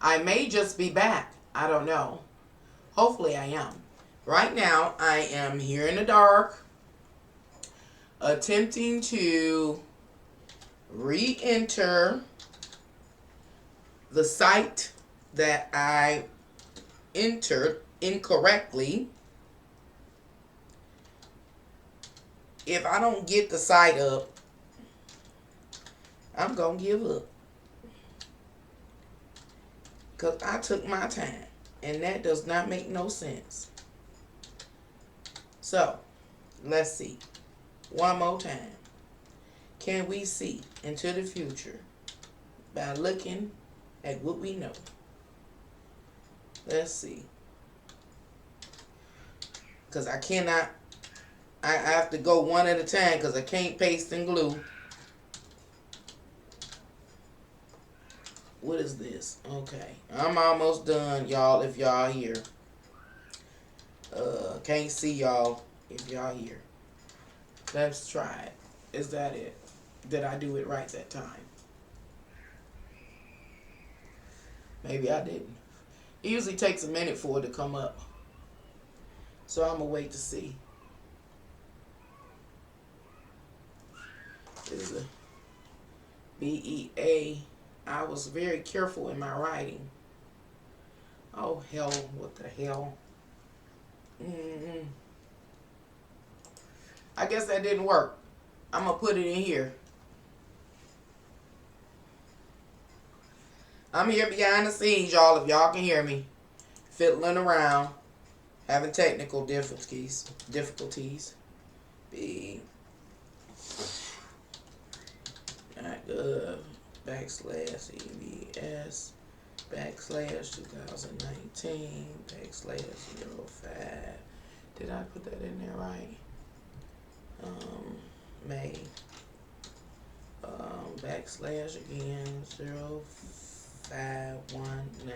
I may just be back. I don't know. Hopefully I am. Right now, I am here in the dark, attempting to re-enter the site that I entered incorrectly. If I don't get the site up, I'm going to give up. Because I took my time. And that does not make no sense. So, let's see. One more time. Can we see into the future by looking at what we know? Let's see. Because I cannot, I have to go one at a time because I can't paste and glue. What is this? Okay. I'm almost done, y'all, if y'all here. Can't see y'all if y'all here. Let's try it. Is that it? Did I do it right that time? Maybe I didn't. It usually takes a minute for it to come up. So I'm going to wait to see. This is a BEA. I was very careful in my writing. Oh, hell. What the hell? I guess that didn't work. I'm going to put it in here. I'm here behind the scenes, y'all, if y'all can hear me. Fiddling around. Having technical difficulties. Backslash EVS backslash 2019 backslash 05. Did I put that in there right? May backslash again 0519.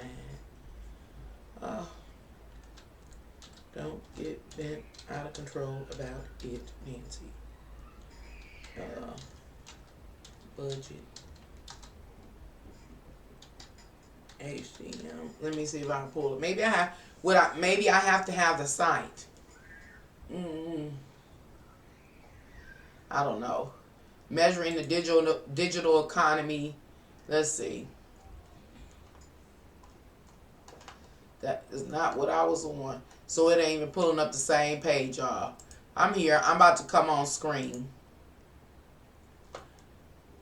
Don't get bent out of control about it, Nancy. Budget. HDM. Let me see if I can pull it. Maybe I have. Maybe I have to have the site. I don't know. Measuring the digital economy. Let's see. That is not what I was on. So it ain't even pulling up the same page, y'all. I'm here. I'm about to come on screen.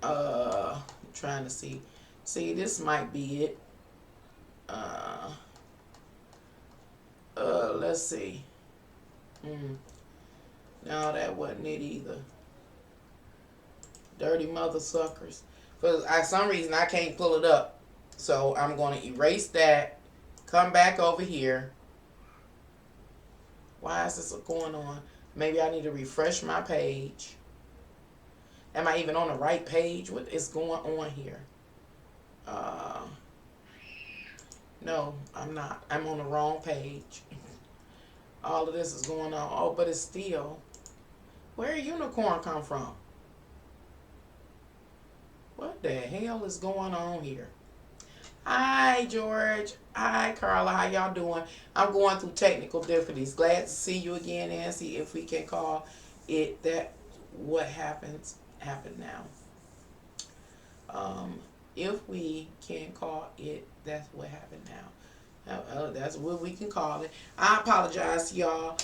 Trying to see. See, this might be it. Let's see. No, that wasn't it either. Dirty mother suckers. For some reason, I can't pull it up. So I'm going to erase that. Come back over here. Why is this going on? Maybe I need to refresh my page. Am I even on the right page? What is going on here? No, I'm not. I'm on the wrong page. All of this is going on. Oh, but it's still. Where did unicorn come from? What the hell is going on here? Hi, George. Hi, Carla. How y'all doing? I'm going through technical difficulties. Glad to see you again, Nancy. If we can call it that, what happens now. If we can call it, that's what happened now. That's what we can call it. I apologize, y'all,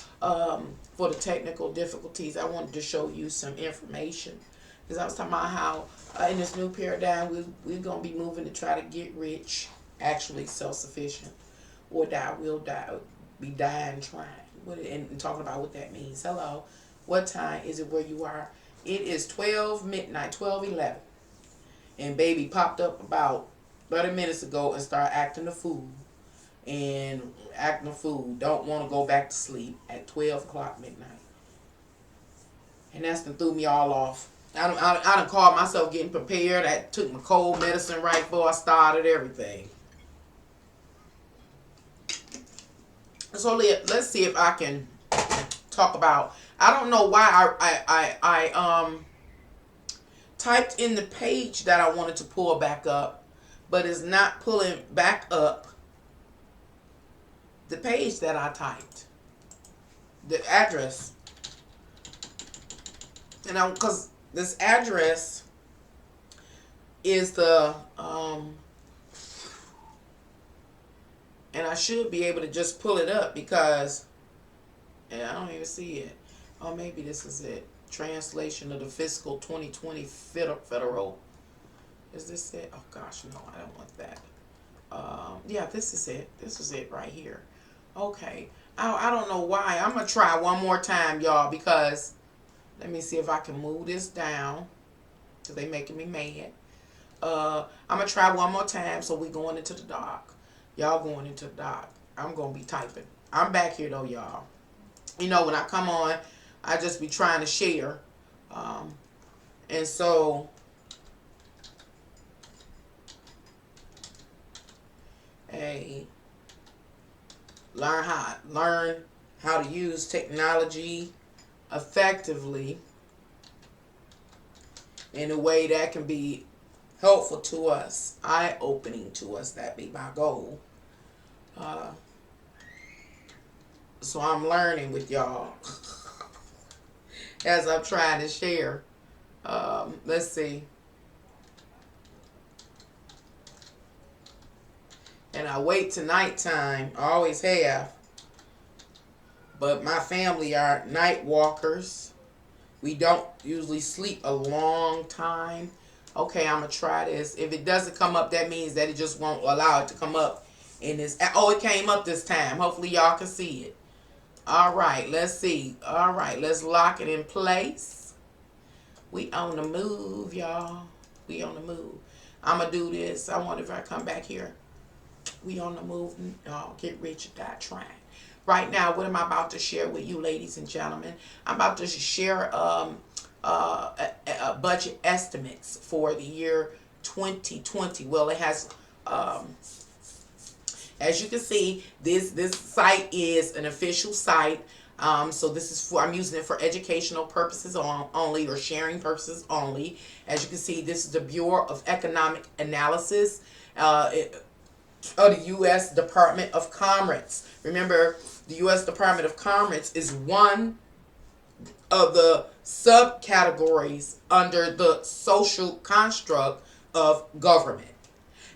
for the technical difficulties. I wanted to show you some information. Because I was talking about how in this new paradigm, we're going to be moving to try to get rich, actually self-sufficient, or be dying trying. And talking about what that means. Hello, what time is it where you are? It is 12 midnight, 12:11. And baby popped up about 30 minutes ago and started acting the fool. Don't want to go back to sleep at 12 o'clock midnight. And that's what threw me all off. I done called myself getting prepared. I took my cold medicine right before I started everything. So let's see if I can talk about. I don't know why I typed in the page that I wanted to pull back up, but it's not pulling back up the page that I typed, the address. And because this address is the and I should be able to just pull it up because I don't even see it. Oh, maybe this is it. Translation of the fiscal 2020 federal. Is this it? Oh gosh, no, I don't want that. Yeah, this is it. This is it right here. Okay. I don't know why. I'm going to try one more time, y'all, because let me see if I can move this down because they making me mad. I'm going to try one more time, so we going into the dock. Y'all going into the dock. I'm going to be typing. I'm back here, though, y'all. You know, when I come on, I just be trying to share. And so, hey, learn how to use technology effectively in a way that can be helpful to us, eye-opening to us. That be my goal. So I'm learning with y'all as I'm trying to share. Let's see. And I wait to nighttime. I always have. But my family are night walkers. We don't usually sleep a long time. Okay, I'm going to try this. If it doesn't come up, that means that it just won't allow it to come up in this. Oh, it came up this time. Hopefully y'all can see it. All right, let's see. All right, let's lock it in place. We on the move, y'all. We on the move. I'm going to do this. I wonder if I come back here. We on the move. Oh, get rich or die trying. Right now, what am I about to share with you, ladies and gentlemen? I'm about to share budget estimates for the year 2020. Well, it has, as you can see, this site is an official site. So this is for, I'm using it for educational purposes only, or sharing purposes only. As you can see, this is the Bureau of Economic Analysis of the U.S. Department of Commerce. Remember, the U.S. Department of Commerce is one of the subcategories under the social construct of government.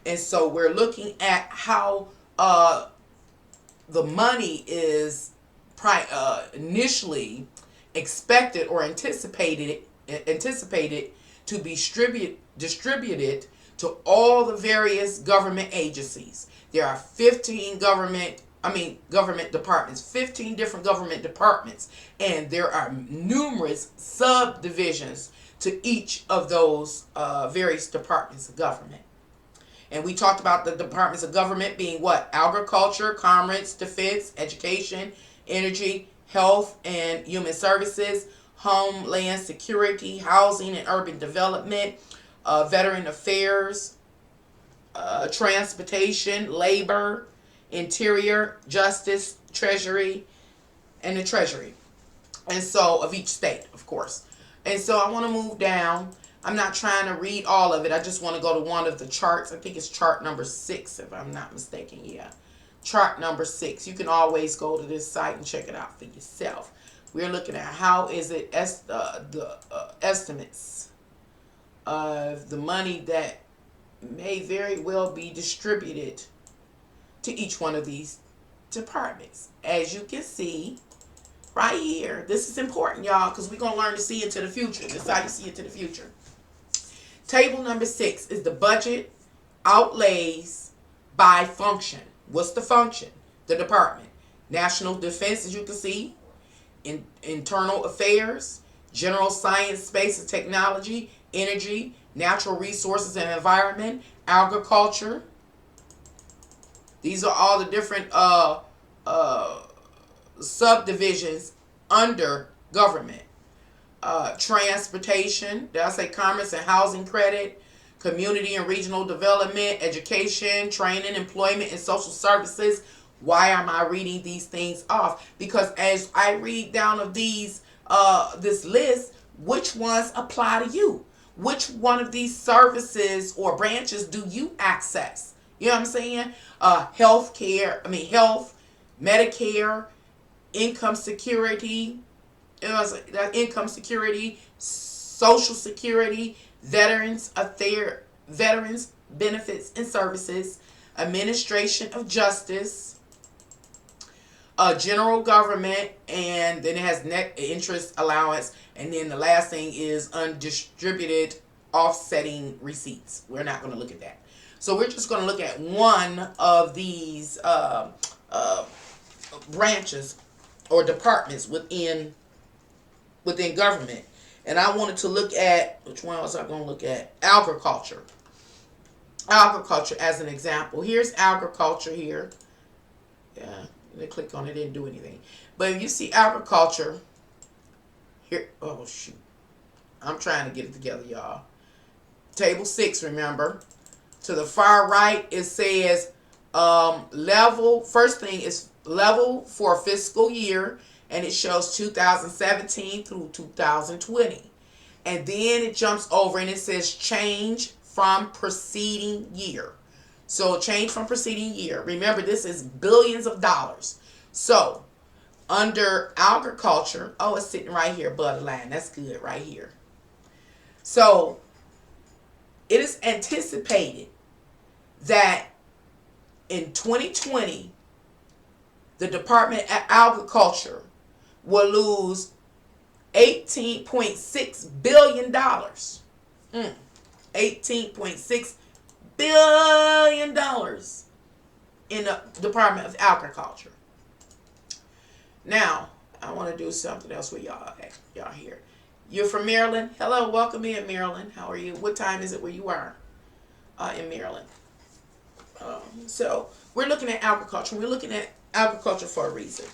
And so we're looking at how the money is initially expected or anticipated to be distributed to all the various government agencies. There are 15 government departments, 15 different government departments, and there are numerous subdivisions to each of those various departments of government. And we talked about the departments of government being what? Agriculture, commerce, defense, education, energy, health and human services, homeland security, housing and urban development, veteran affairs, transportation, labor, interior, justice, treasury, and the treasury. And so, of each state, of course. And so I want to move down. I'm not trying to read all of it. I just want to go to one of the charts. I think it's chart number 6, if I'm not mistaken. Yeah. Chart number 6. You can always go to this site and check it out for yourself. We're looking at how is it the estimates of the money that may very well be distributed to each one of these departments. As you can see right here, this is important, y'all, because we're going to learn to see into the future. This is how you see into the future. Table number 6 is the budget outlays by function. What's the function? The department. National Defense, as you can see. Internal Affairs. General Science, Space and Technology. Energy. Natural Resources and Environment. Agriculture. These are all the different subdivisions under government. Transportation, did I say commerce and housing credit, community and regional development, education, training, employment, and social services. Why am I reading these things off? Because as I read down of these, this list, which ones apply to you? which one of these services or branches do you access? You know what I'm saying? Health care, health, Medicare, income security, income security, social security, veterans benefits and services, administration of justice, general government, and then it has net interest allowance, and then the last thing is undistributed offsetting receipts. We're not going to look at that. So we're just going to look at one of these branches or departments within government. And I wanted to look at, which one was I going to look at? Agriculture. Agriculture as an example. Here's agriculture here. Yeah, they click on it, didn't do anything. But if you see agriculture, here, oh shoot. I'm trying to get it together, y'all. Table 6, remember. To the far right, it says level. First thing is level for fiscal year, and it shows 2017 through 2020. And then it jumps over and it says change from preceding year. So change from preceding year. Remember, this is billions of dollars. So under agriculture, oh, it's sitting right here, above the line. That's good right here. So it is anticipated that in 2020, the Department of Agriculture will lose $18.6 billion. $18.6 billion in the Department of Agriculture. Now, I want to do something else with y'all here. You're from Maryland? Hello, welcome in, Maryland. How are you? What time is it where you are in Maryland? So, we're looking at agriculture. We're looking at agriculture for a reason.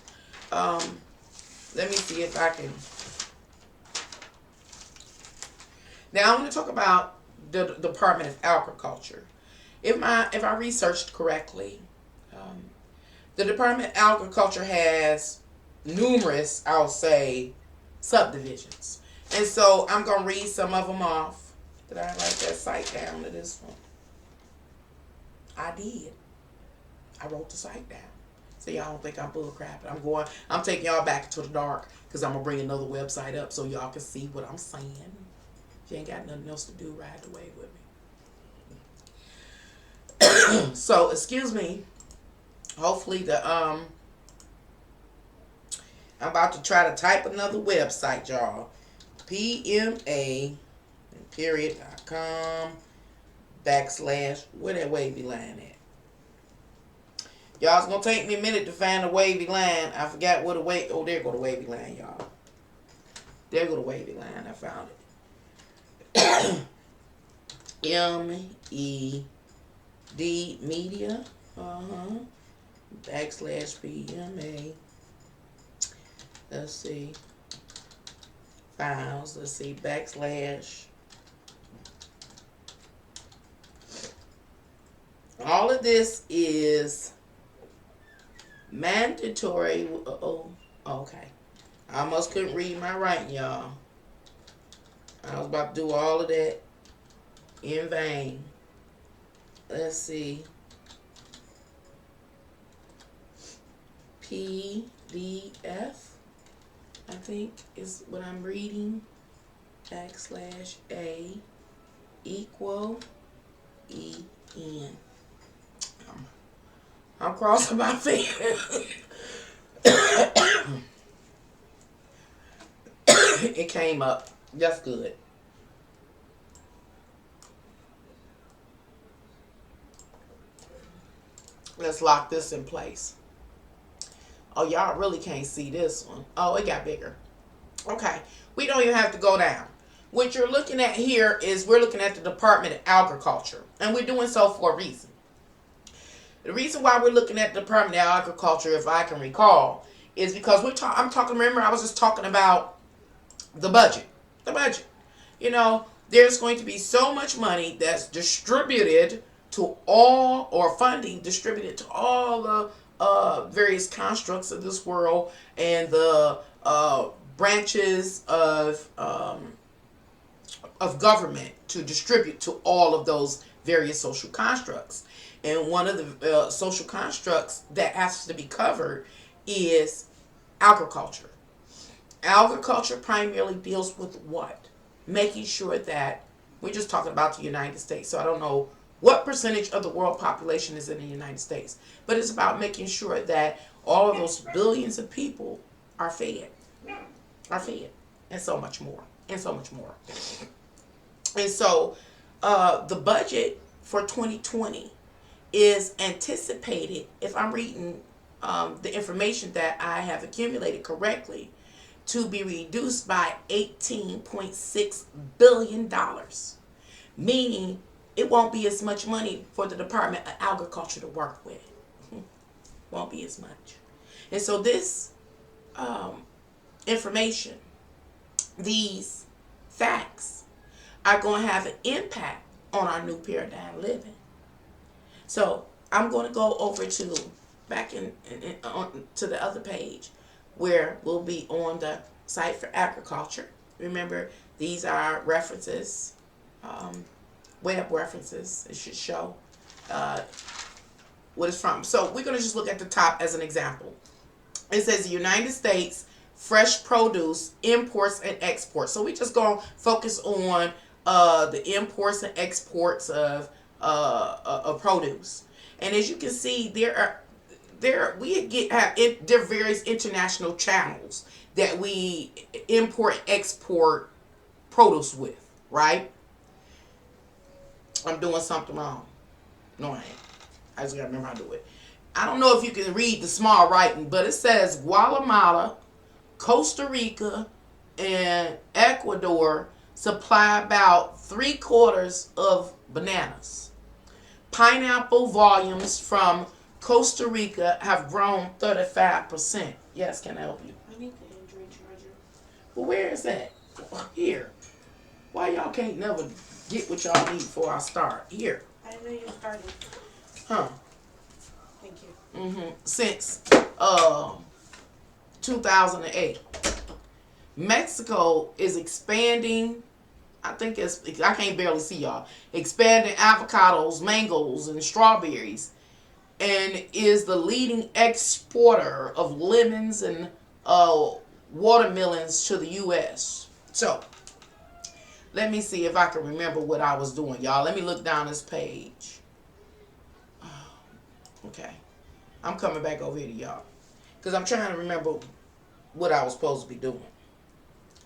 Let me see if I can. Now, I want to talk about the Department of Agriculture. If I researched correctly, the Department of Agriculture has numerous, I'll say, subdivisions. And so I'm going to read some of them off. Did I write that site down to this one? I did. I wrote the site down. So y'all don't think I'm bullcrapping. I'm taking y'all back to the dark because I'm going to bring another website up so y'all can see what I'm saying. If you ain't got nothing else to do, ride the wave with me. So, excuse me. Hopefully I'm about to try to type another website, y'all. PMA.com/ where that wavy line at? Y'all, it's gonna take me a minute to find a wavy line. I forgot what oh, there go the wavy line, y'all. There go the wavy line. I found it. MED media. /PMA. Let's see. Files. Let's see. / all of this is mandatory. Okay. I almost couldn't read my writing, y'all. I was about to do all of that in vain. Let's see. PDF, I think, is what I'm reading. /A equal EN. I'm crossing my fingers. It came up. That's good. Let's lock this in place. Oh, y'all really can't see this one. Oh, it got bigger. Okay. We don't even have to go down. What you're looking at here is we're looking at the Department of Agriculture. And we're doing so for a reason. The reason why we're looking at the Department of Agriculture, if I can recall, is because I'm talking, remember, I was just talking about the budget. The budget. You know, there's going to be so much money that's distributed to all, or funding distributed to all the various constructs of this world and the branches of of government to distribute to all of those various social constructs. And one of the social constructs that has to be covered is agriculture. Agriculture primarily deals with what? Making sure that we're just talking about the United States. So I don't know what percentage of the world population is in the United States, but it's about making sure that all of those billions of people are fed, and so much more, and so much more. And so the budget for 2020 is anticipated, if I'm reading the information that I have accumulated correctly, to be reduced by $18.6 billion, meaning it won't be as much money for the Department of Agriculture to work with. Won't be as much. And so this information, these facts, are going to have an impact on our new paradigm living. So I'm going to go over to back to the other page where we'll be on the site for agriculture. Remember, these are references, web references. It should show what it's from. So we're going to just look at the top as an example. It says the United States fresh produce imports and exports. So we just going to focus on the imports and exports of produce. And as you can see, there are various international channels that we import and export produce with, right? I'm doing something wrong. No, I ain't. I just gotta remember how to do it. I don't know if you can read the small writing, but it says Guatemala, Costa Rica, and Ecuador supply about 3/4 of bananas. Pineapple volumes from Costa Rica have grown 35%. Yes, can I help you? I need the Android charger. Well, where is that? Here. Why y'all can't never get what y'all need before I start? Here. I didn't know you started. Huh. Thank you. Since 2008. Mexico is expanding. I can't barely see y'all. Expanding avocados, mangoes, and strawberries, and is the leading exporter of lemons and watermelons to the U.S. So, let me see if I can remember what I was doing, y'all. Let me look down this page. Okay. I'm coming back over here to y'all, because I'm trying to remember what I was supposed to be doing,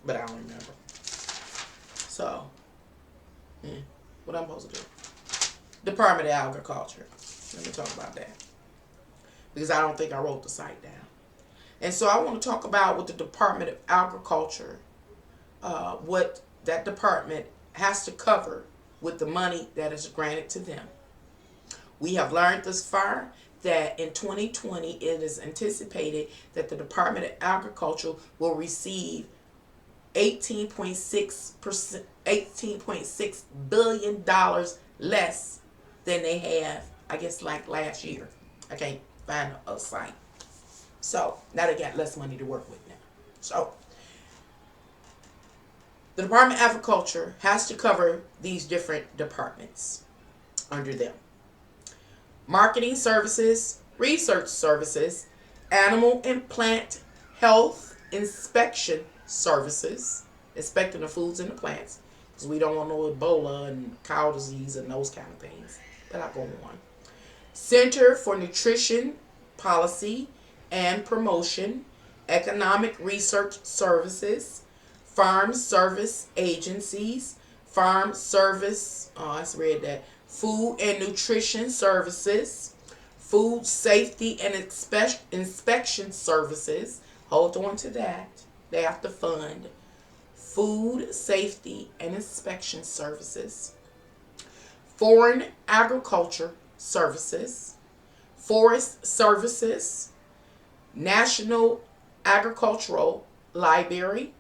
but I don't remember. So, what I'm supposed to do? Department of Agriculture. Let me talk about that, because I don't think I wrote the site down. And so I want to talk about what the Department of Agriculture, what that department has to cover with the money that is granted to them. We have learned thus far that in 2020, it is anticipated that the Department of Agriculture will receive $18.6 billion less than they have, I guess, like last year. I can't find a site. So now they got less money to work with now. So the Department of Agriculture has to cover these different departments under them: marketing services, research services, animal and plant health inspection services, inspecting the foods and the plants, because we don't want no Ebola and cow disease and those kind of things. But I'll go on. Center for Nutrition Policy and Promotion, economic research services, farm service agencies, farm service, I read that, food and nutrition services, food safety and inspection services. Hold on to that. They have to fund food safety and inspection services, foreign agriculture services, forest services, National Agricultural Library,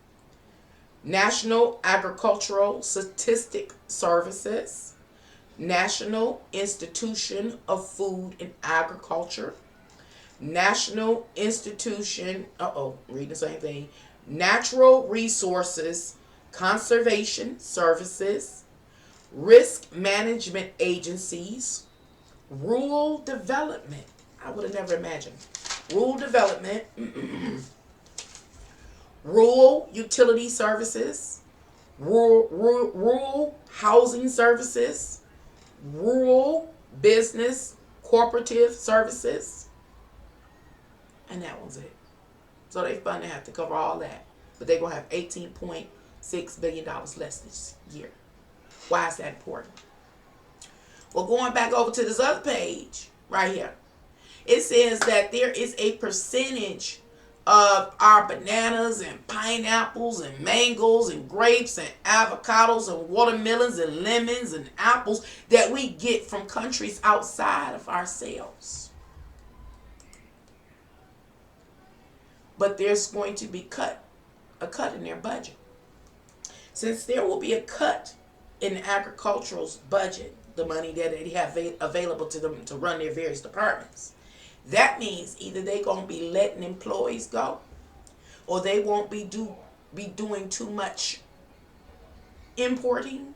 National Agricultural Statistic Services, National Institution of Food and Agriculture, National Institution, reading the same thing, Natural Resources conservation services, risk management agencies, rural development. I would have never imagined. Rural development, rural utility services, rural housing services, rural business cooperative services, and that one's it. So they fund to have to cover all that, but they're gonna have $18.6 billion less this year. Why is that important? Well, going back over to this other page right here, it says that there is a percentage of our bananas and pineapples and mangoes and grapes and avocados and watermelons and lemons and apples that we get from countries outside of ourselves. But there's going to be a cut in their budget. Since there will be a cut in the agricultural's budget, the money that they have available to them to run their various departments, that means either they're going to be letting employees go, or they won't be doing too much importing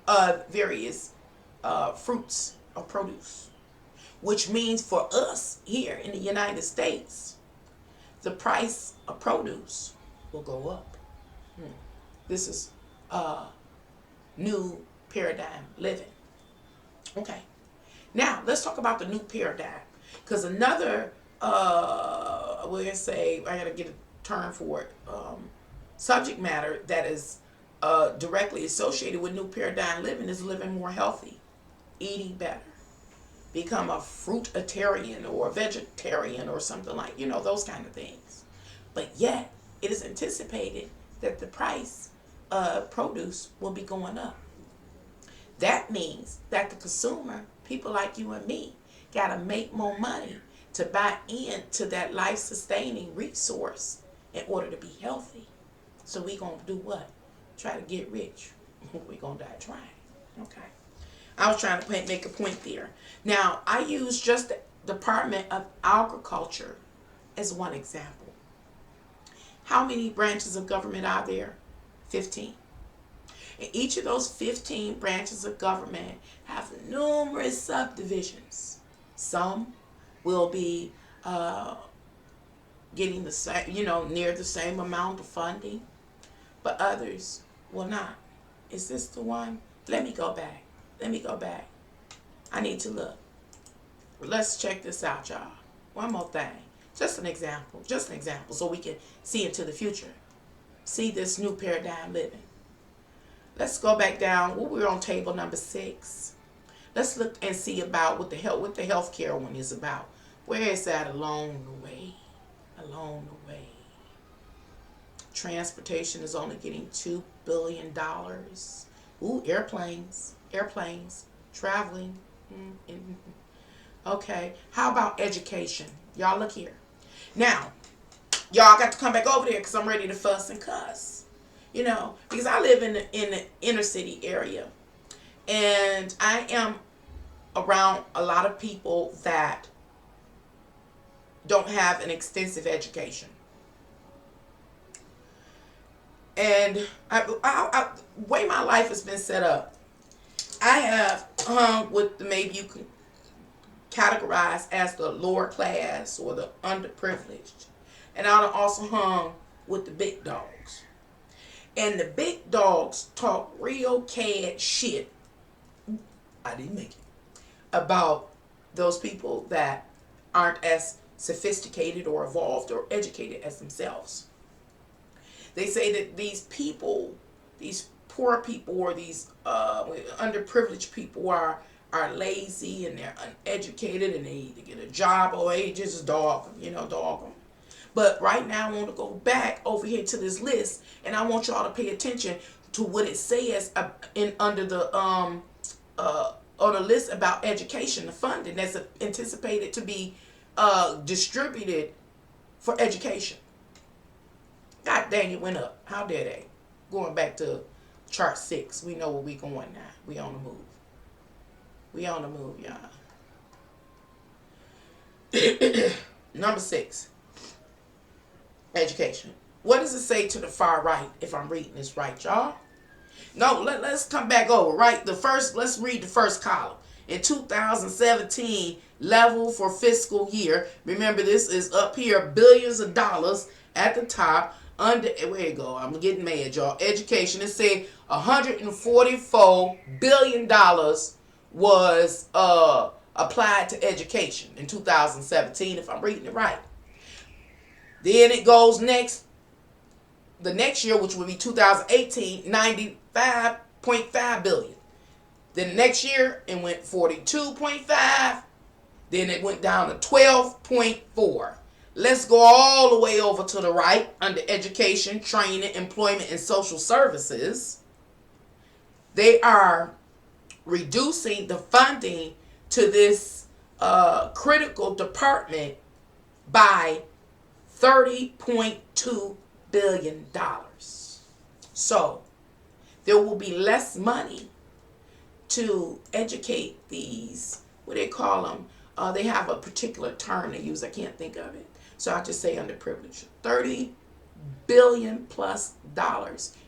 of various fruits or produce, which means for us here in the United States, the price of produce will go up. This is new paradigm living. Okay, now let's talk about the new paradigm, because another I gotta get a term for it, subject matter that is directly associated with new paradigm living is living more healthy, eating better, become a fruitarian or a vegetarian or something like, those kind of things. But yet it is anticipated that the price of produce will be going up. That means that the consumer, people like you and me, got to make more money to buy into that life-sustaining resource in order to be healthy. So we going to do what? Try to get rich. We're going to die trying. Okay. I was trying to make a point there. Now, I use just the Department of Agriculture as one example. How many branches of government are there? 15. And each of those 15 branches of government have numerous subdivisions. Some will be getting the same, near the same amount of funding, but others will not. Is this the one? Let me go back. I need to look. Let's check this out, y'all. One more thing. Just an example, so we can see into the future. See this new paradigm living. Let's go back down. We're on table number 6. Let's look and see about what the healthcare one is about. Where is that along the way? Transportation is only getting $2 billion. Ooh, airplanes, traveling. Okay, how about education? Y'all look here. Now, y'all got to come back over there because I'm ready to fuss and cuss. Because I live in the inner city area, and I am around a lot of people that don't have an extensive education. And the way my life has been set up, I have hung with maybe you can categorize as the lower class or the underprivileged. And I also hung with the big dogs. And the big dogs talk real cad shit. I didn't make it. About those people that aren't as sophisticated or evolved or educated as themselves. They say that these people, these poor people or these underprivileged people are lazy and they're uneducated and they either get a job or they just dog them. But right now I want to go back over here to this list, and I want y'all to pay attention to what it says under the on the list about education, the funding that's anticipated to be distributed for education. God dang, it went up. How dare they? Going back to chart 6, we know where we going now. We on the move, y'all. Number 6. Education. what does it say to the far right if I'm reading this right, y'all? No, let's come back over, right? Let's read the first column. In 2017, level for fiscal year. Remember, this is up here, billions of dollars at the top. Where you go? I'm getting mad, y'all. Education. It said $144 billion was applied to education in 2017, if I'm reading it right. Then it goes the next year, which would be 2018, $95.5 billion. Then the next year, it went 42.5. Then it went down to 12.4. Let's go all the way over to the right under education, training, employment, and social services. They are reducing the funding to this critical department by $30.2 billion. So there will be less money to educate these, what they call them, they have a particular term they use, I can't think of it, so I'll just say underprivileged. $30 billion plus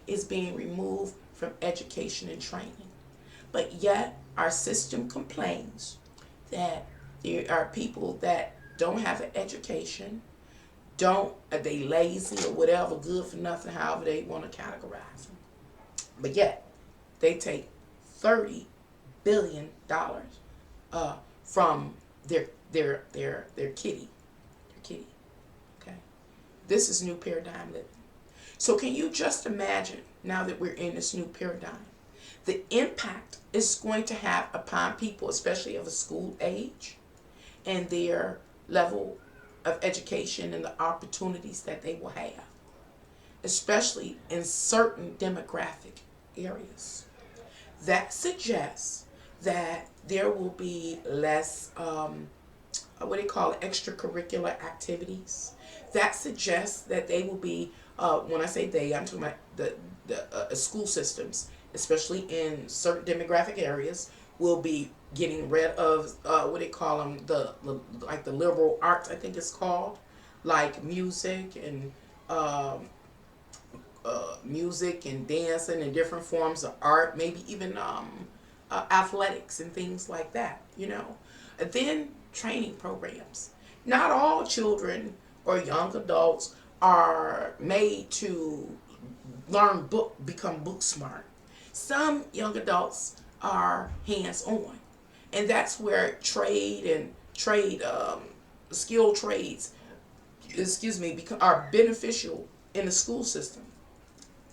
is being removed from education and training. But yet our system complains that there are people that don't have an education, they lazy or whatever, good for nothing, however they want to categorize them. But yet they take $30 billion from their kitty. Okay, this is new paradigm living. So can you just imagine, now that we're in this new paradigm, the impact it's going to have upon people, especially of a school age, and their level of education and the opportunities that they will have, especially in certain demographic areas. That suggests that there will be less, extracurricular activities. That suggests that they will be, when I say they, I'm talking about the school systems, especially in certain demographic areas, will be getting rid of the liberal arts, I think it's called, like music and dancing and different forms of art, maybe even athletics and things like that, And then training programs. Not all children or young adults are made to become book smart. Some young adults are hands-on, and that's where skilled trades, are beneficial in the school system.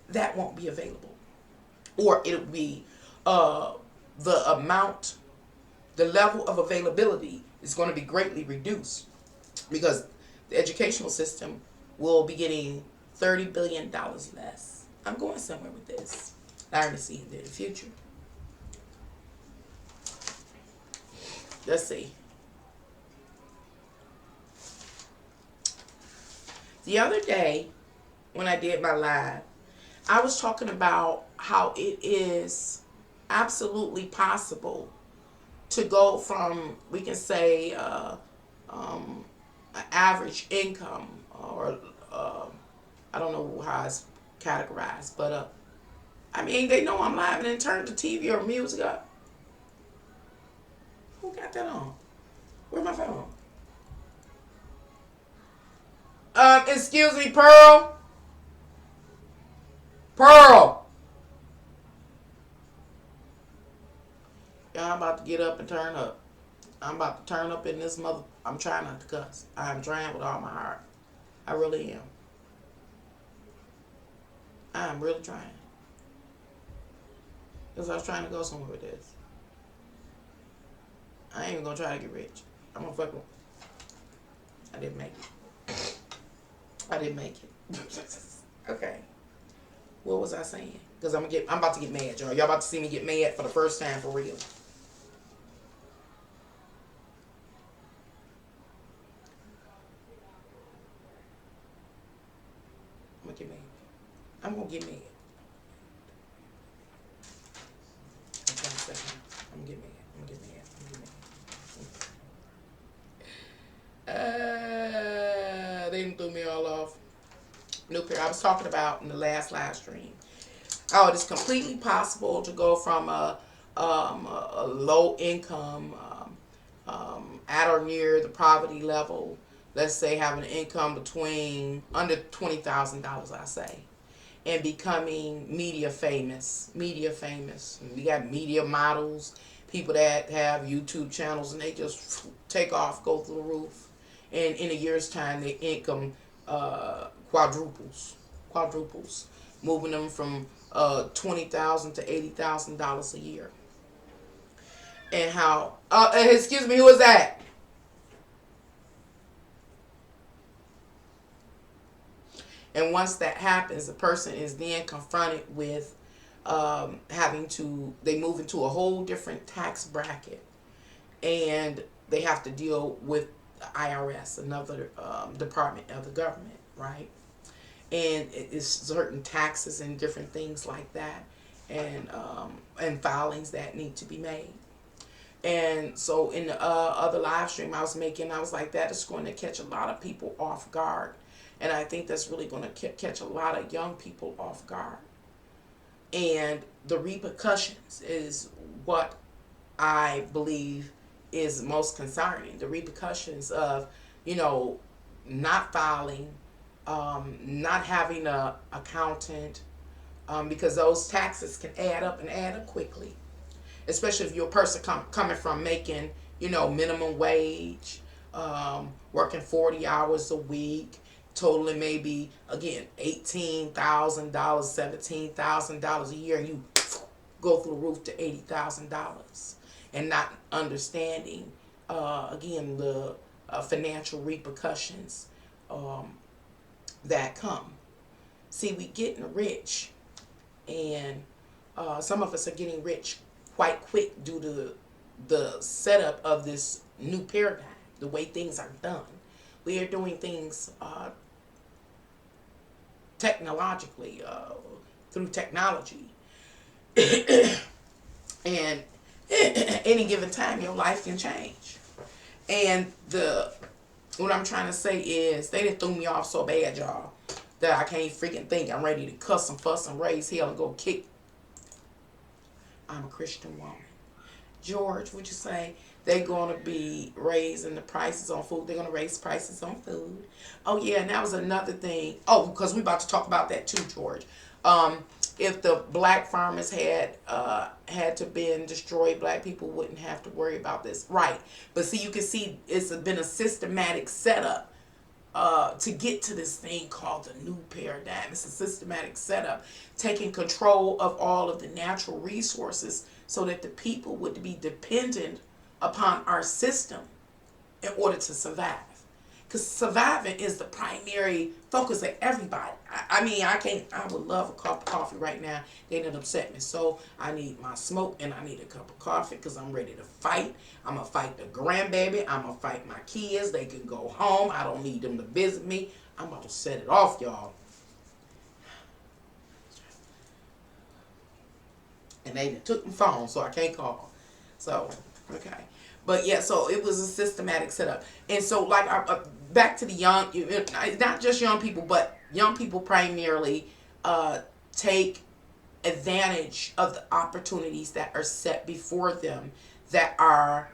That won't be available, or it'll be the level of availability is going to be greatly reduced, because the educational system will be getting $30 billion less. I'm going somewhere with this. I already see it in the future. Let's see. The other day, when I did my live, I was talking about how it is absolutely possible to go from, we can say, an average income, or I don't know how it's categorized, but they know I'm live and then turn the TV or music up. Who got that on? Where's my phone? Excuse me, Pearl. Pearl. Yeah, I'm about to get up and turn up. I'm about to turn up in this mother. I'm trying not to cuss. I'm trying with all my heart. I really am. I'm really trying. Because I was trying to go somewhere with this. I ain't even going to try to get rich. I'm going to fuck with. I didn't make it. Okay. What was I saying? Because I'm about to get mad, y'all. Y'all about to see me get mad for the first time for real. I'm gonna get mad. I'm gonna get mad. They done threw me all off. New period. I was talking about in the last live stream. Oh, it is completely possible to go from a low income, at or near the poverty level. Let's say having an income between under $20,000, I say, and becoming media famous. Media famous. And we got media models, people that have YouTube channels, and they just take off, go through the roof, and in a year's time, their income quadruples, moving them from $20,000 to $80,000 a year. And how? Excuse me, who is that? And once that happens, the person is then confronted with having to. They move into a whole different tax bracket, and they have to deal with the IRS, another department of the government, right? And it's certain taxes and different things like that, and filings that need to be made. And so in the other live stream I was making, I was like, that is going to catch a lot of people off guard. And I think that's really going to catch a lot of young people off guard. And the repercussions is what I believe is most concerning. The repercussions of, not filing, not having a accountant, because those taxes can add up and add up quickly, especially if you're a person coming from making, minimum wage, working 40 hours a week, totaling maybe, again, $18,000, $17,000 a year, and you go through the roof to $80,000, and not understanding, again, the financial repercussions that come. See, we getting rich, and some of us are getting rich quite quick due to the setup of this new paradigm, the way things are done. We are doing things technologically, through technology. And at any given time, your life can change. And what I'm trying to say is, they done threw me off so bad, y'all, that I can't freaking think. I'm ready to cuss and fuss and raise hell and go kick. I'm a Christian woman. George, would you say they're going to be raising the prices on food? They're going to raise prices on food. Oh, yeah, and that was another thing. Oh, because we're about to talk about that too, George. If the black farmers had to been destroyed, black people wouldn't have to worry about this. Right. But see, you can see it's been a systematic setup to get to this thing called the new paradigm. It's a systematic setup, taking control of all of the natural resources so that the people would be dependent upon our system in order to survive. Because surviving is the primary focus of everybody. I would love a cup of coffee right now. They done upset me. So I need my smoke and I need a cup of coffee because I'm ready to fight. I'm going to fight the grandbaby. I'm going to fight my kids. They can go home. I don't need them to visit me. I'm about to set it off, y'all. And they took my phone, so I can't call. So, okay. But yeah, so it was a systematic setup. And so, like, back to the young, not just young people, but young people primarily take advantage of the opportunities that are set before them that are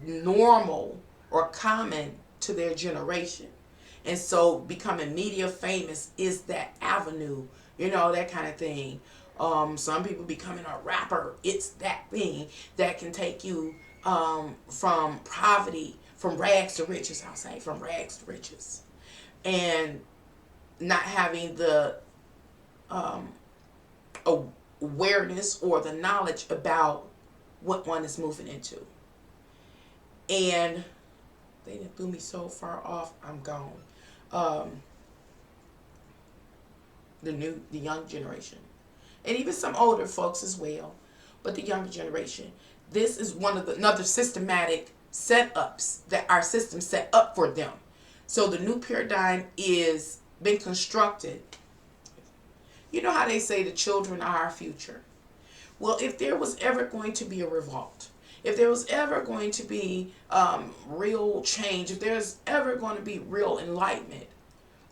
normal or common to their generation. And so becoming media famous is that avenue, that kind of thing. Some people becoming a rapper, it's that thing that can take you from poverty, from rags to riches, I'll say, from rags to riches. And not having the awareness or the knowledge about what one is moving into. And they done threw me so far off, I'm gone. The young generation. And even some older folks as well. But the younger generation. This is one of another systematic setups that our system set up for them. So the new paradigm is been constructed. You know how they say the children are our future? Well, if there was ever going to be a revolt, if there was ever going to be real change, if there's ever going to be real enlightenment,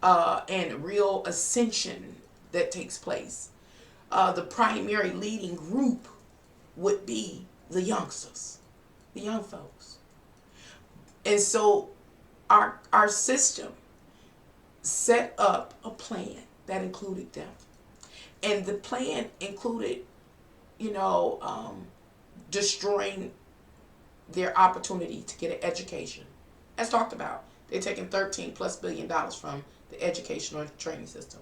and real ascension that takes place. The primary leading group would be the youngsters, the young folks. And so our system set up a plan that included them. And the plan included, you know, destroying their opportunity to get an education. As talked about, they're taking $13+ billion from the educational and training system,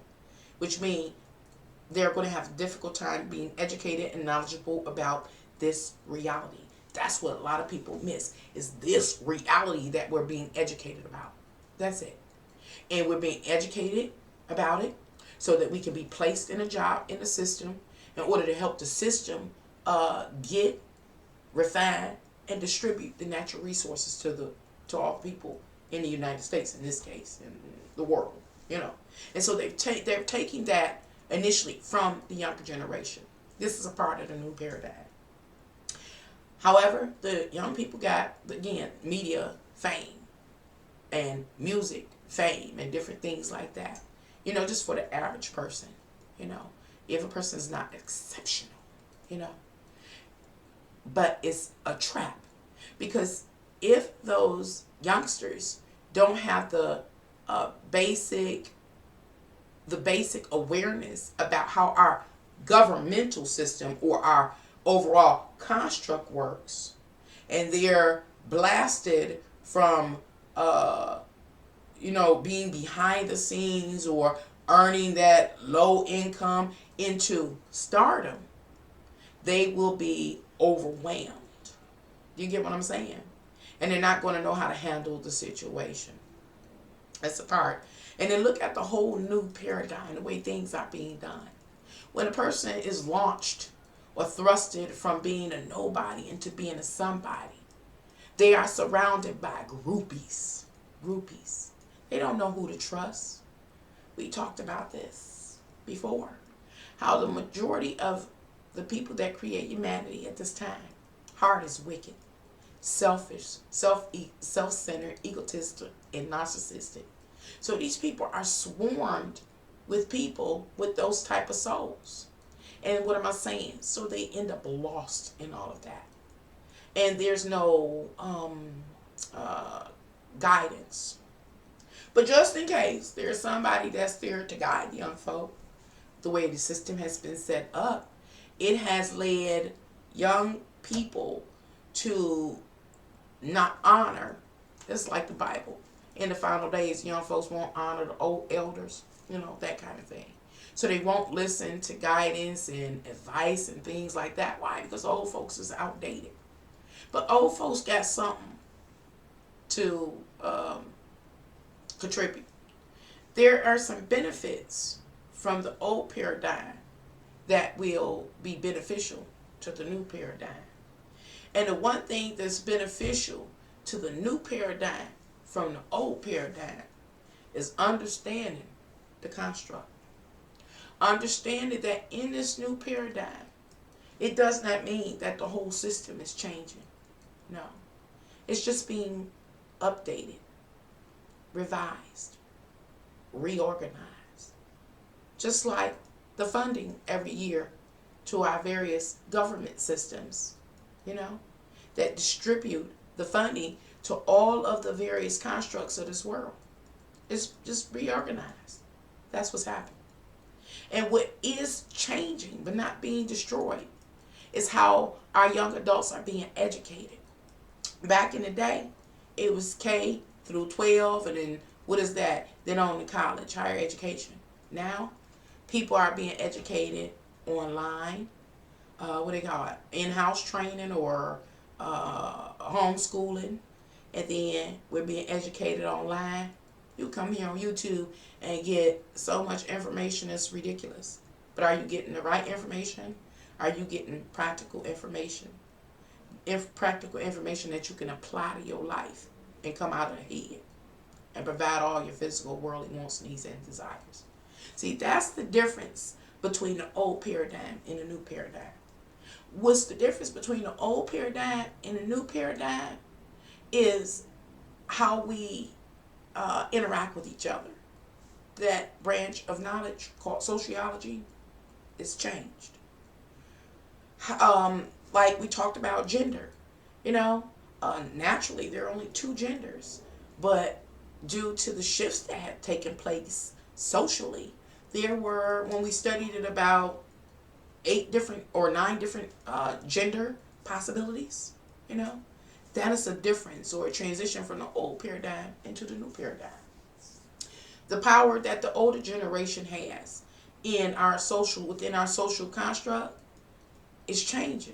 which means they're going to have a difficult time being educated and knowledgeable about this reality. That's what a lot of people miss, is this reality that we're being educated about. That's it. And we're being educated about it so that we can be placed in a job in the system in order to help the system get, refine, and distribute the natural resources to all people in the United States, in this case, in the world, you know. And so they're taking that initially from the younger generation. This is a part of the new paradigm. However, the young people got, again, media fame and music fame and different things like that. You know, just for the average person, you know, if a person is not exceptional, you know. But it's a trap, because if those youngsters don't have the basic awareness about how our governmental system or our overall construct works, and they're blasted from you know, being behind the scenes or earning that low income into stardom, they will be overwhelmed. You get what I'm saying? And they're not going to know how to handle the situation. That's the part. And then look at the whole new paradigm, the way things are being done. When a person is launched or thrusted from being a nobody into being a somebody, they are surrounded by groupies. Groupies. They don't know who to trust. We talked about this before. How the majority of the people that create humanity at this time, heart is wicked, selfish, self-centered, egotistic, and narcissistic. So these people are swarmed with people with those type of souls. And what am I saying? So they end up lost in all of that. And there's no guidance. But just in case there's somebody that's there to guide young folk, the way the system has been set up, it has led young people to not honor, just like the Bible. In the final days, young folks won't honor the old elders, you know, that kind of thing. So they won't listen to guidance and advice and things like that. Why? Because old folks is outdated. But old folks got something to contribute. There are some benefits from the old paradigm that will be beneficial to the new paradigm. And the one thing that's beneficial to the new paradigm from the old paradigm is understanding the construct. Understanding that in this new paradigm, it does not mean that the whole system is changing. No. It's just being updated, revised, reorganized. Just like the funding every year to our various government systems, you know, that distribute the funding to all of the various constructs of this world. It's just reorganized. That's what's happening. And what is changing but not being destroyed is how our young adults are being educated. Back in the day, it was K through 12, and then what is that? Then on to college, higher education. Now, people are being educated online. What do they call it? In-house training or homeschooling. And then we're being educated online. You come here on YouTube and get so much information, it's ridiculous. But are you getting the right information? Are you getting practical information? Practical information that you can apply to your life and come out ahead and provide all your physical, worldly wants, needs, and desires. See, that's the difference between the old paradigm and the new paradigm. What's the difference between the old paradigm and the new paradigm is how we interact with each other. that branch of knowledge called sociology is changed. Like we talked about gender, you know, naturally there are only two genders, but due to the shifts that had taken place socially, there were, when we studied it, about 9 different gender possibilities, you know. That is a difference or a transition from the old paradigm into the new paradigm. The power that the older generation has within our social construct is changing.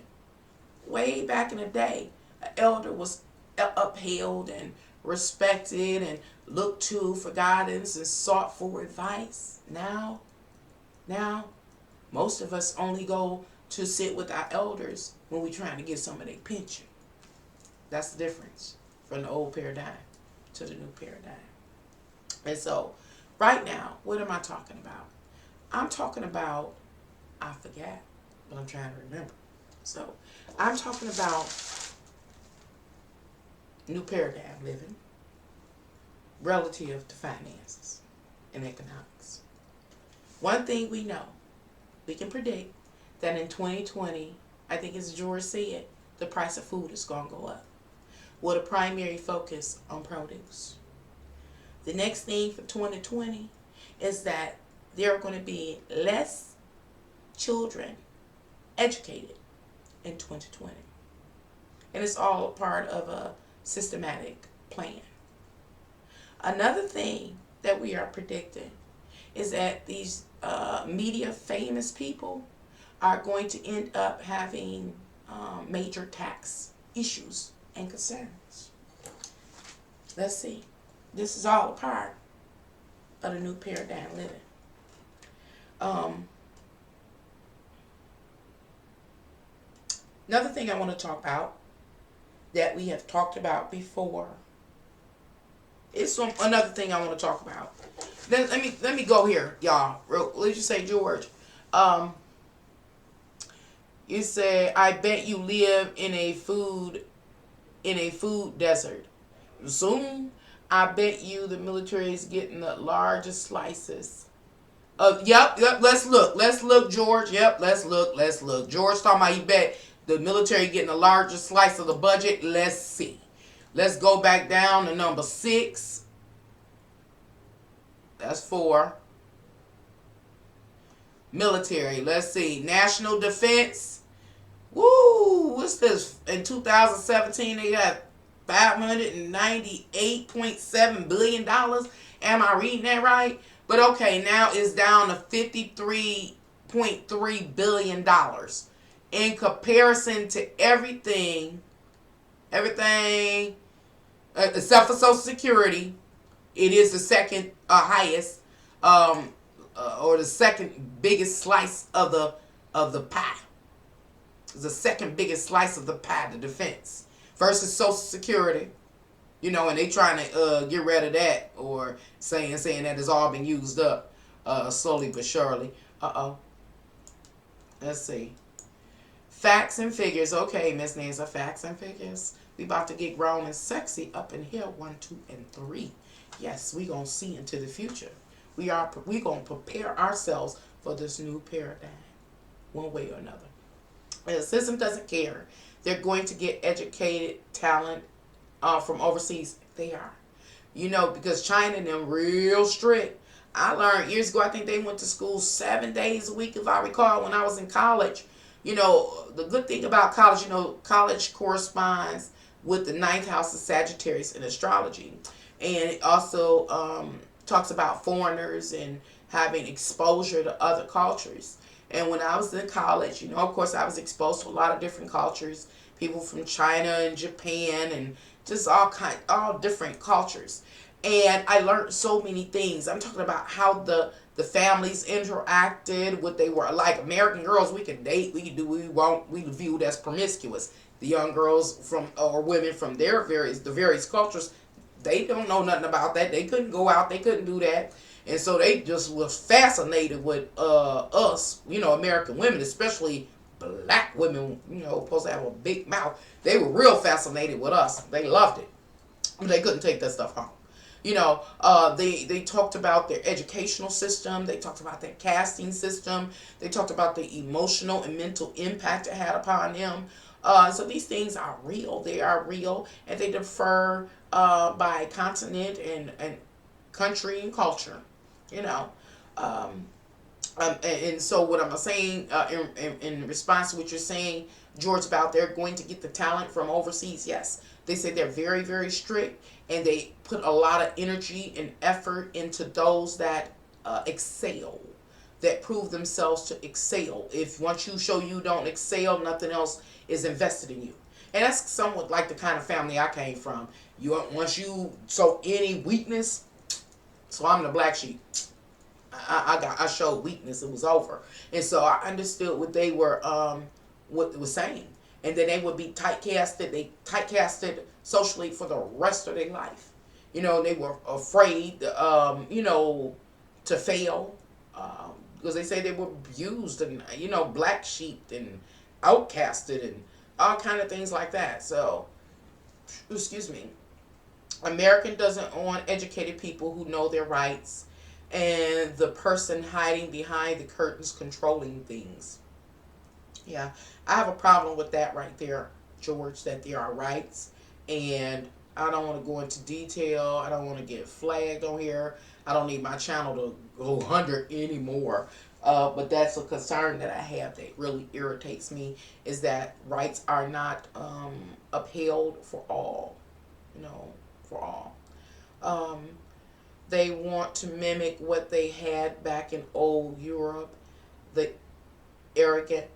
Way back in the day, an elder was upheld and respected and looked to for guidance and sought for advice. Now, most of us only go to sit with our elders when we're trying to get some of their pension. That's the difference from the old paradigm to the new paradigm. And so, right now, what am I talking about? I'm talking about, I forgot, but I'm trying to remember. So, I'm talking about new paradigm living relative to finances and economics. One thing we know, we can predict that in 2020, I think as George said, the price of food is going to go up, with a primary focus on produce. The next thing for 2020 is that there are going to be less children educated in 2020. And it's all a part of a systematic plan. Another thing that we are predicting is that these media famous people are going to end up having major tax issues and concerns. Let's see. This is all a part of the new paradigm living. Another thing I want to talk about that we have talked about before is another thing I want to talk about. Then let me go here, y'all. Let's just say, George. You say, I bet you live in a food desert. Zoom. I bet you the military is getting the largest slices. Yep. Let's look, George. Yep. Let's look. George talking about he bet the military getting the largest slice of the budget. Let's see. Let's go back down to number 6. That's 4. Military. Let's see. National defense. Woo! What's this? In 2017, they got $598.7 billion. Am I reading that right? But okay, now it's down to $53.3 billion. In comparison to everything except for Social Security, it is the second highest, or the second biggest slice of the pie. It's the second biggest slice of the pie, the defense, versus Social Security. You know, and they trying to get rid of that, or saying that it's all been used up slowly but surely. Let's see. Facts and figures. Okay, Miss Nancy, facts and figures. We about to get grown and sexy up in here. 1, 2, and 3. Yes, we gonna see into the future. We gonna prepare ourselves for this new paradigm, one way or another. And the system doesn't care. They're going to get educated talent from overseas. They are, you know, because China and them real strict. I learned years ago. I think they went to school 7 days a week, if I recall, when I was in college. You know, the good thing about college, you know, college corresponds with the 9th house of Sagittarius in astrology. And it also talks about foreigners and having exposure to other cultures. And when I was in college, you know, of course, I was exposed to a lot of different cultures. People from China and Japan and just all different cultures. And I learned so many things. I'm talking about how the families interacted, what they were like. American girls, we can date, we can do what we want, we viewed as promiscuous. The young girls or women from the various cultures, they don't know nothing about that. They couldn't go out, they couldn't do that. And so they just was fascinated with us, you know, American women, especially black women, you know, supposed to have a big mouth. They were real fascinated with us. They loved it. But they couldn't take that stuff home. They talked about their educational system. They talked about their casting system. They talked about the emotional and mental impact it had upon them. So these things are real. They are real, and they differ by continent and country and culture. You know. Um, and so what I'm saying in response to what you're saying, George, about they're going to get the talent from overseas. Yes, they say they're very, very strict, and they put a lot of energy and effort into those that excel, that prove themselves to excel. If once you show you don't excel, nothing else is invested in you. And that's somewhat like the kind of family I came from. Once you show any weakness, so I'm the black sheep. I showed weakness. It was over, and so I understood what they were what was saying, and then they would be typecasted. They typecasted socially for the rest of their life. They were afraid, to fail, because they say they were abused and black sheep and outcasted and all kind of things like that. So, excuse me. American doesn't want educated people who know their rights and the person hiding behind the curtains controlling things. Yeah, I have a problem with that right there, George, that there are rights. And I don't want to go into detail. I don't want to get flagged on here. I don't need my channel to go 100 anymore. But that's a concern that I have that really irritates me, is that rights are not upheld for all. For all. Um, they want to mimic what they had back in old Europe, the arrogant,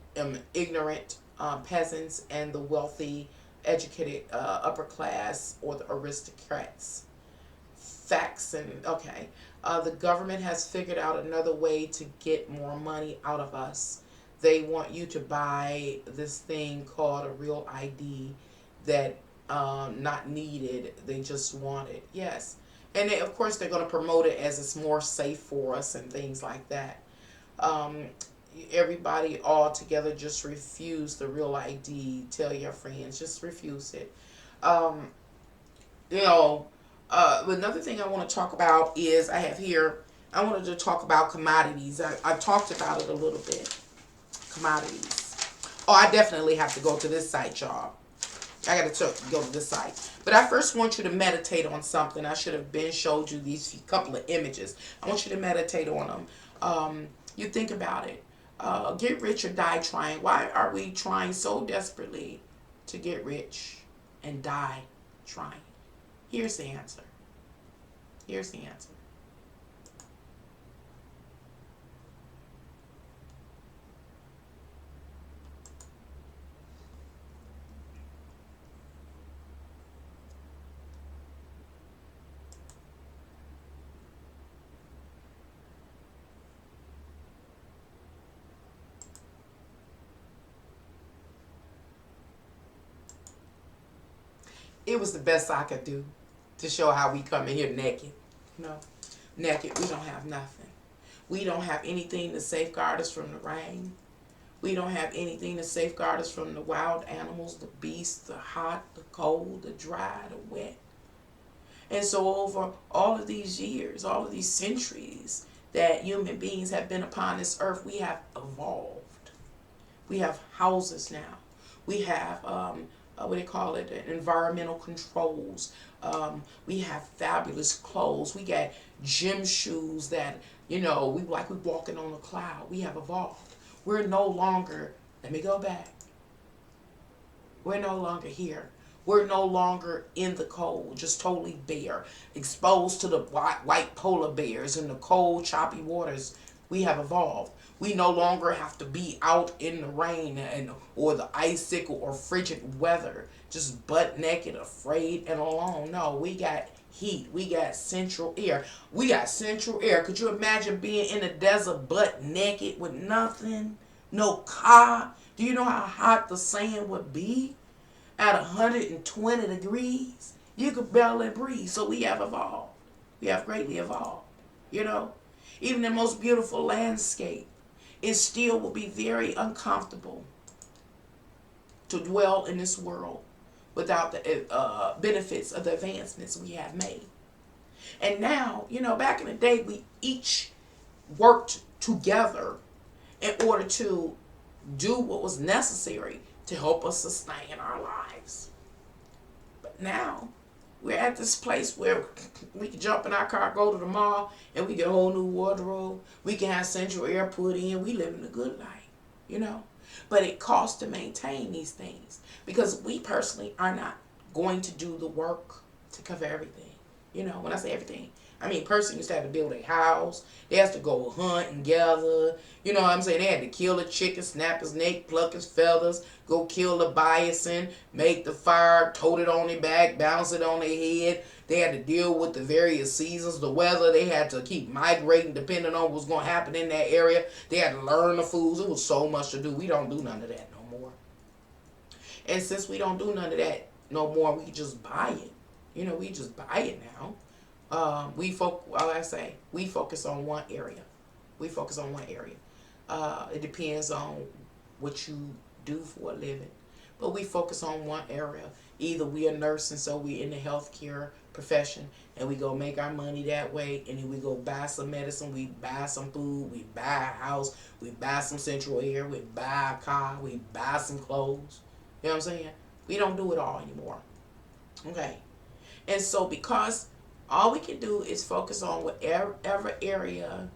ignorant peasants and the wealthy, educated upper class or the aristocrats. Facts and okay. The government has figured out another way to get more money out of us. They want you to buy this thing called a real ID that not needed. They just want it. Yes. And of course, they're going to promote it as it's more safe for us and things like that. Um, Everybody all together just refuse the real ID. Tell your friends, just refuse it. Um, you know, Another thing I want to talk about is I wanted to talk about commodities. I talked about it a little bit. Commodities. Oh, I definitely have to go to this site, y'all. I got to go to this site. But I first want you to meditate on something. I should have been showed you these couple of images. I want you to meditate on them. You think about it. Get rich or die trying. Why are we trying so desperately to get rich and die trying? Here's the answer. Here's the answer. It was the best I could do to show how we come in here naked. No, naked. We don't have nothing. We don't have anything to safeguard us from the rain. We don't have anything to safeguard us from the wild animals, the beasts, the hot, the cold, the dry, the wet. And so over all of these years, all of these centuries that human beings have been upon this earth, we have evolved. We have houses now. We have what do they call it? Environmental controls. We have fabulous clothes. We got gym shoes that we like we walking on a cloud. We have evolved. We're no longer. Let me go back. We're no longer here. We're no longer in the cold, just totally bare, exposed to the white polar bears and the cold, choppy waters. We have evolved. We no longer have to be out in the rain or the icicle or frigid weather, just butt naked, afraid and alone. No, we got heat. We got central air. We got central air. Could you imagine being in the desert butt naked with nothing? No car? Do you know how hot the sand would be? At 120 degrees, you could barely breathe. So we have evolved. We have greatly evolved. Even the most beautiful landscape, it still will be very uncomfortable to dwell in this world without the benefits of the advancements we have made. And now, back in the day, we each worked together in order to do what was necessary to help us sustain our lives. But now, we're at this place where we can jump in our car, go to the mall, and we get a whole new wardrobe. We can have central air put in. We live in a good life. But it costs to maintain these things because we personally are not going to do the work to cover everything. When I say everything, I mean person used to have to build a house. They have to go hunt and gather. You know what I'm saying? They had to kill a chicken, snap his neck, pluck his feathers, go kill the bison, make the fire, tote it on their back, bounce it on their head. They had to deal with the various seasons, the weather. They had to keep migrating depending on what's going to happen in that area. They had to learn the foods. It was so much to do. We don't do none of that no more. And since we don't do none of that no more, we just buy it. We just buy it now. We focus on one area. We focus on one area. It depends on what you do for a living, but we focus on one area. Either we are nursing, so we in the healthcare profession, and we go make our money that way, and then we go buy some medicine, we buy some food, we buy a house, we buy some central air, we buy a car, we buy some clothes. You know what I'm saying? We don't do it all anymore. Okay. And so because all we can do is focus on whatever area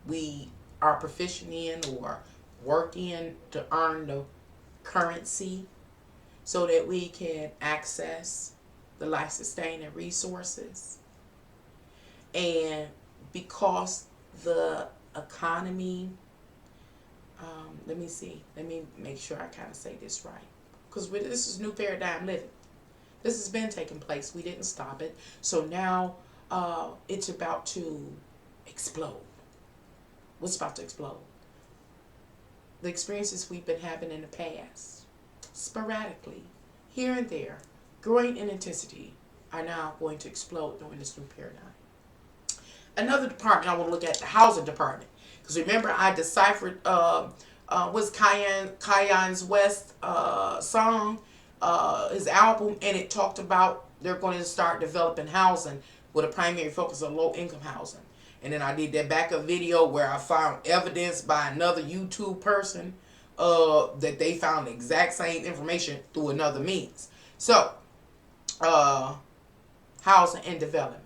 we are proficient in or work in to earn the currency so that we can access the life-sustaining resources. And because the economy, let me make sure I kind of say this right. Because this is new paradigm living. This has been taking place. We didn't stop it. So now it's about to explode. What's about to explode? The experiences we've been having in the past, sporadically, here and there, growing in intensity, are now going to explode during this new paradigm. Another department I want to look at, the housing department. Because remember, I deciphered was Kanye's West song, his album, and it talked about they're going to start developing housing with a primary focus on low-income housing. And then I did that backup video where I found evidence by another YouTube person that they found the exact same information through another means. So, housing and development.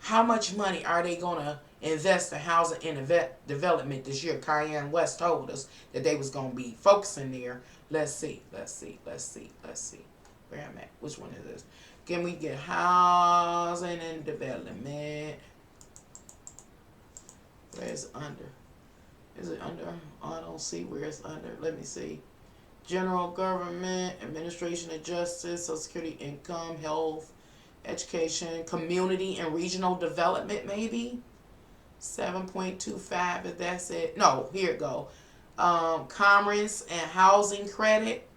How much money are they going to invest in housing and development this year? Kanye West told us that they was going to be focusing there. Let's see. Where I'm at. Which one is this? Can we get housing and development? Where is it under? Is it under? I don't see where it's under. Let me see. General government, administration of justice, social security, income, health, education, community and regional development, maybe 7.25 if that's it. No, here it go. Commerce and housing credit,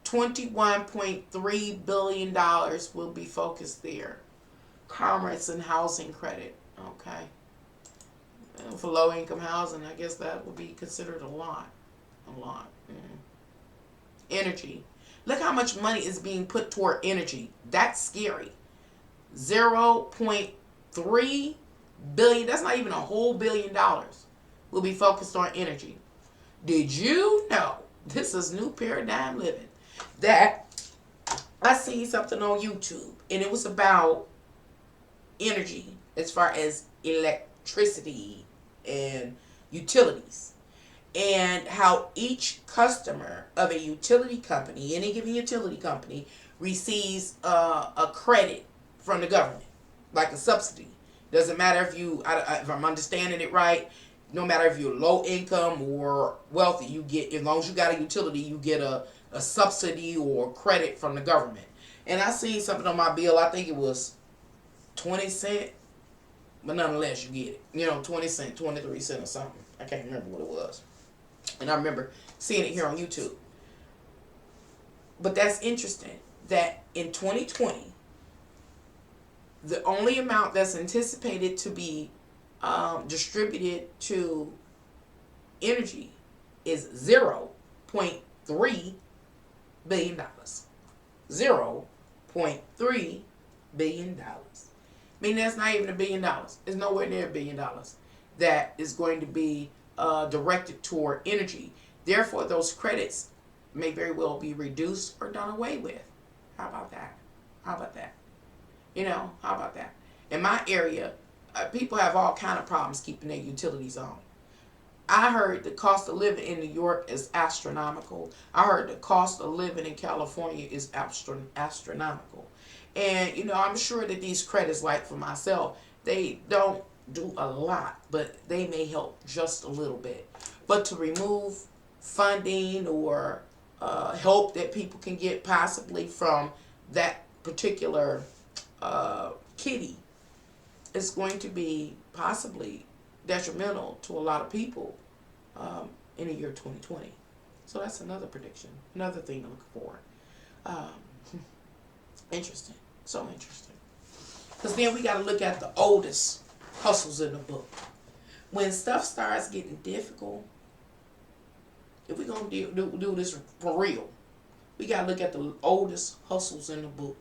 $21.3 billion will be focused there. Commerce and housing credit. Okay. And for low income housing, I guess that would be considered a lot. Energy. Look how much money is being put toward energy. That's scary. 0.3 billion. That's not even a whole $1 billion. Will be focused on energy. Did you know, this is new paradigm living, that I seen something on YouTube and it was about energy as far as electricity and utilities, and how each customer of a utility company, any given utility company, receives a credit from the government, like a subsidy. Doesn't matter if I'm understanding it right, no matter if you're low income or wealthy, you get, as long as you got a utility, you get a subsidy or credit from the government. And I seen something on my bill, I think it was 20 cents, but nonetheless, you get it. 20 cents, 23 cents or something. I can't remember what it was. And I remember seeing it here on YouTube. But that's interesting that in 2020, the only amount that's anticipated to be distributed to energy is 0.3 billion. $0.3 billion. I mean, that's not even $1 billion. It's nowhere near $1 billion that is going to be directed toward energy. Therefore, those credits may very well be reduced or done away with. How about that? How about that? How about that? In my area, people have all kind of problems keeping their utilities on. I heard the cost of living in New York is astronomical. I heard the cost of living in California is astronomical. And, I'm sure that these credits, like for myself, they don't do a lot, but they may help just a little bit. But to remove funding or help that people can get possibly from that particular kitty is going to be possibly detrimental to a lot of people in the year 2020. So that's another prediction, another thing to look for. Interesting, so interesting. Because then we got to look at the oldest hustles in the book. When stuff starts getting difficult, if we're going to do this for real, we got to look at the oldest hustles in the book.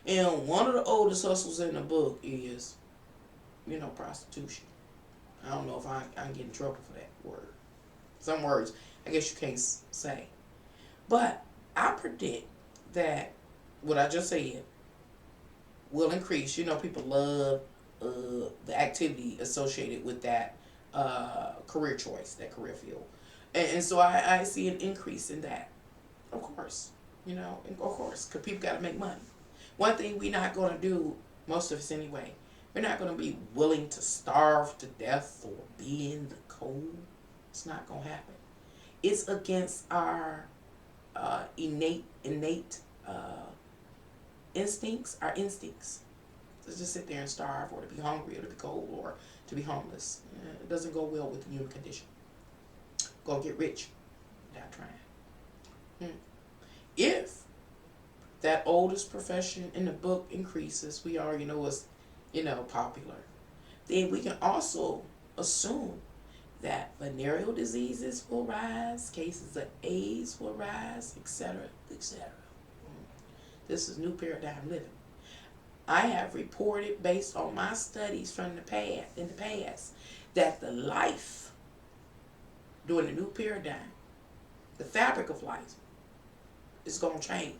And one of the oldest hustles in the book is, prostitution. I don't know if I can get in trouble for that word. Some words, I guess you can't say. But I predict that what I just said will increase. People love the activity associated with that career choice, that career field. And so I see an increase in that. Of course. Of course, because people got to make money. One thing we're not going to do, most of us anyway, we're not going to be willing to starve to death or be in the cold. It's not going to happen. It's against our innate instincts, our instincts. To just sit there and starve or to be hungry or to be cold or to be homeless. It doesn't go well with the human condition. Go get rich without trying. If that oldest profession in the book increases, we already know it's, popular, then we can also assume that venereal diseases will rise, cases of AIDS will rise, etc., etc. This is new paradigm living. I have reported, based on my studies from in the past, that the life during the new paradigm, the fabric of life, is going to change.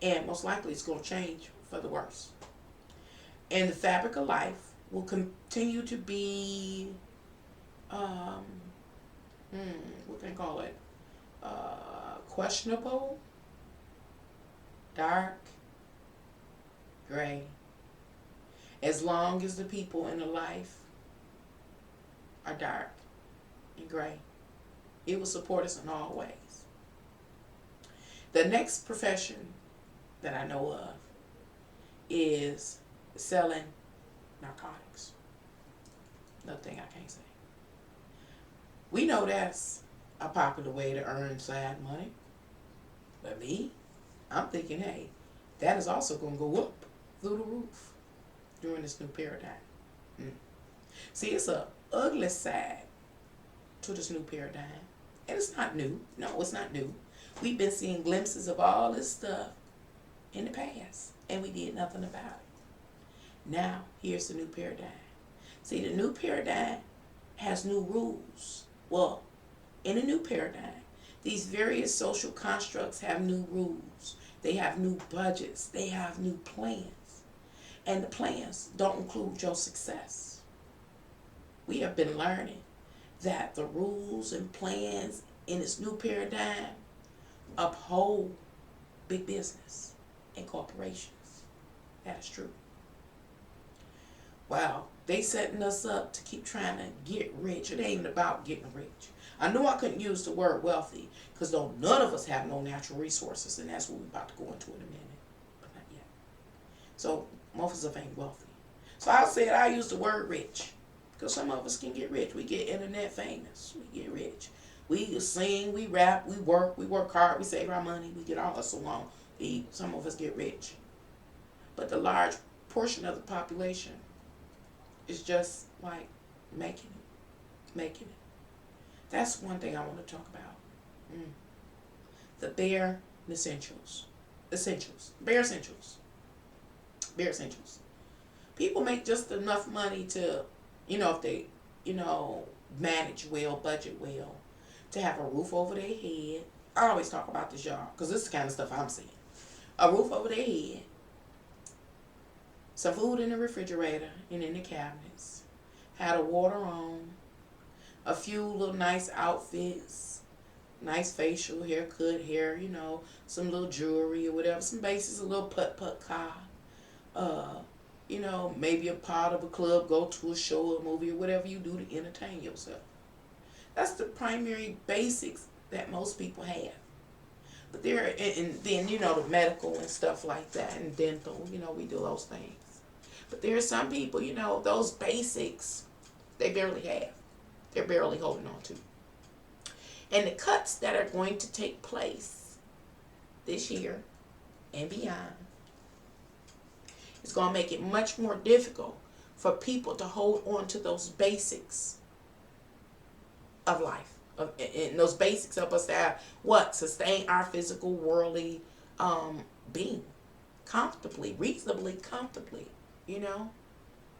And most likely it's going to change for the worse. And the fabric of life will continue to be, what can I call it? Questionable, dark, gray. As long as the people in the life are dark and gray, it will support us in all ways. The next profession that I know of is selling narcotics. Nothing I can't say. We know that's a popular way to earn side money. But me, I'm thinking, hey, that is also going to go up through the roof during this new paradigm. See, it's a ugly side to this new paradigm. And it's not new. No, it's not new. We've been seeing glimpses of all this stuff in the past, and we did nothing about it. Now, here's the new paradigm. See, the new paradigm has new rules. Well, in the new paradigm, these various social constructs have new rules. They have new budgets. They have new plans. And the plans don't include your success. We have been learning that the rules and plans in this new paradigm uphold big business and corporations. That is true. Wow, they setting us up to keep trying to get rich. It ain't about getting rich. I knew I couldn't use the word wealthy because though none of us have no natural resources, and that's what we're about to go into in a minute, but not yet. So most of us ain't wealthy. So I said I use the word rich because some of us can get rich. We get internet famous. We get rich. We sing, we rap, we work hard, we save our money, we get our hustle on. Some of us get rich. But the large portion of the population is just like making it. That's one thing I want to talk about. The bare essentials. Essentials. Bare essentials. Bare essentials. People make just enough money to, if they, manage well, budget well, to have a roof over their head. I always talk about this, y'all, because this is the kind of stuff I'm seeing. A roof over their head, some food in the refrigerator and in the cabinets, had a water on, a few little nice outfits, nice facial, haircut, hair, some little jewelry or whatever, some basics, a little putt-putt car, maybe a part of a club, go to a show or movie or whatever you do to entertain yourself. That's the primary basics that most people have. But and then, the medical and stuff like that, and dental, we do those things. But there are some people, those basics, they barely have. They're barely holding on to. And the cuts that are going to take place this year and beyond, it's going to make it much more difficult for people to hold on to those basics of life. And those basics help us to have sustain our physical, worldly being comfortably, reasonably comfortably.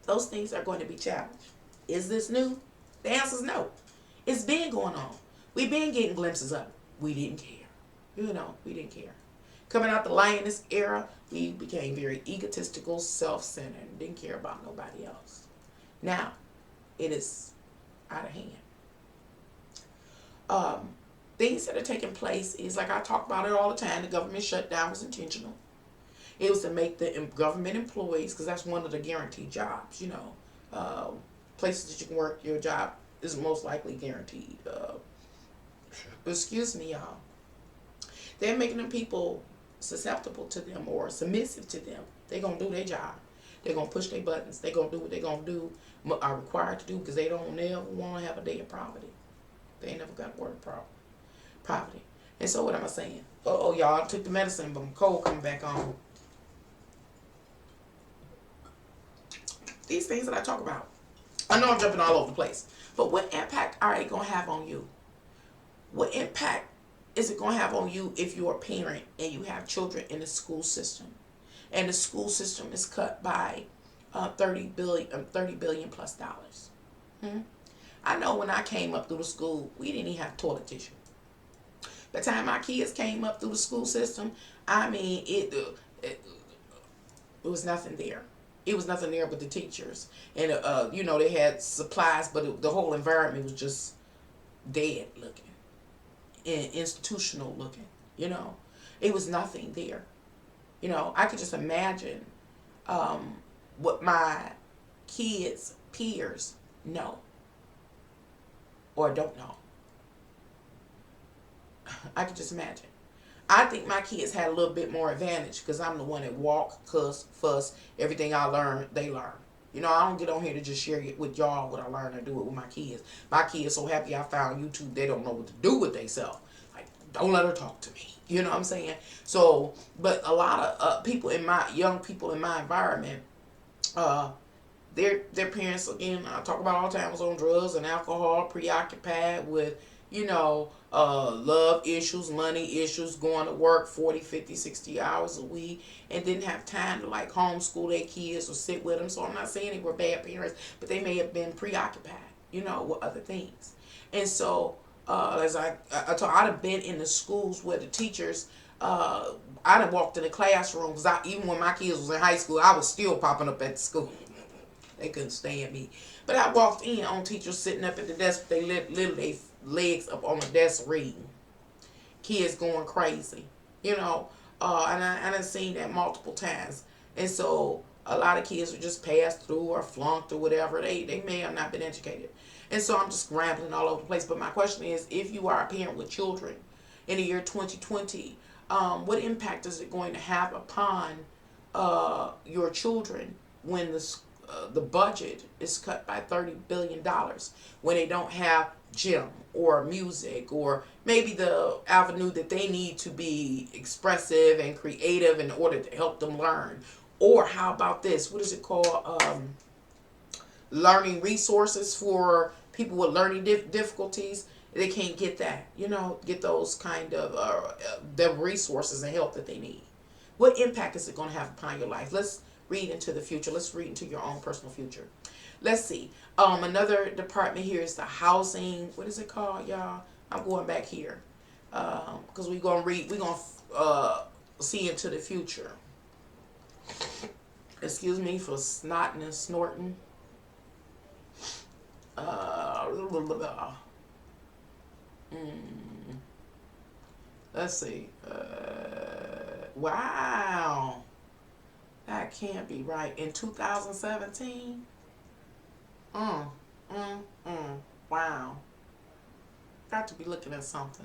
Those things are going to be challenged. Is this new? The answer is no. It's been going on. We've been getting glimpses of it. We didn't care. We didn't care. Coming out the lioness era, we became very egotistical, self-centered, didn't care about nobody else. Now, it is out of hand. Things that are taking place is, like I talk about it all the time, the government shutdown was intentional. It was to make the government employees, because that's one of the guaranteed jobs, places that you can work, your job is most likely guaranteed. Excuse me, y'all. They're making them people susceptible to them or submissive to them. They're going to do their job. They're going to push their buttons. They're going to do what they're going to do, are required to do, because they don't never want to have a day of poverty. They ain't never got a word of poverty. And so what am I saying? Oh, y'all, I took the medicine, but my cold coming back on. These things that I talk about. I know I'm jumping all over the place. But what impact are they going to have on you? What impact is it going to have on you if you're a parent and you have children in the school system? And the school system is cut by $30 billion plus dollars. I know when I came up through the school, we didn't even have toilet tissue. By the time my kids came up through the school system, it was nothing there. It was nothing there but the teachers. And, they had supplies, but the whole environment was just dead looking. And institutional looking, It was nothing there. I could just imagine what my kids' peers know or don't know. I could just imagine. I think my kids had a little bit more advantage because I'm the one that walk, cuss, fuss, everything I learn, they learn. I don't get on here to just share it with y'all what I learn or do it with my kids. My kids so happy I found YouTube, they don't know what to do with themselves. Like, don't let her talk to me. You know what I'm saying? So, but a lot of young people in my environment, their parents, again, I talk about all the time, was on drugs and alcohol, preoccupied with, love issues, money issues, going to work 40, 50, 60 hours a week, and didn't have time to homeschool their kids or sit with them. So I'm not saying they were bad parents, but they may have been preoccupied, with other things. And so, as I'd have been in the schools where the teachers, I'd have walked in the classroom, because even when my kids was in high school, I was still popping up at the school. They couldn't stand me. But I walked in on teachers sitting up at the desk, they literally legs up on the desk reading. Kids going crazy, and I've seen that multiple times. And so a lot of kids were just passed through or flunked or whatever. They may have not been educated. And so I'm just rambling all over the place. But my question is, if you are a parent with children in the year 2020, what impact is it going to have upon your children when the budget is cut by $30 billion, when they don't have gym or music or maybe the avenue that they need to be expressive and creative in order to help them learn? Or how about this? What is it called? Learning resources for people with learning difficulties. They can't get that, get those kind of the resources and help that they need. What impact is it going to have upon your life? Let's read into the future. Let's read into your own personal future. Let's see. Another department here is the housing. What is it called, y'all? I'm going back here because we're gonna read. We're gonna see into the future. Excuse me for snotting and snorting. Let's see. Wow. That can't be right. In 2017? Wow. Got to be looking at something.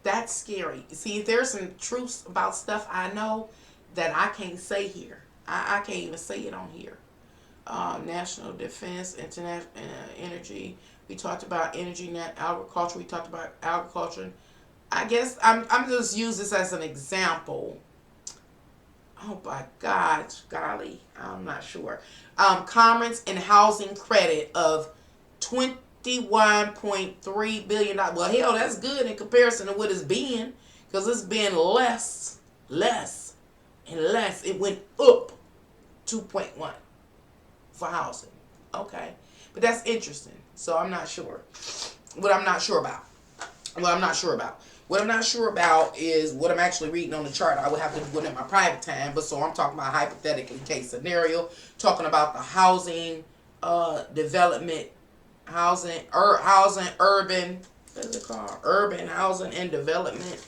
That's scary. See, there's some truths about stuff I know that I can't say here. I can't even say it on here. National defense, international energy. We talked about energy, net agriculture. We talked about agriculture. I guess I'm just use this as an example. Oh my God, golly, I'm not sure. Commerce and housing credit of $21.3 billion. Well, hell, that's good in comparison to what it's been, because it's been less, and less. It went up 2.1 for housing. Okay, but that's interesting. So I'm not sure. What I'm not sure about. What I'm not sure about is what I'm actually reading on the chart. I would have to do it in my private time, but so I'm talking about hypothetically case scenario, talking about the housing development, housing, urban, what is it called? Urban housing and development.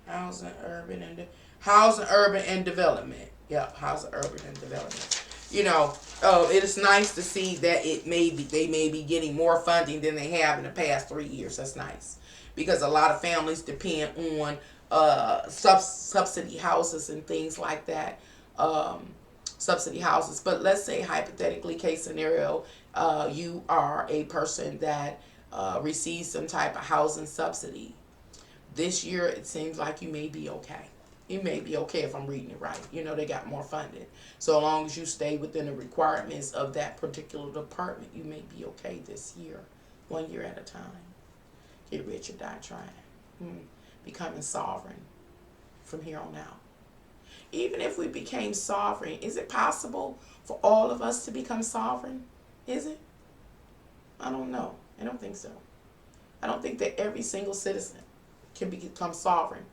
Housing, urban, and development. Yep, housing, urban, and development. It is nice to see that they may be getting more funding than they have in the past 3 years. That's nice, because a lot of families depend on subsidy houses and things like that. Subsidy houses. But let's say hypothetically, case scenario, you are a person that receives some type of housing subsidy. This year, it seems like you may be okay. You may be okay if I'm reading it right. They got more funding. So long as you stay within the requirements of that particular department, you may be okay this year, 1 year at a time. Get rich or die trying. Becoming sovereign from here on out. Even if we became sovereign, is it possible for all of us to become sovereign? Is it? I don't know. I don't think so. I don't think that every single citizen can become sovereign.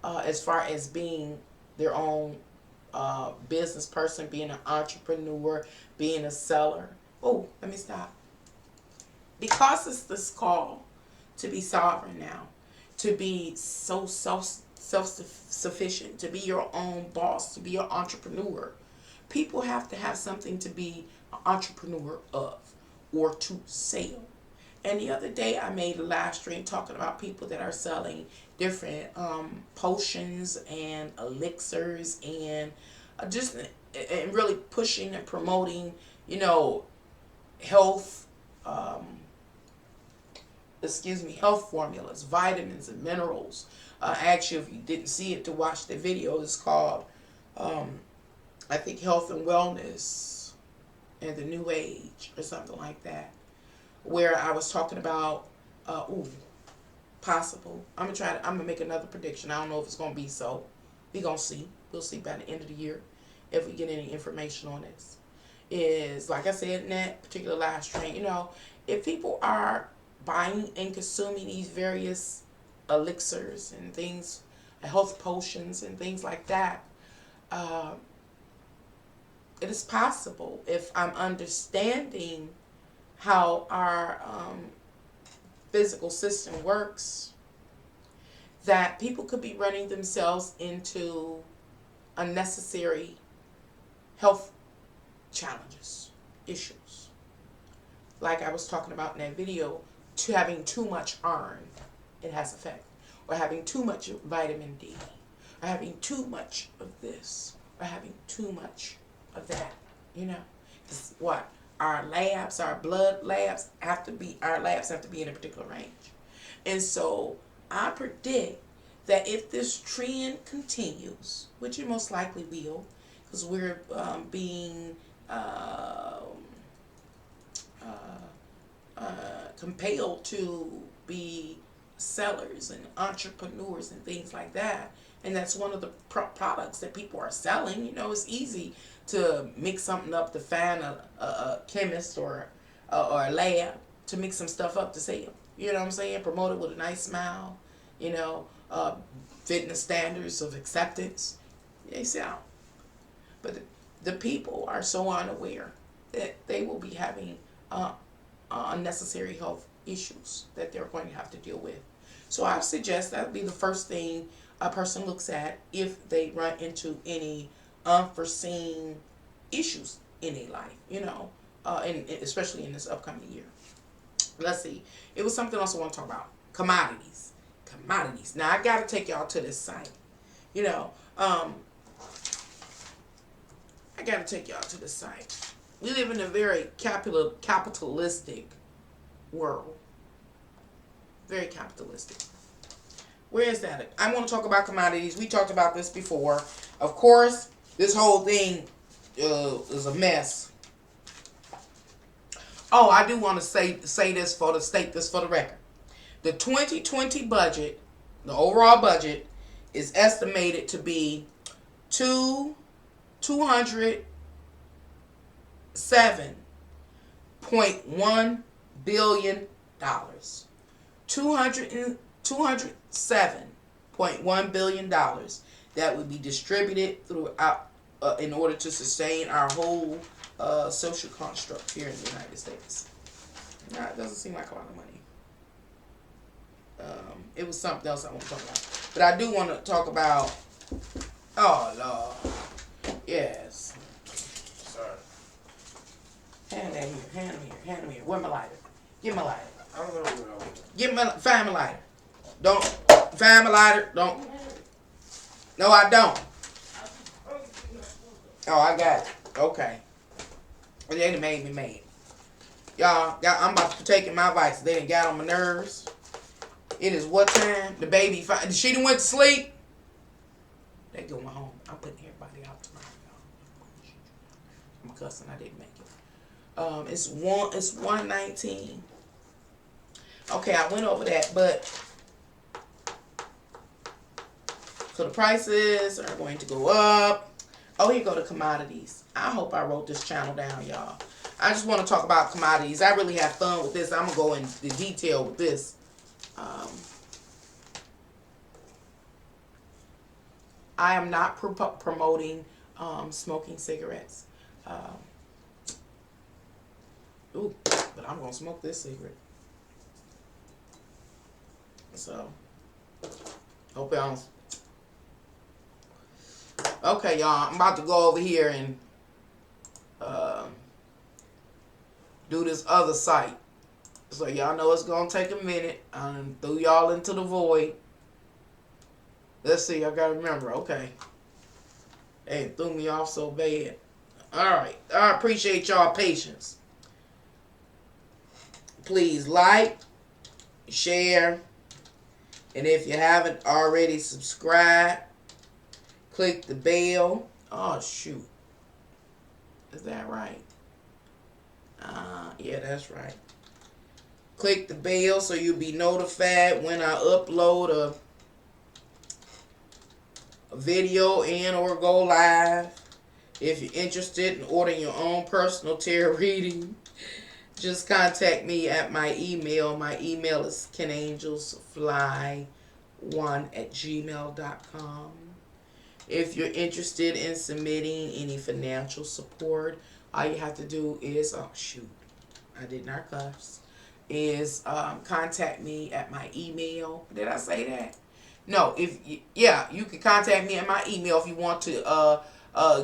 As far as being their own business person, being an entrepreneur, being a seller. Oh, let me stop. Because it's this call to be sovereign now, to be so self-sufficient, to be your own boss, to be an entrepreneur, people have to have something to be an entrepreneur of or to sell. And the other day I made a live stream talking about people that are selling different potions and elixirs and just and really pushing and promoting, health, health formulas, vitamins and minerals. Actually, if you didn't see it, to watch the video, it's called, I think, Health and Wellness and the New Age or something like that, where I was talking about, possible. I'm gonna make another prediction. I don't know if it's gonna be so. We're gonna see. We'll see by the end of the year if we get any information on this. Is, like I said in that particular live stream, if people are buying and consuming these various elixirs and things, health potions and things like that, it is possible, if I'm understanding how our physical system works, that people could be running themselves into unnecessary health challenges, issues. Like I was talking about in that video, to having too much iron, it has effect. Or having too much vitamin D. Or having too much of this. Or having too much of that. It's what? Our labs, our blood labs have to be in a particular range. And so I predict that if this trend continues, which it most likely will, because we're being compelled to be sellers and entrepreneurs and things like that. And that's one of the products that people are selling. You know, it's easy to mix something up, to find a chemist or a lab to mix some stuff up to sell. You know what I'm saying? Promote it with a nice smile. You know, fitness standards of acceptance. They sell. But the people are so unaware that they will be having unnecessary health issues that they're going to have to deal with. So I suggest that would be the first thing a person looks at if they run into any unforeseen issues in their life, you know, and especially in this upcoming year. Let's see. It was something else I want to talk about. Commodities. Commodities. Now, I got to take y'all to this site. You know, I got to take y'all to this site. We live in a very capitalistic world. Very capitalistic. Where is that? I want to talk about commodities. We talked about this before. Of course, this whole thing is a mess. Oh, I do want to state this for the record. The 2020 budget, the overall budget, is estimated to be $207.1 billion. $207.1 billion that would be distributed throughout in order to sustain our whole social construct here in the United States. Now, it doesn't seem like a lot of money. It was something else I want to talk about. But I do want to talk about... Oh, Lord. Yes. Sorry. Hand that here. Hand him here. Where's my lighter? Give me my lighter. I don't know where I was. Find my lighter. Don't. Find my lighter. Don't. No, I don't. Oh, I got it. Okay. Well, they done made me mad. Y'all, I'm about to take my advice. They done got on my nerves. It is what time? The baby, she done went to sleep. They going home. I'm putting everybody out tomorrow, y'all. I'm cussing. I didn't make it. It's 1:19. Okay, I went over that, but so the prices are going to go up. Oh, here go the commodities. I hope I wrote this channel down, y'all. I just want to talk about commodities. I really have fun with this. I'm going to go into detail with this. I am not promoting smoking cigarettes. Ooh, but I'm going to smoke this cigarette. So, hope y'all. Okay, y'all. I'm about to go over here and do this other site. So y'all know it's gonna take a minute. I threw y'all into the void. Let's see. I gotta remember. Okay. They threw me off so bad. All right. I appreciate y'all patience. Please like, share. And if you haven't already subscribed, click the bell. Oh, shoot. Is that right? Yeah, that's right. Click the bell so you'll be notified when I upload a video and or go live. If you're interested in ordering your own personal tarot reading, just contact me at my email. My email is canangelsfly1@gmail.com. If you're interested in submitting any financial support, all you have to do is, oh shoot, I did not cuss, is contact me at my email. Did I say that? No, you can contact me at my email if you want to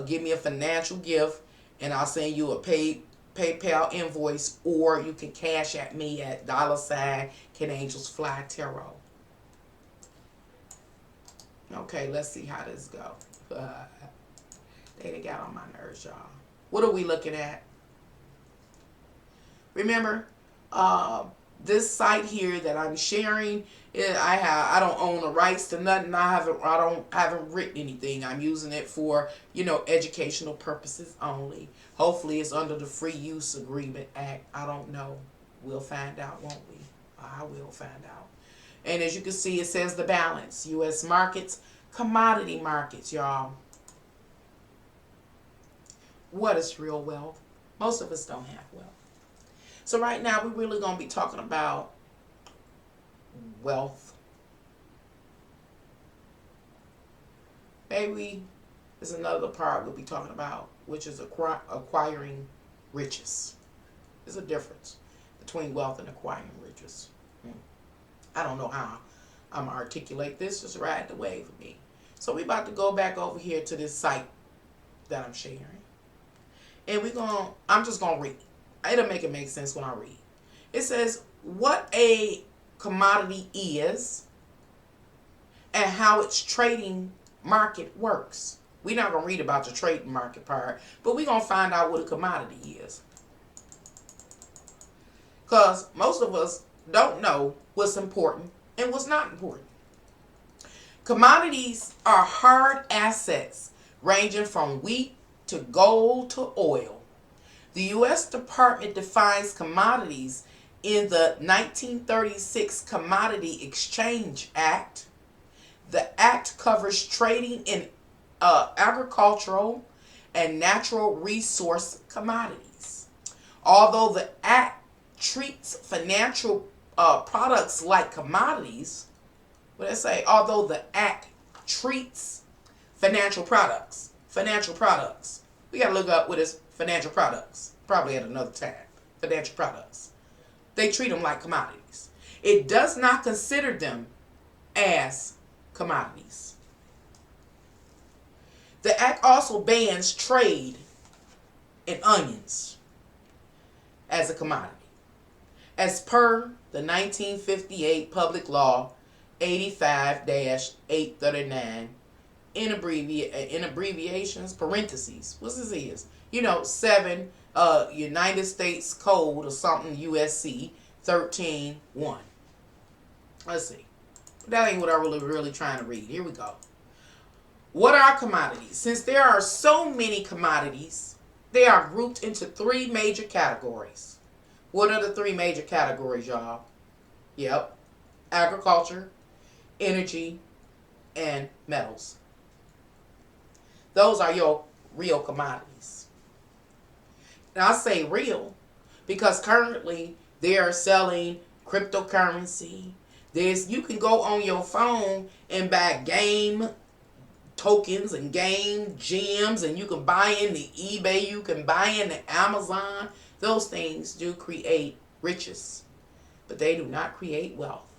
give me a financial gift, and I'll send you a PayPal invoice, or you can cash at me at $CanAngelsFlyTarot. Okay, let's see how this go. They got on my nerves, y'all. What are we looking at? Remember, this site here that I'm sharing, I don't own the rights to nothing. I haven't written anything. I'm using it for, educational purposes only. Hopefully it's under the Free Use Agreement Act. I don't know. We'll find out, won't we? I will find out. And as you can see, it says the balance. U.S. markets, commodity markets, y'all. What is real wealth? Most of us don't have wealth. So right now, we're really going to be talking about wealth. Maybe there's another part we'll be talking about, which is acquiring riches. There's a difference between wealth and acquiring riches. I don't know how I'm going to articulate this. Just ride the wave with me. So we're about to go back over here to this site that I'm sharing. And I'm just going to read. It'll make it make sense when I read. It says what a commodity is and how its trading market works. We're not going to read about the trading market part, but we're going to find out what a commodity is. Because most of us don't know what's important and what's not important. Commodities are hard assets ranging from wheat to gold to oil. The U.S. Department defines commodities in the 1936 Commodity Exchange Act. The act covers trading in agricultural and natural resource commodities. Although the act treats financial products like commodities, what did I say? Although the act treats financial products, we got to look up what is financial products, probably at another time. Financial products, they treat them like commodities. It does not consider them as commodities. The act also bans trade in onions as a commodity, as per the 1958 Public Law 85-839 in abbreviations, parentheses. What's this is? 7 United States Code or something, U.S.D. 13-1. Let's see. That ain't what I'm really trying to read. Here we go. What are commodities? Since there are so many commodities, they are grouped into 3 major categories. What are the 3 major categories, y'all? Yep. Agriculture, energy, and metals. Those are your real commodities. And I say real because currently they are selling cryptocurrency. You can go on your phone and buy game tokens and game gems, and you can buy in the eBay, you can buy in the Amazon. Those things do create riches, but they do not create wealth.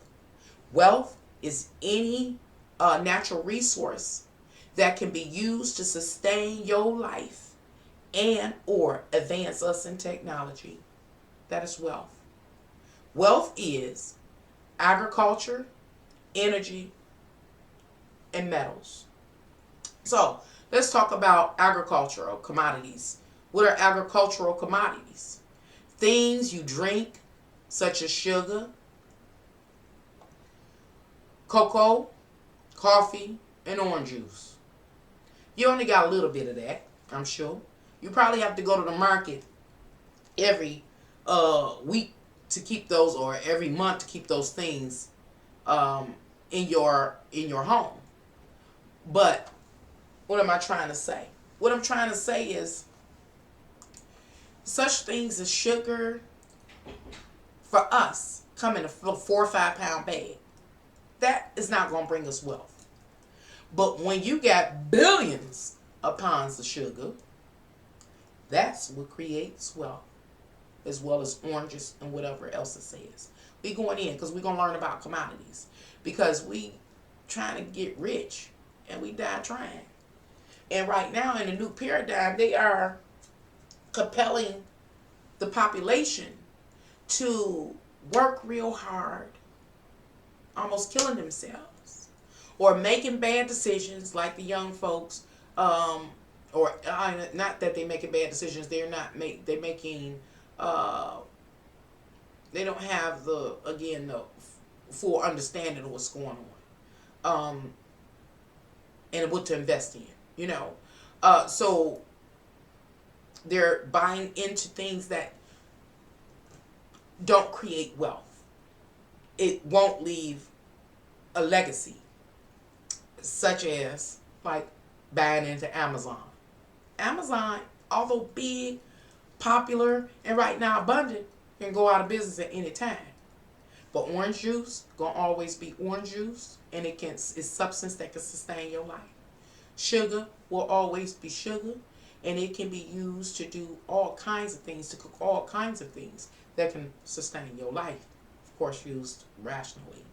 Wealth is any natural resource that can be used to sustain your life and or advance us in technology. That is wealth. Wealth is agriculture, energy, and metals. So let's talk about agricultural commodities. What are agricultural commodities? Things you drink, such as sugar, cocoa, coffee, and orange juice. You only got a little bit of that, I'm sure. You probably have to go to the market every week to keep those, or every month to keep those things in your home. But what am I trying to say? What I'm trying to say is such things as sugar, for us, come in a 4 or 5 pound bag. That is not going to bring us wealth. But when you got billions of pounds of sugar, that's what creates wealth, as well as oranges and whatever else it says. We going in because we're going to learn about commodities, because we trying to get rich and we die trying. And right now in the new paradigm, they are compelling the population to work real hard, almost killing themselves, or making bad decisions like the young folks, or not that they're making bad decisions, they're making, they don't have the full understanding of what's going on, and what to invest in, so they're buying into things that don't create wealth. It won't leave a legacy, such as like buying into Amazon. Amazon, although big, popular, and right now abundant, can go out of business at any time. But orange juice gonna always be orange juice, and it's substance that can sustain your life. Sugar will always be sugar, and it can be used to do all kinds of things, to cook all kinds of things that can sustain your life. Of course, used rationally,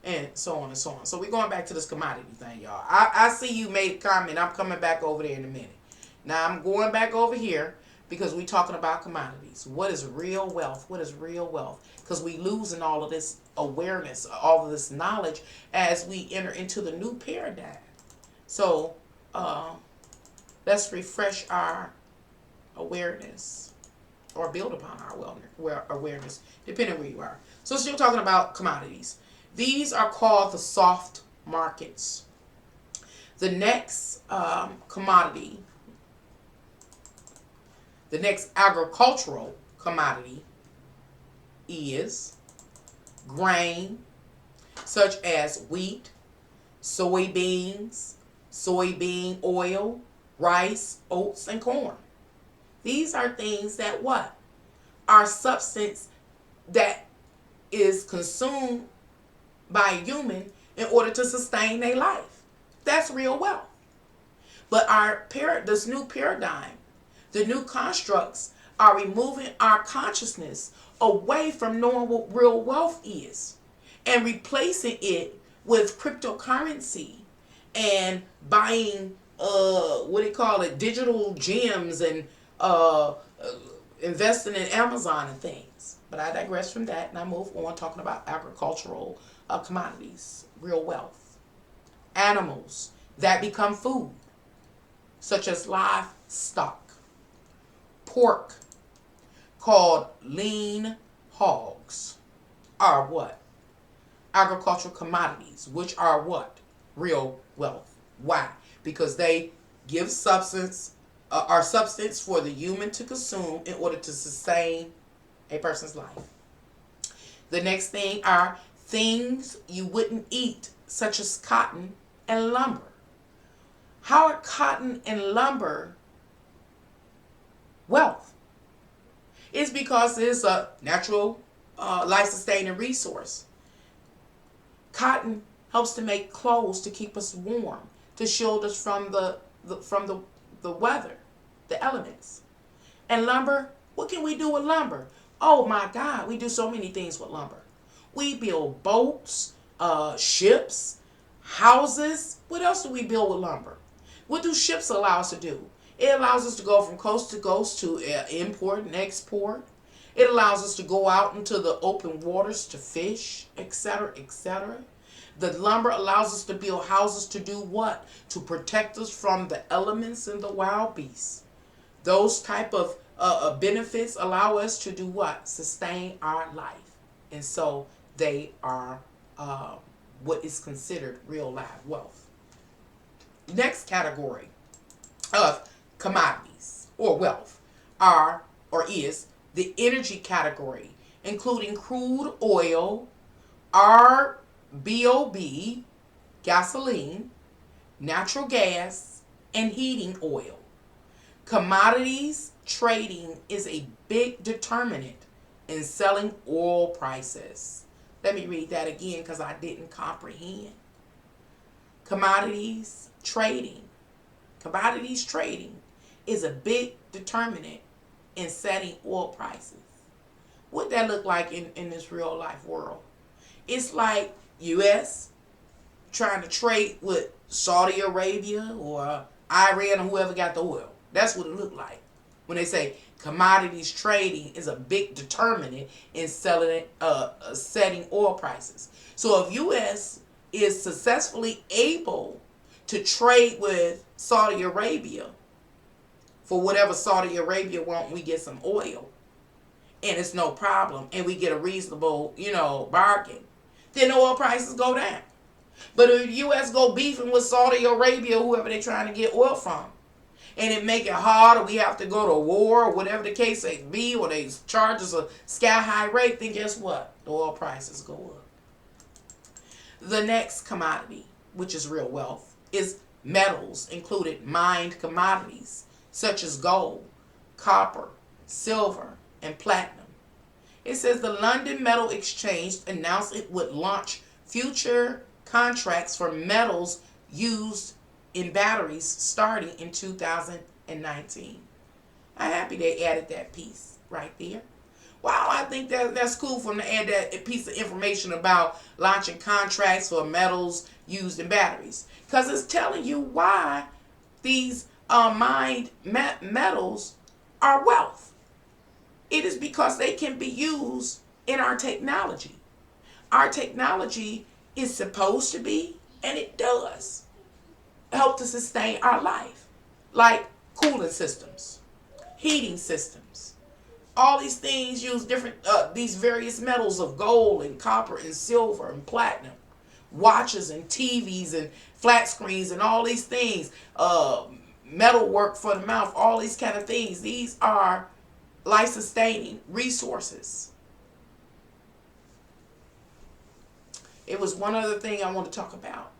and so on and so on. So we're going back to this commodity thing, y'all. I see you made a comment. I'm coming back over there in a minute. Now I'm going back over here because we're talking about commodities. What is real wealth? What is real wealth? Because we losing all of this awareness, all of this knowledge as we enter into the new paradigm. So let's refresh our awareness or build upon our awareness, depending where you are. So still talking about commodities. These are called the soft markets. The next commodity, the next agricultural commodity is grain, such as wheat, soybeans, soybean oil, rice, oats, and corn. These are things that what? Are substance that is consumed by a human in order to sustain their life. That's real wealth. But this new paradigm, the new constructs are removing our consciousness away from knowing what real wealth is and replacing it with cryptocurrency and buying digital gems and investing in Amazon and things. But I digress from that and I move on talking about agricultural commodities, real wealth. Animals that become food, such as livestock. Pork, called lean hogs, are what? Agricultural commodities, which are what? Real wealth. Why? Because they give substance for the human to consume in order to sustain a person's life. The next thing are things you wouldn't eat, such as cotton and lumber. How are cotton and lumber wealth? It's because it's a natural life-sustaining resource. Cotton helps to make clothes to keep us warm, to shield us from the weather, the elements. And lumber, what can we do with lumber? Oh my God, we do so many things with lumber. We build boats, ships, houses. What else do we build with lumber? What do ships allow us to do? It allows us to go from coast to coast to import and export. It allows us to go out into the open waters to fish, etc., etc. The lumber allows us to build houses to do what? To protect us from the elements and the wild beasts. Those type of benefits allow us to do what? Sustain our life. And so they are what is considered real live wealth. Next category of commodities or wealth is the energy category, including crude oil, RBOB, gasoline, natural gas, and heating oil. Commodities trading is a big determinant in selling oil prices. Let me read that again because I didn't comprehend. Commodities trading is a big determinant in setting oil prices. What that look like in this real life world? It's like U.S. trying to trade with Saudi Arabia or Iran or whoever got the oil. That's what it looked like when they say commodities trading is a big determinant in setting oil prices. So if U.S. is successfully able to trade with Saudi Arabia for whatever Saudi Arabia want, we get some oil and it's no problem and we get a reasonable, bargain, then oil prices go down. But if the U.S. go beefing with Saudi Arabia, whoever they're trying to get oil from, and it make it harder. We have to go to war or whatever the case may be, or they charge us a sky high rate, then guess what? The oil prices go up. The next commodity, which is real wealth, is metals, included mined commodities such as gold, copper, silver, and platinum. It says the London Metal Exchange announced it would launch future contracts for metals used in batteries starting in 2019. I'm happy they added that piece right there. Wow, I think that's cool for them to add that piece of information about launching contracts for metals used in batteries. Because it's telling you why these mined metals are wealth. It is because they can be used in our technology. Our technology is supposed to be, and it does, help to sustain our life. Like cooling systems, heating systems. All these things use different, these various metals of gold and copper and silver and platinum. Watches and TVs and flat screens and all these things. Metal work for the mouth, all these kind of things. These are life-sustaining resources. It was one other thing I want to talk about.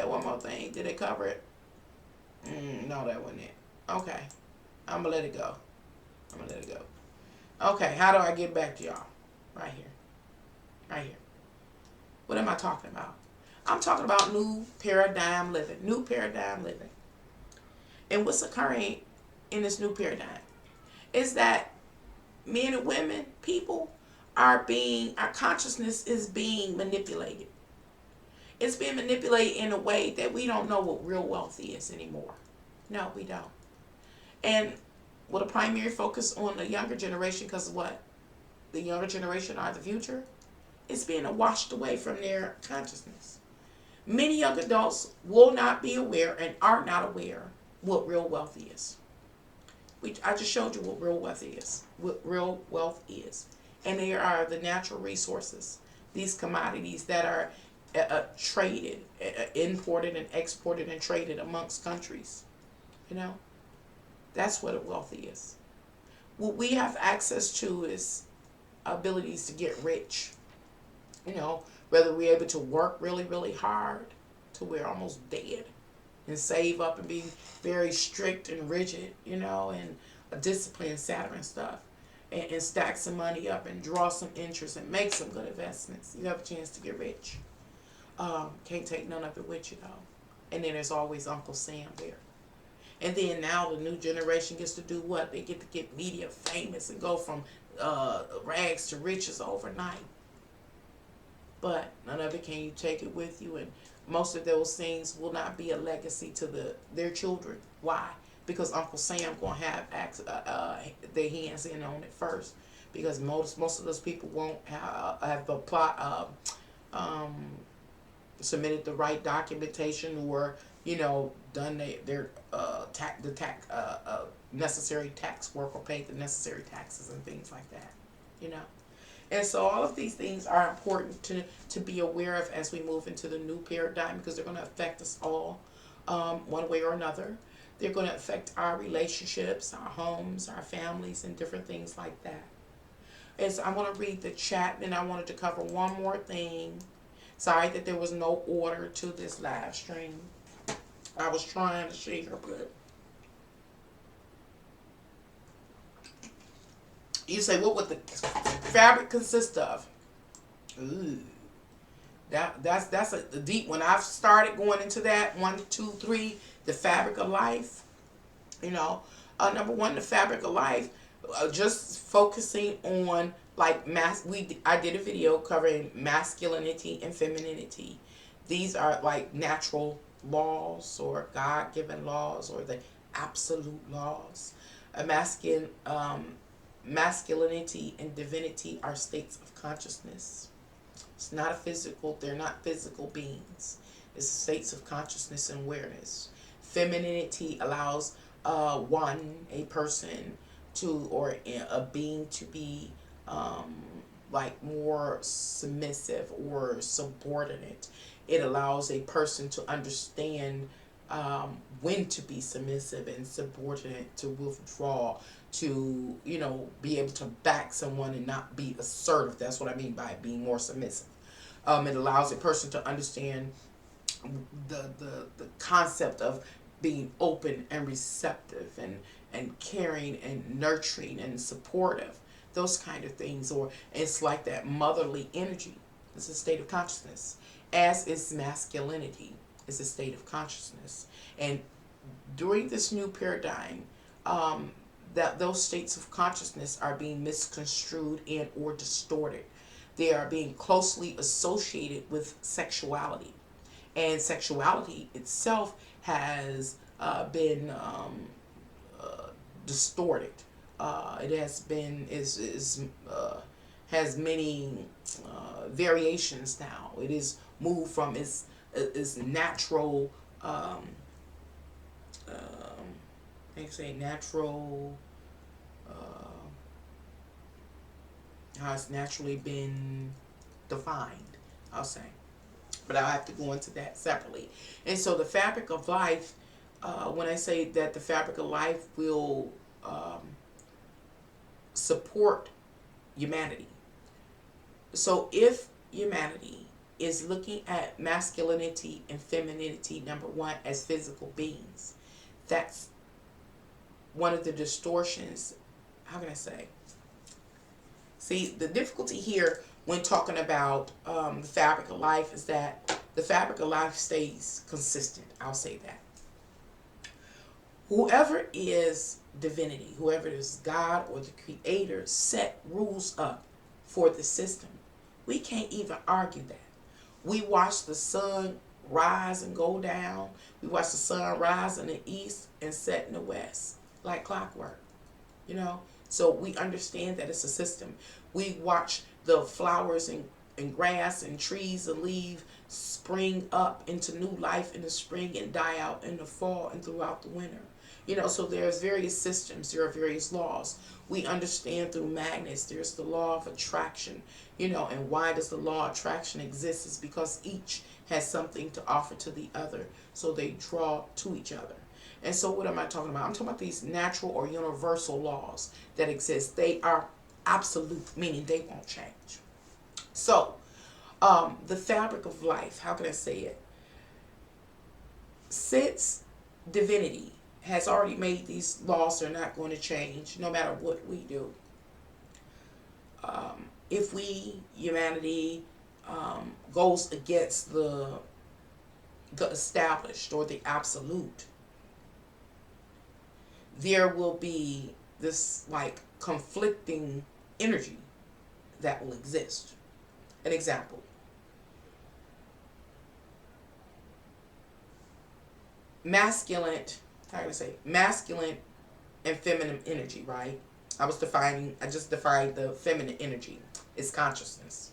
One more thing. Did it cover it? No, that wasn't it. Okay. I'm going to let it go. Okay, how do I get back to y'all? Right here. Right here. What am I talking about? I'm talking about new paradigm living. New paradigm living. And what's occurring in this new paradigm is that men and women, people, our consciousness is being manipulated. It's being manipulated in a way that we don't know what real wealth is anymore. No, we don't. And with a primary focus on the younger generation, because what? The younger generation are the future. It's being washed away from their consciousness. Many young adults will not be aware and are not aware what real wealth is. I just showed you what real wealth is. What real wealth is. And there are the natural resources, these commodities that are traded, imported and exported and traded amongst countries. You know? That's what a wealth is. What we have access to is abilities to get rich. You know, whether we're able to work really, really hard till we're almost dead and save up and be very strict and rigid, you know, and a disciplined Saturn stuff, and stack some money up and draw some interest and make some good investments. You have a chance to get rich. Can't take none of it with you, though. And then there's always Uncle Sam there. And then now the new generation gets to do what? They get to get media famous and go from rags to riches overnight. But none of it can you take it with you, and most of those things will not be a legacy to their children. Why? Because Uncle Sam gonna have their hands in on it first. Because most of those people won't have applied, submitted the right documentation, or done their necessary tax work, or paid the necessary taxes and things like that. And so all of these things are important to be aware of as we move into the new paradigm, because they're going to affect us all one way or another. They're going to affect our relationships, our homes, our families, and different things like that. And so I want to read the chat, and I wanted to cover one more thing. Sorry that there was no order to this live stream. I was trying to share, but you say, what would the fabric consist of? Ooh, that's a deep one. I've started going into that. 1, 2, 3, the fabric of life. Number one, the fabric of life. Just focusing on I did a video covering masculinity and femininity. These are like natural laws, or God-given laws, or the absolute laws. Masculinity and divinity are states of consciousness. It's not a physical, they're not physical beings. It's states of consciousness and awareness. Femininity allows a person to, or a being to be more submissive or subordinate. It allows a person to understand when to be submissive and subordinate, to withdraw, to, be able to back someone and not be assertive. That's what I mean by being more submissive. It allows a person to understand the concept of being open and receptive and caring and nurturing and supportive, those kind of things. Or it's like that motherly energy. It's a state of consciousness, as is masculinity. Is a state of consciousness. And during this new paradigm, that those states of consciousness are being misconstrued and or distorted. They are being closely associated with sexuality, and sexuality itself has been distorted. It has been has many variations now. It is moved from its natural, they say natural, how it's naturally been defined, I'll say. But I'll have to go into that separately. And so the fabric of life, when I say that the fabric of life will support humanity. So if humanity is looking at masculinity and femininity, number one, as physical beings, that's one of the distortions. How can I say? See, the difficulty here when talking about the fabric of life is that the fabric of life stays consistent. I'll say that. Whoever is divinity, whoever is God or the creator, set rules up for the system. We can't even argue that. We watch the sun rise and go down. We watch the sun rise in the east and set in the west like clockwork, So we understand that it's a system. We watch the flowers and grass and trees and leaves spring up into new life in the spring and die out in the fall and throughout the winter. So there's various systems. There are various laws. We understand through magnets. There's the law of attraction, and why does the law of attraction exist is because each has something to offer to the other. So they draw to each other. And so what am I talking about? I'm talking about these natural or universal laws that exist. They are absolute, meaning they won't change. So the fabric of life, how can I say it? Since divinity has already made these laws, they're not going to change no matter what we do. If we, humanity, goes against the established or the absolute, there will be this like conflicting energy that will exist. An example. Masculine and feminine energy, right? I just defined the feminine energy. It's consciousness.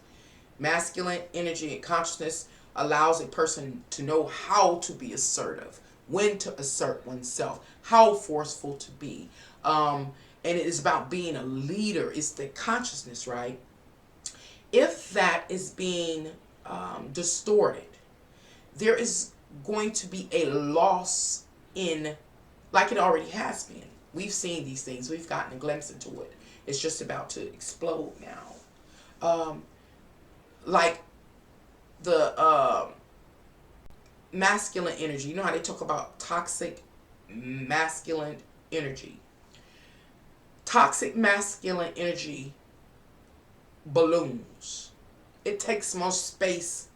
Masculine energy and consciousness allows a person to know how to be assertive, when to assert oneself, how forceful to be. And it is about being a leader. It's the consciousness, right? If that is being distorted, there is going to be a loss in, like it already has been. We've seen these things. We've gotten a glimpse into it. It's just about to explode now. Like the masculine energy. You know how they talk about toxic masculine energy. Toxic masculine energy balloons. It takes more space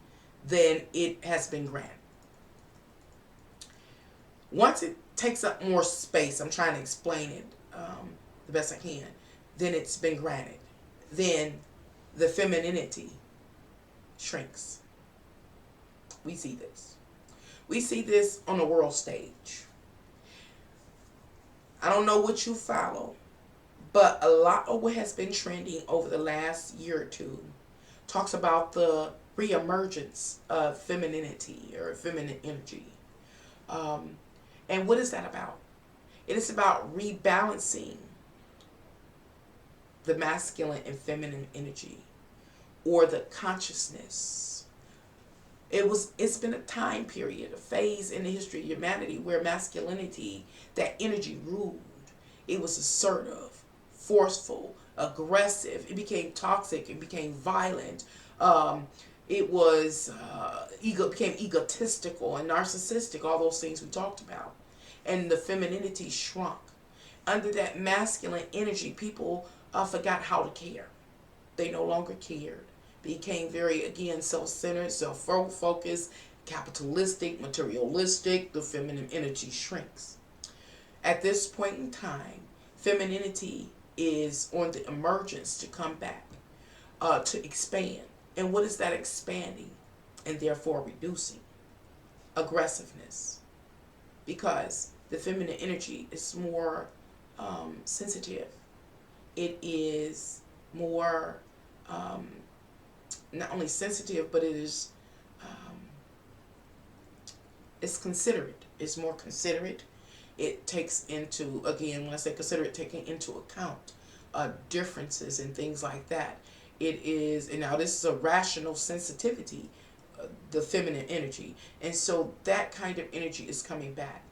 than it has been granted. Once it takes up more space, I'm trying to explain it the best I can, then it's been granted. Then the femininity shrinks. We see this. We see this on the world stage. I don't know what you follow, but a lot of what has been trending over the last year or two talks about the reemergence of femininity or feminine energy. And what is that about? It is about rebalancing the masculine and feminine energy, or the consciousness. It's been a time period, a phase in the history of humanity where masculinity, that energy ruled. It was assertive, forceful, aggressive. It became toxic. It became violent. Um, it was became egotistical and narcissistic. All those things we talked about, and the femininity shrunk. Under that masculine energy, people forgot how to care. They no longer cared. Became very, again, self-centered, self-focused, capitalistic, materialistic. The feminine energy shrinks. At this point in time, femininity is on the emergence to come back, to expand. And what is that expanding? And therefore reducing? Aggressiveness. Because the feminine energy is more sensitive. It is more not only sensitive, but it is it's considerate. It's more considerate. It takes into, again, when I say considerate, taking into account differences and things like that. It is, and now this is a rational sensitivity, the feminine energy. And so that kind of energy is coming back.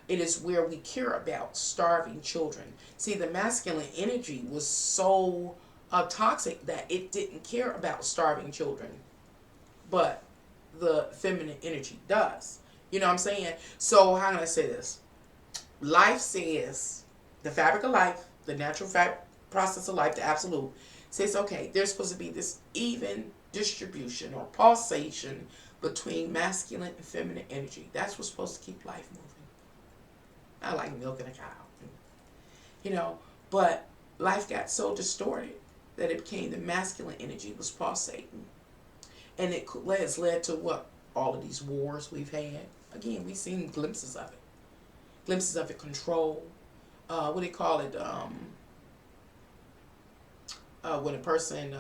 It is where we care about starving children. See, the masculine energy was so toxic that it didn't care about starving children. But the feminine energy does. You know what I'm saying? So how can I say this? Life says, the fabric of life, the natural process of life, the absolute, says, okay, there's supposed to be this even distribution or pulsation between masculine and feminine energy. That's what's supposed to keep life moving. I like milking a cow. You know, but life got so distorted that it became the masculine energy was pulsating. And it has led to what? All of these wars we've had. Again, we've seen glimpses of it. Glimpses of it, control. What do they call it? When a person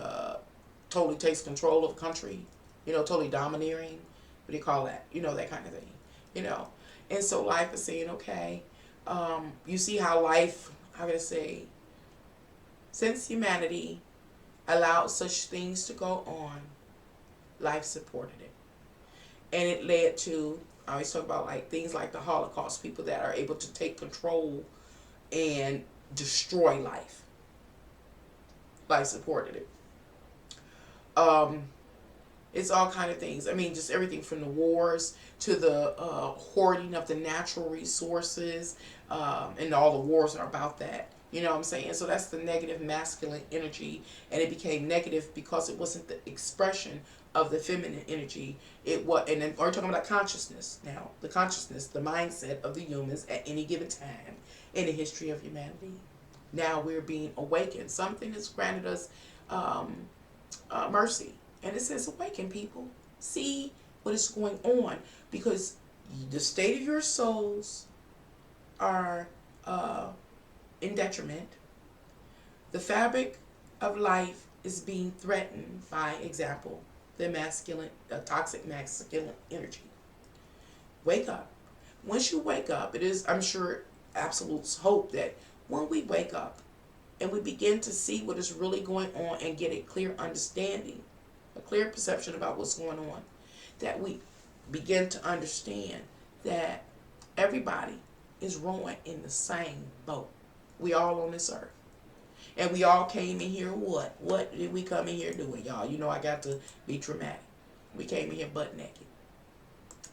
totally takes control of a country, you know, totally domineering. What do you call that? You know, that kind of thing. You know. And so life is saying, okay, you see how life, how can I say, since humanity allowed such things to go on, life supported it. And it led to, I always talk about like things like the Holocaust, people that are able to take control and destroy life. Life supported it. It's all kind of things. I mean, just everything from the wars to the hoarding of the natural resources, and all the wars are about that. You know what I'm saying? So that's the negative masculine energy, and it became negative because it wasn't the expression of the feminine energy. It was, and then we're talking about consciousness now. The consciousness, the mindset of the humans at any given time in the history of humanity. Now we're being awakened. Something has granted us mercy. And it says, awaken, people. See what is going on. Because the state of your souls are in detriment. The fabric of life is being threatened by, example, the toxic masculine energy. Wake up. Once you wake up, it is, I'm sure, absolute hope that when we wake up and we begin to see what is really going on and get a clear understanding, a clear perception about what's going on, that we begin to understand that everybody is rowing in the same boat. We all on this earth. And we all came in here what? What did we come in here doing, y'all? You know I got to be dramatic. We came in here butt naked.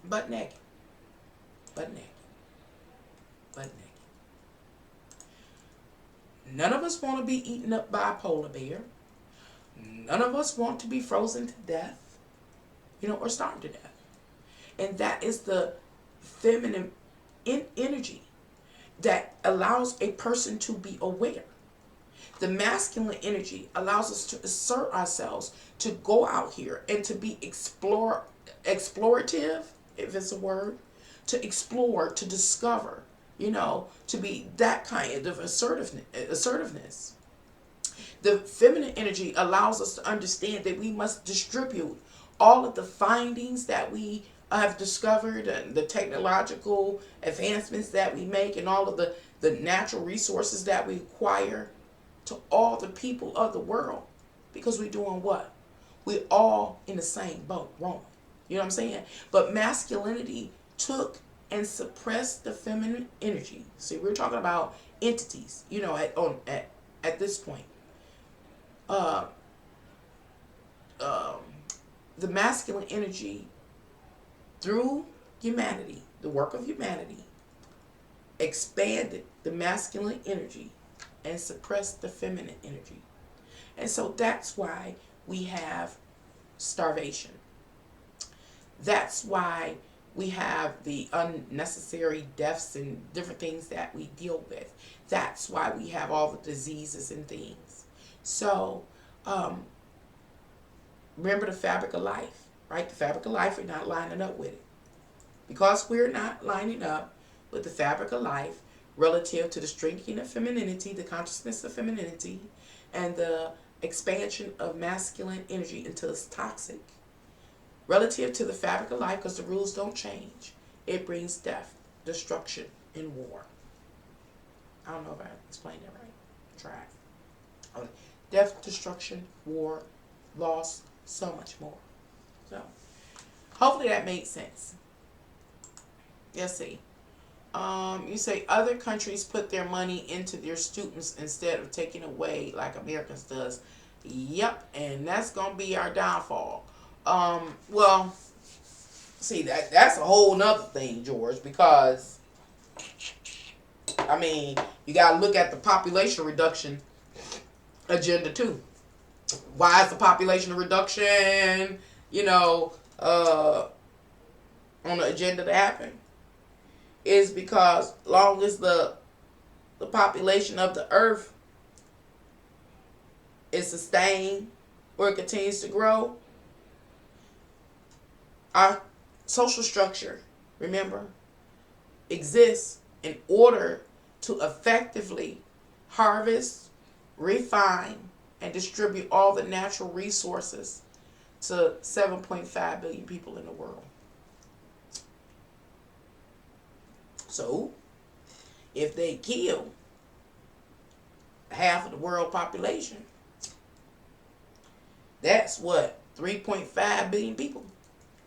Butt naked. Butt naked. Butt naked. None of us want to be eaten up by a polar bear. None of us want to be frozen to death, you know, or starved to death. And that is the feminine energy that allows a person to be aware. The masculine energy allows us to assert ourselves, to go out here and to be explorative, if it's a word, to explore, to discover, you know, to be that kind of assertiveness. The feminine energy allows us to understand that we must distribute all of the findings that we have discovered and the technological advancements that we make and all of the natural resources that we acquire to all the people of the world. Because we're doing what? We're all in the same boat, rowing. You know what I'm saying? But masculinity took and suppressed the feminine energy. See, we're talking about entities, you know, at this point. Uh, um, the masculine energy through humanity, the work of humanity, expanded the masculine energy and suppressed the feminine energy. And so that's why we have starvation. That's why we have the unnecessary deaths and different things that we deal with. That's why we have all the diseases and things. So, remember the fabric of life, right? The fabric of life, we're not lining up with it. Because we're not lining up with the fabric of life relative to the strengthening of femininity, the consciousness of femininity, and the expansion of masculine energy until it's toxic. Relative to the fabric of life, because the rules don't change, it brings death, destruction, and war. I don't know if I explained it right. Try. Death, destruction, war, loss, so much more. So, hopefully that made sense. Let's see. You say other countries put their money into their students instead of taking away like Americans does. Yep, and that's gonna be our downfall. Well, see that's a whole nother thing, George, because I mean you gotta look at the population reduction agenda too. Why is the population reduction, on the agenda to happen? Is because long as the population of the earth is sustained or it continues to grow, our social structure, remember, exists in order to effectively harvest, refine, and distribute all the natural resources to 7.5 billion people in the world. So, if they kill half of the world population, that's what, 3.5 billion people.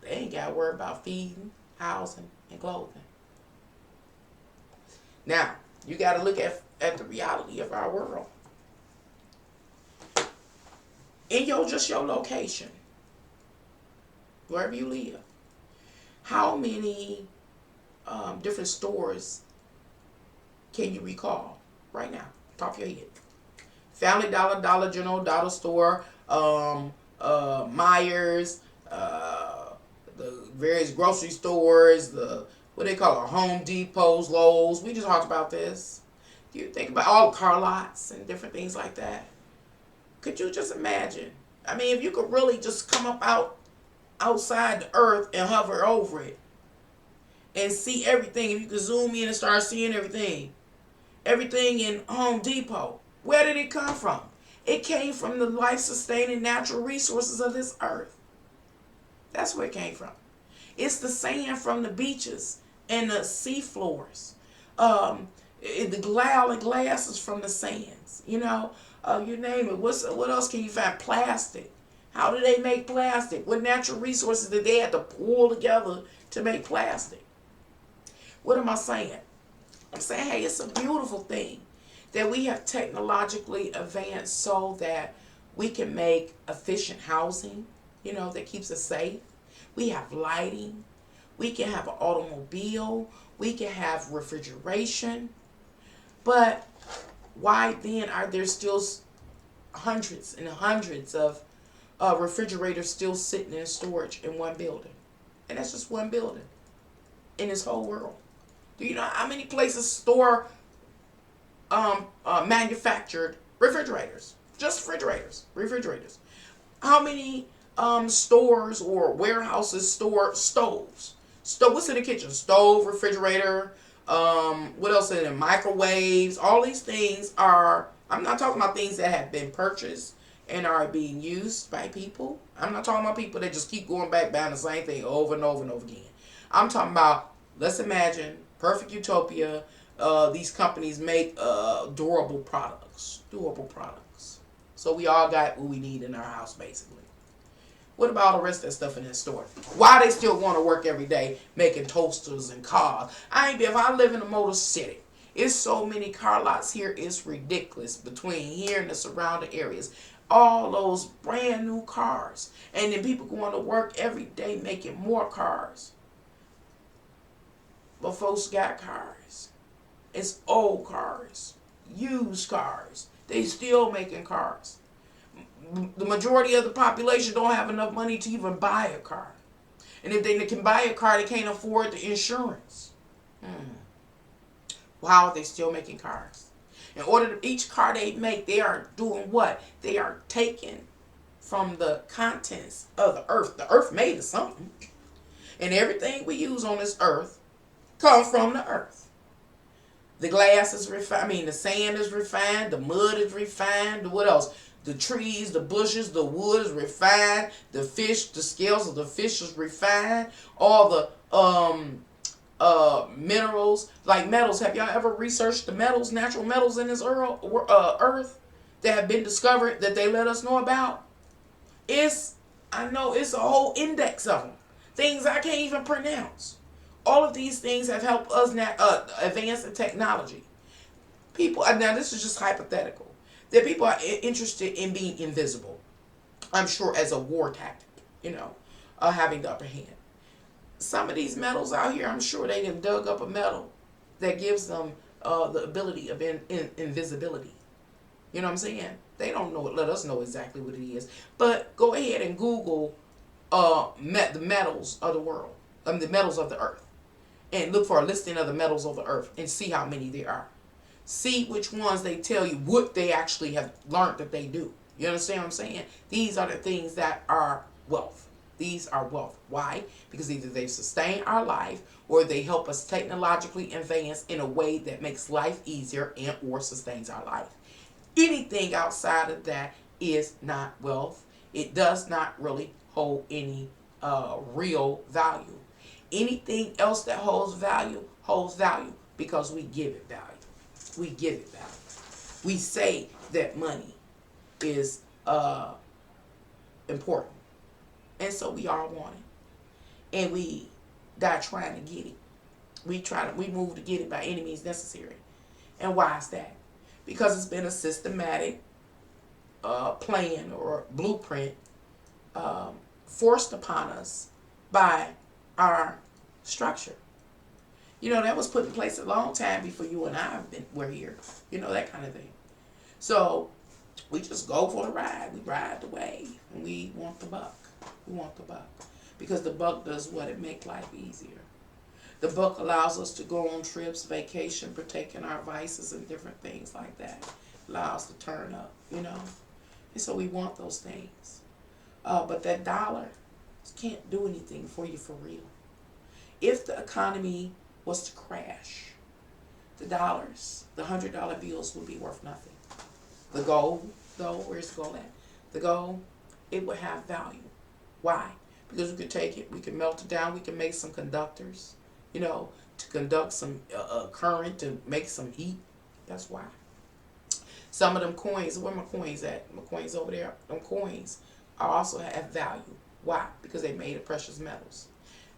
They ain't got to worry about feeding, housing, and clothing. Now, you got to look at the reality of our world. In your location, wherever you live, how many different stores can you recall right now, top of your head? Family Dollar, Dollar General, Dollar Store, Myers, the various grocery stores, what they call it, Home Depots, Lowe's. We just talked about this. You think about all the car lots and different things like that. Could you just imagine? I mean, if you could really just come up outside the earth and hover over it and see everything, if you could zoom in and start seeing everything in Home Depot, where did it come from? It came from the life-sustaining natural resources of this earth. That's where it came from. It's the sand from the beaches and the sea floors. The glass is from the sands. You name it. What else can you find? Plastic. How do they make plastic? What natural resources did they have to pull together to make plastic? What am I saying? I'm saying, hey, it's a beautiful thing that we have technologically advanced so that we can make efficient housing, that keeps us safe. We have lighting. We can have an automobile. We can have refrigeration. But why then are there still hundreds and hundreds of refrigerators still sitting in storage in one building? And that's just one building in this whole world. Do you know how many places store manufactured refrigerators? Just refrigerators. How many stores or warehouses store stoves? What's in the kitchen? Stove, refrigerator. What else in there? Microwaves. All these things are. I'm not talking about things that have been purchased and are being used by people. I'm not talking about people that just keep going back buying the same thing over and over and over again. I'm talking about, let's imagine, perfect utopia. These companies make durable products. So we all got what we need in our house, basically. What about all the rest of that stuff in that store? Why they still want to work every day making toasters and cars? If I live in a motor city, it's so many car lots here, it's ridiculous between here and the surrounding areas. All those brand new cars. And then people going to work every day making more cars. But folks got cars. It's old cars, used cars. They still making cars. The majority of the population don't have enough money to even buy a car. And if they can buy a car, they can't afford the insurance. How are they still making cars? In order to each car they make, they are doing what? They are taking from the contents of the earth. The earth made of something. And everything we use on this earth comes from the earth. The glass is refined. The sand is refined. The mud is refined. What else? The trees, the bushes, the wood is refined. The fish, the scales of the fish is refined. All the minerals, like metals. Have y'all ever researched the metals, natural metals in this earth that have been discovered that they let us know about? I know it's a whole index of them. Things I can't even pronounce. All of these things have helped us now advance in technology. People, now this is just hypothetical, that people are interested in being invisible. I'm sure as a war tactic, having the upper hand. Some of these metals out here, I'm sure they have dug up a metal that gives them the ability of invisibility. You know what I'm saying? They don't know it. Let us know exactly what it is. But go ahead and Google the metals of the world, the metals of the earth, and look for a listing of the metals of the earth and see how many there are. See which ones they tell you what they actually have learned that they do. You understand what I'm saying? These are the things that are wealth. These are wealth. Why? Because either they sustain our life or they help us technologically advance in a way that makes life easier and or sustains our life. Anything outside of that is not wealth. It does not really hold any real value. Anything else that holds value because we give it value. We give it value. We say that money is important. And so we all want it. And we die trying to get it. We move to get it by any means necessary. And why is that? Because it's been a systematic plan or blueprint forced upon us by our structure. That was put in place a long time before you and I were here. That kind of thing. So we just go for the ride. We ride the wave. And we want the buck. We want the buck. Because the buck does what? It makes life easier. The buck allows us to go on trips, vacation, partaking our vices and different things like that. Allows us to turn up, And so we want those things. But that dollar can't do anything for you for real. If the economy was to crash, the $100 bills would be worth nothing. The gold, though, where's the gold at? The gold, it would have value. Why? Because we could take it, we can melt it down, we can make some conductors, to conduct some current, to make some heat. That's why. Some of them coins, where my coins at? My coins over there. Them coins also have value. Why? Because they made of precious metals.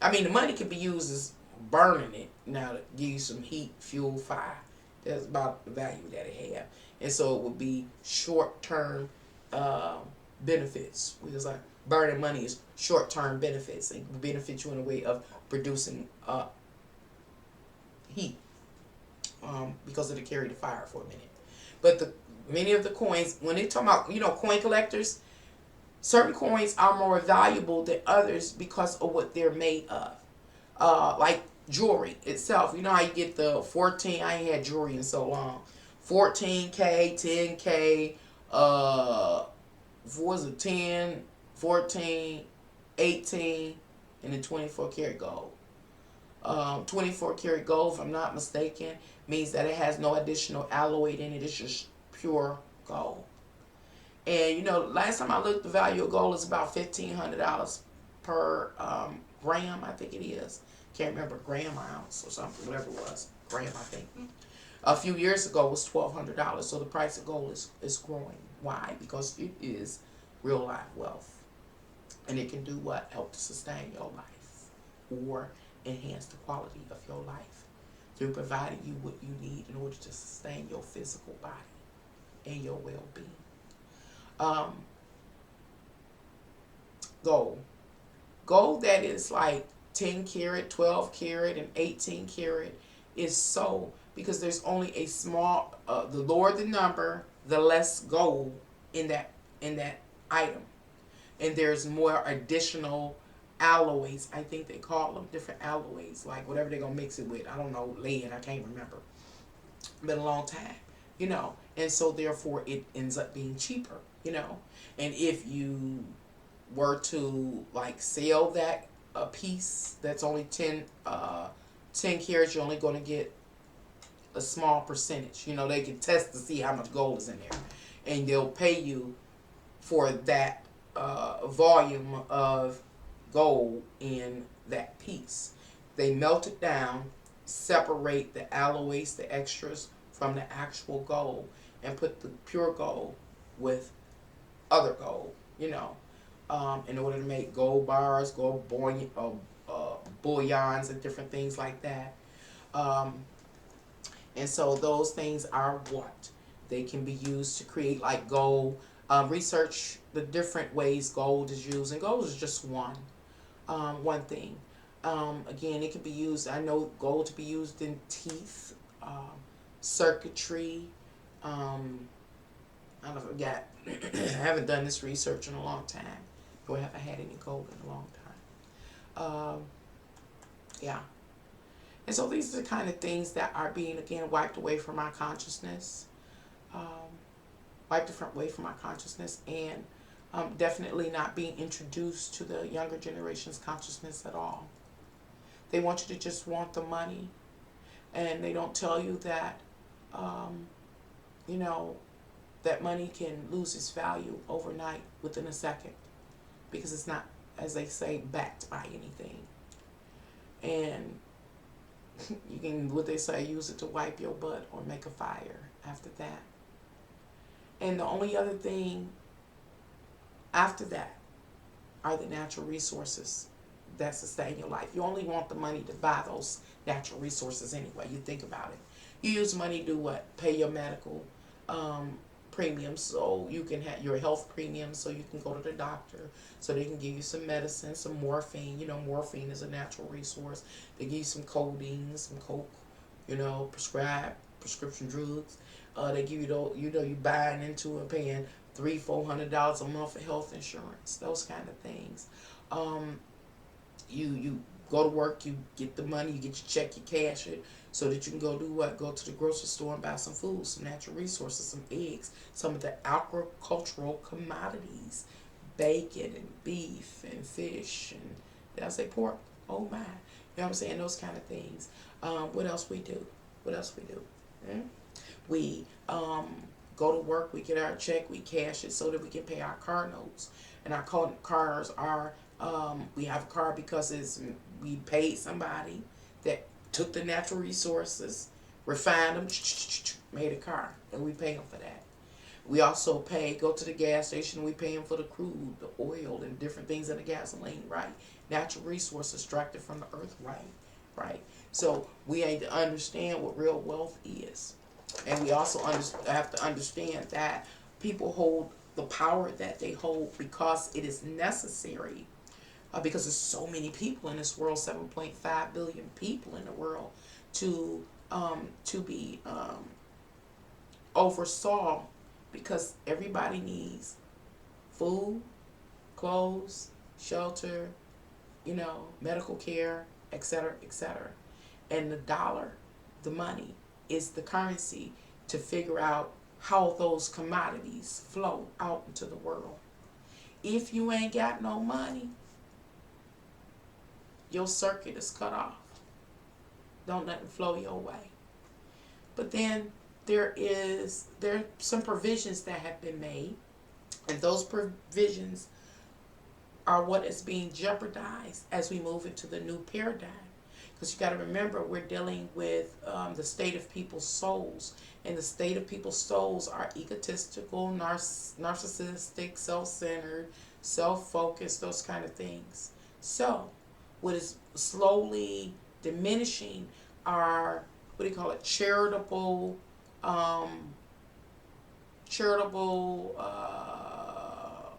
The money can be used as burning it now to give you some heat, fuel, fire. That's about the value that it have. And so it would be short-term benefits. Because like burning money is short-term benefits. It can benefit you in a way of producing heat because it'll carry the fire for a minute. But many of the coins, when they talk about, coin collectors, certain coins are more valuable than others because of what they're made of. Like jewelry itself. You know how you get the 14, I ain't had jewelry in so long. 14K, 10K, what was it, 10, 14, 18, and then 24 karat gold. 24 karat gold, if I'm not mistaken, means that it has no additional alloy in it. It's just pure gold. And last time I looked, the value of gold is about $1,500 per gram, I think it is. Can't remember, gram or ounce or something, whatever it was. Gram, I think. A few years ago it was $1,200. So the price of gold is growing. Why? Because it is real life wealth. And it can do what? Help to sustain your life or enhance the quality of your life through providing you what you need in order to sustain your physical body and your well-being. Um, gold. Gold that is like 10 karat, 12 karat, and 18 karat is so because there's only a small, the lower the number, the less gold in that item. And there's more additional alloys. I think they call them different alloys, like whatever they're gonna mix it with. I don't know, lead. I can't remember. Been a long time, and so therefore it ends up being cheaper, And if you were to like sell that a piece that's only 10 carats, you're only going to get a small percentage. They can test to see how much gold is in there, and they'll pay you for that volume of gold in that piece. They melt it down, separate the alloys, the extras, from the actual gold, and put the pure gold with other gold, in order to make gold bars, gold bullions, and different things like that. Um, and so those things are what? They can be used to create like gold. Research the different ways gold is used, and gold is just one thing. Again, it can be used, I know gold to be used in teeth, circuitry. I don't forget. I haven't done this research in a long time. Or haven't had any gold in a long time. Yeah. And so these are the kind of things that are being, again, wiped away from our consciousness. Wiped away from our consciousness, and definitely not being introduced to the younger generation's consciousness at all. They want you to just want the money, and they don't tell you that, that money can lose its value overnight within a second because it's not, as they say, backed by anything. And you can, what they say, use it to wipe your butt or make a fire after that. And the only other thing after that are the natural resources that sustain your life. You only want the money to buy those natural resources anyway. You think about it. You use money to do what? Pay your medical premiums, so you can have your health premiums, so you can go to the doctor, so they can give you some medicine, some morphine. Morphine is a natural resource. They give you some codeine, some coke, prescribed prescription drugs. They give you those, you buying into and paying $300-400 a month for health insurance, those kind of things. You go to work, you get the money, you get your check, you cash it, so that you can go do what? Go to the grocery store and buy some food, some natural resources, some eggs, some of the agricultural commodities, bacon and beef and fish and, did I say pork? Oh my. You know what I'm saying? Those kind of things. What else we do? We go to work, we get our check, we cash it so that we can pay our car notes. And our cars are, we have a car because we paid somebody that took the natural resources, refined them, made a car, and we pay them for that. We also go to the gas station, we pay them for the crude, the oil, and different things in the gasoline, right? Natural resources extracted from the earth, right? So we need to understand what real wealth is. And we also have to understand that people hold the power that they hold because it is necessary. Because there's so many people in this world, 7.5 billion people in the world, to be oversaw, because everybody needs food, clothes, shelter, medical care, etc., etc. And the dollar, the money, is the currency to figure out how those commodities flow out into the world. If you ain't got no money, your circuit is cut off. Don't let it flow your way. But then there are some provisions that have been made, and those provisions are what is being jeopardized as we move into the new paradigm. Because you got to remember, we're dealing with the state of people's souls, and the state of people's souls are egotistical, narcissistic, self-centered, self-focus, those kind of things. So, what is slowly diminishing are, what do you call it, um, charitable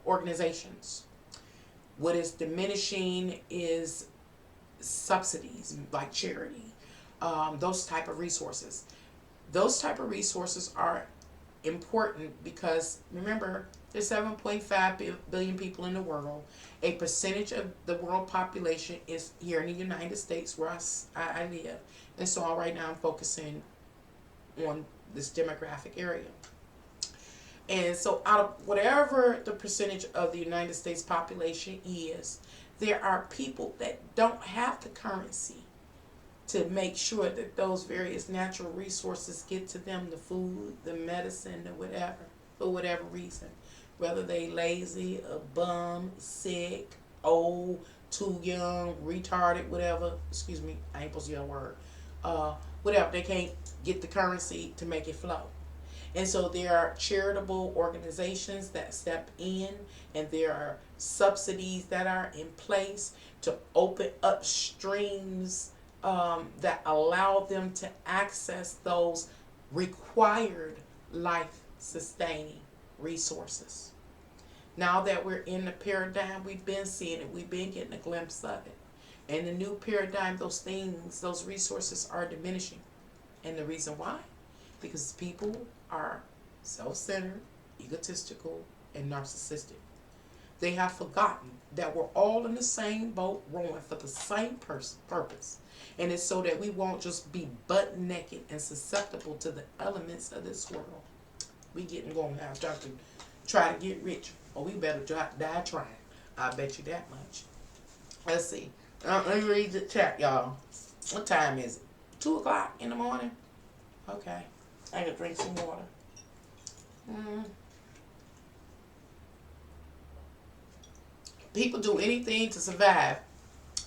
organizations. What is diminishing is subsidies like charity, those type of resources. Those type of resources are important because remember there's 7.5 billion people in the world. A percentage of the world population is here in the United States where I live, and so right now I'm focusing on this demographic area. And so out of whatever the percentage of the United States population is, there are people that don't have the currency to make sure that those various natural resources get to them, the food, the medicine, the whatever, for whatever reason. Whether they lazy, a bum, sick, old, too young, retarded, whatever. Excuse me, I ain't supposed to use a word. Whatever, they can't get the currency to make it flow. And so there are charitable organizations that step in, and there are subsidies that are in place to open up streams that allow them to access those required life sustaining resources. Now that we're in the paradigm, we've been seeing it, we've been getting a glimpse of it. And the new paradigm, those things, those resources are diminishing. And the reason why? Because people are self-centered, egotistical, and narcissistic. They have forgotten that we're all in the same boat rowing for the same purpose. And it's so that we won't just be butt naked and susceptible to the elements of this world. We getting going now, start to try to get rich, or we better die trying. I bet you that much. Let's see. Let me read the chat, y'all. What time is it? 2 o'clock in the morning? Okay. I gotta drink some water. People do anything to survive.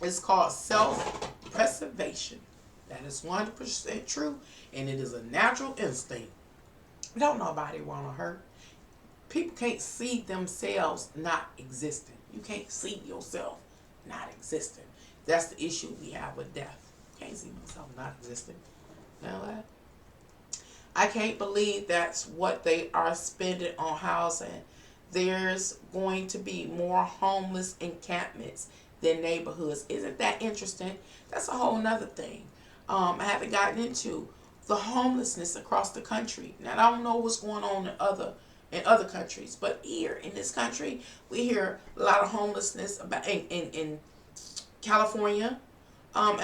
It's called self-preservation. That is 100% true, and it is a natural instinct. Don't nobody want to hurt. People can't see themselves not existing. You can't see yourself not existing. That's the issue we have with death. Can't see myself not existing. You know what? I can't believe that's what they are spending on housing. There's going to be more homeless encampments than neighborhoods. Isn't that interesting? That's a whole nother thing. I haven't gotten into the homelessness across the country. Now I don't know what's going on in other countries, but here in this country, we hear a lot of homelessness about in California. One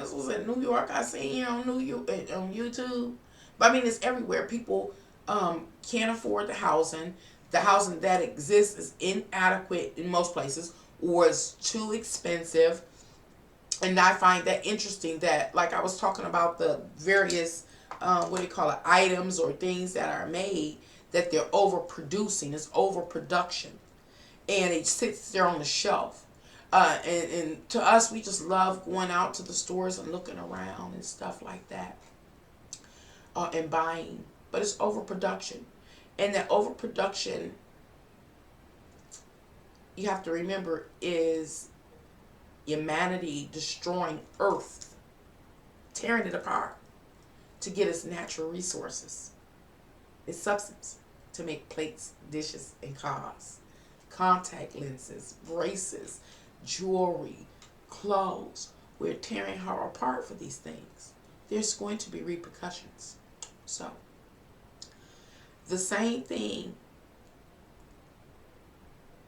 was in New York. I seen here on on YouTube. But I mean, it's everywhere. People can't afford the housing. The housing that exists is inadequate in most places, or is too expensive. And I find that interesting that, like I was talking about the various, items or things that are made, that they're overproducing. It's overproduction. And it sits there on the shelf. And to us, we just love going out to the stores and looking around and stuff like that. And buying. But it's overproduction. And that overproduction, you have to remember, is humanity destroying Earth, tearing it apart to get its natural resources, its substance, to make plates, dishes, and cars, contact lenses, braces, jewelry, clothes. We're tearing her apart for these things. There's going to be repercussions. So, the same thing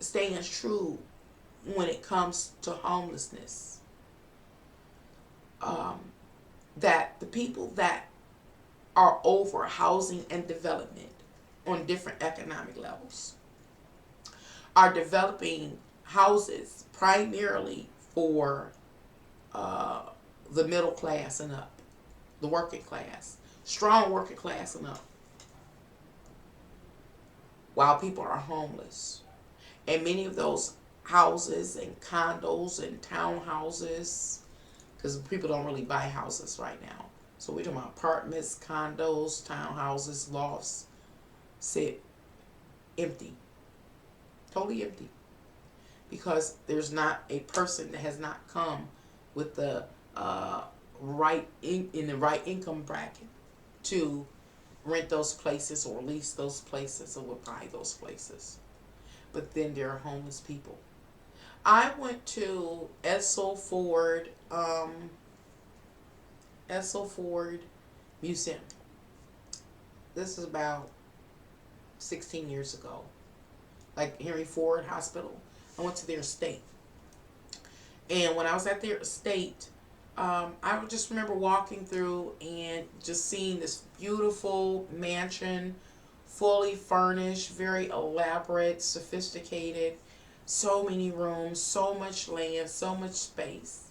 stands true when it comes to homelessness. That the people that are over housing and development on different economic levels are developing houses primarily for the middle class and up, the working class, strong working class and up, while people are homeless. And many of those houses and condos and townhouses, because people don't really buy houses right now. So we're talking about apartments, condos, townhouses, lofts, sit empty, totally empty. because there's not a person that has not come with the in the right income bracket to rent those places or lease those places or would buy those places. But then there are homeless people. I went to Esso Ford Museum. This is about 16 years ago. Like Henry Ford Hospital. I went to their estate. And when I was at their estate, I would just remember walking through and just seeing this beautiful mansion, fully furnished, very elaborate, sophisticated, so many rooms, so much land, so much space.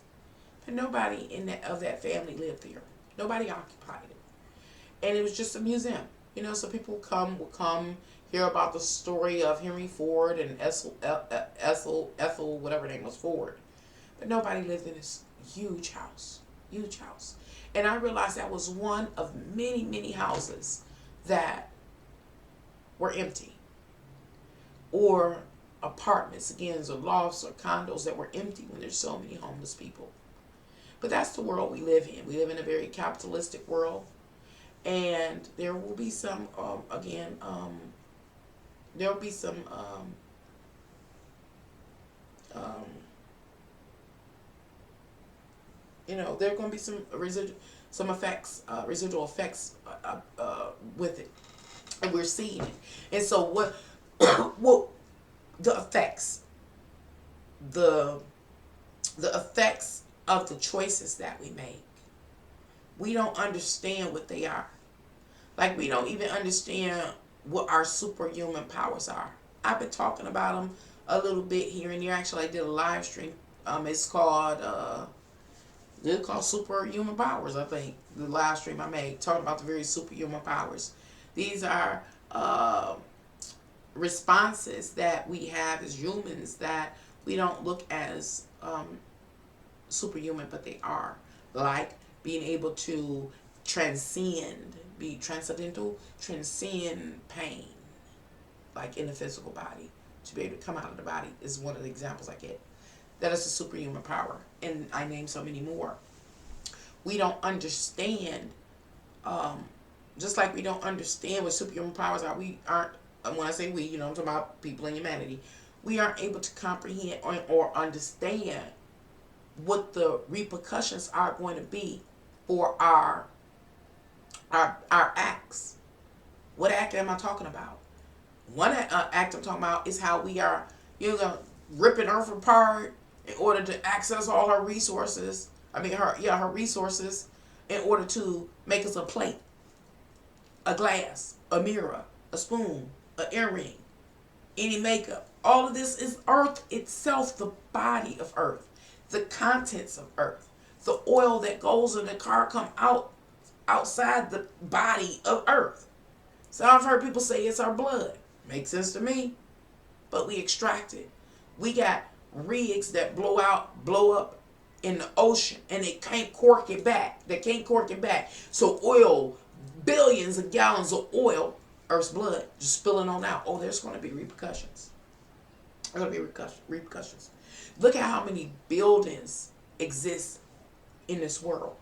But nobody of that family lived there. Nobody occupied it. And it was just a museum. So people would come hear about the story of Henry Ford and Ethel, whatever her name was, Ford. But nobody lived in this huge house. And I realized that was one of many, many houses that were empty. Or apartments, again, or lofts or condos that were empty when there's so many homeless people. But that's the world we live in. We live in a very capitalistic world. And there will be some, there will be some, there are going to be some residual effects with it, and we're seeing it. And so what the effects, the effects of the choices that we make, we don't understand what they are. Like, we don't even understand what our superhuman powers are. I've been talking about them a little bit here and there. Actually, I did a live stream. It's called Superhuman Powers, I think. The live stream I made, talking about the very superhuman powers. These are responses that we have as humans that we don't look as superhuman, but they are. Like being able to be transcendental, transcend pain, like in the physical body. To be able to come out of the body is one of the examples I get. That is a superhuman power. And I name so many more. We don't understand, just like we don't understand what superhuman powers are, we aren't, when I say we, I'm talking about people in humanity, we aren't able to comprehend or understand what the repercussions are going to be for our acts. What act am I talking about? One act I'm talking about is how we are, ripping Earth apart in order to access all her resources. Her resources in order to make us a plate, a glass, a mirror, a spoon, an earring, any makeup. All of this is Earth itself, the body of Earth, the contents of Earth, the oil that goes in the car come outside the body of Earth. So I've heard people say it's our blood. Makes sense to me. But we extract it. We got rigs that blow up in the ocean, and they can't cork it back. So oil, billions of gallons of oil, Earth's blood, just spilling on out. Oh, there's going to be repercussions. There's going to be repercussions. Look at how many buildings exist in this world.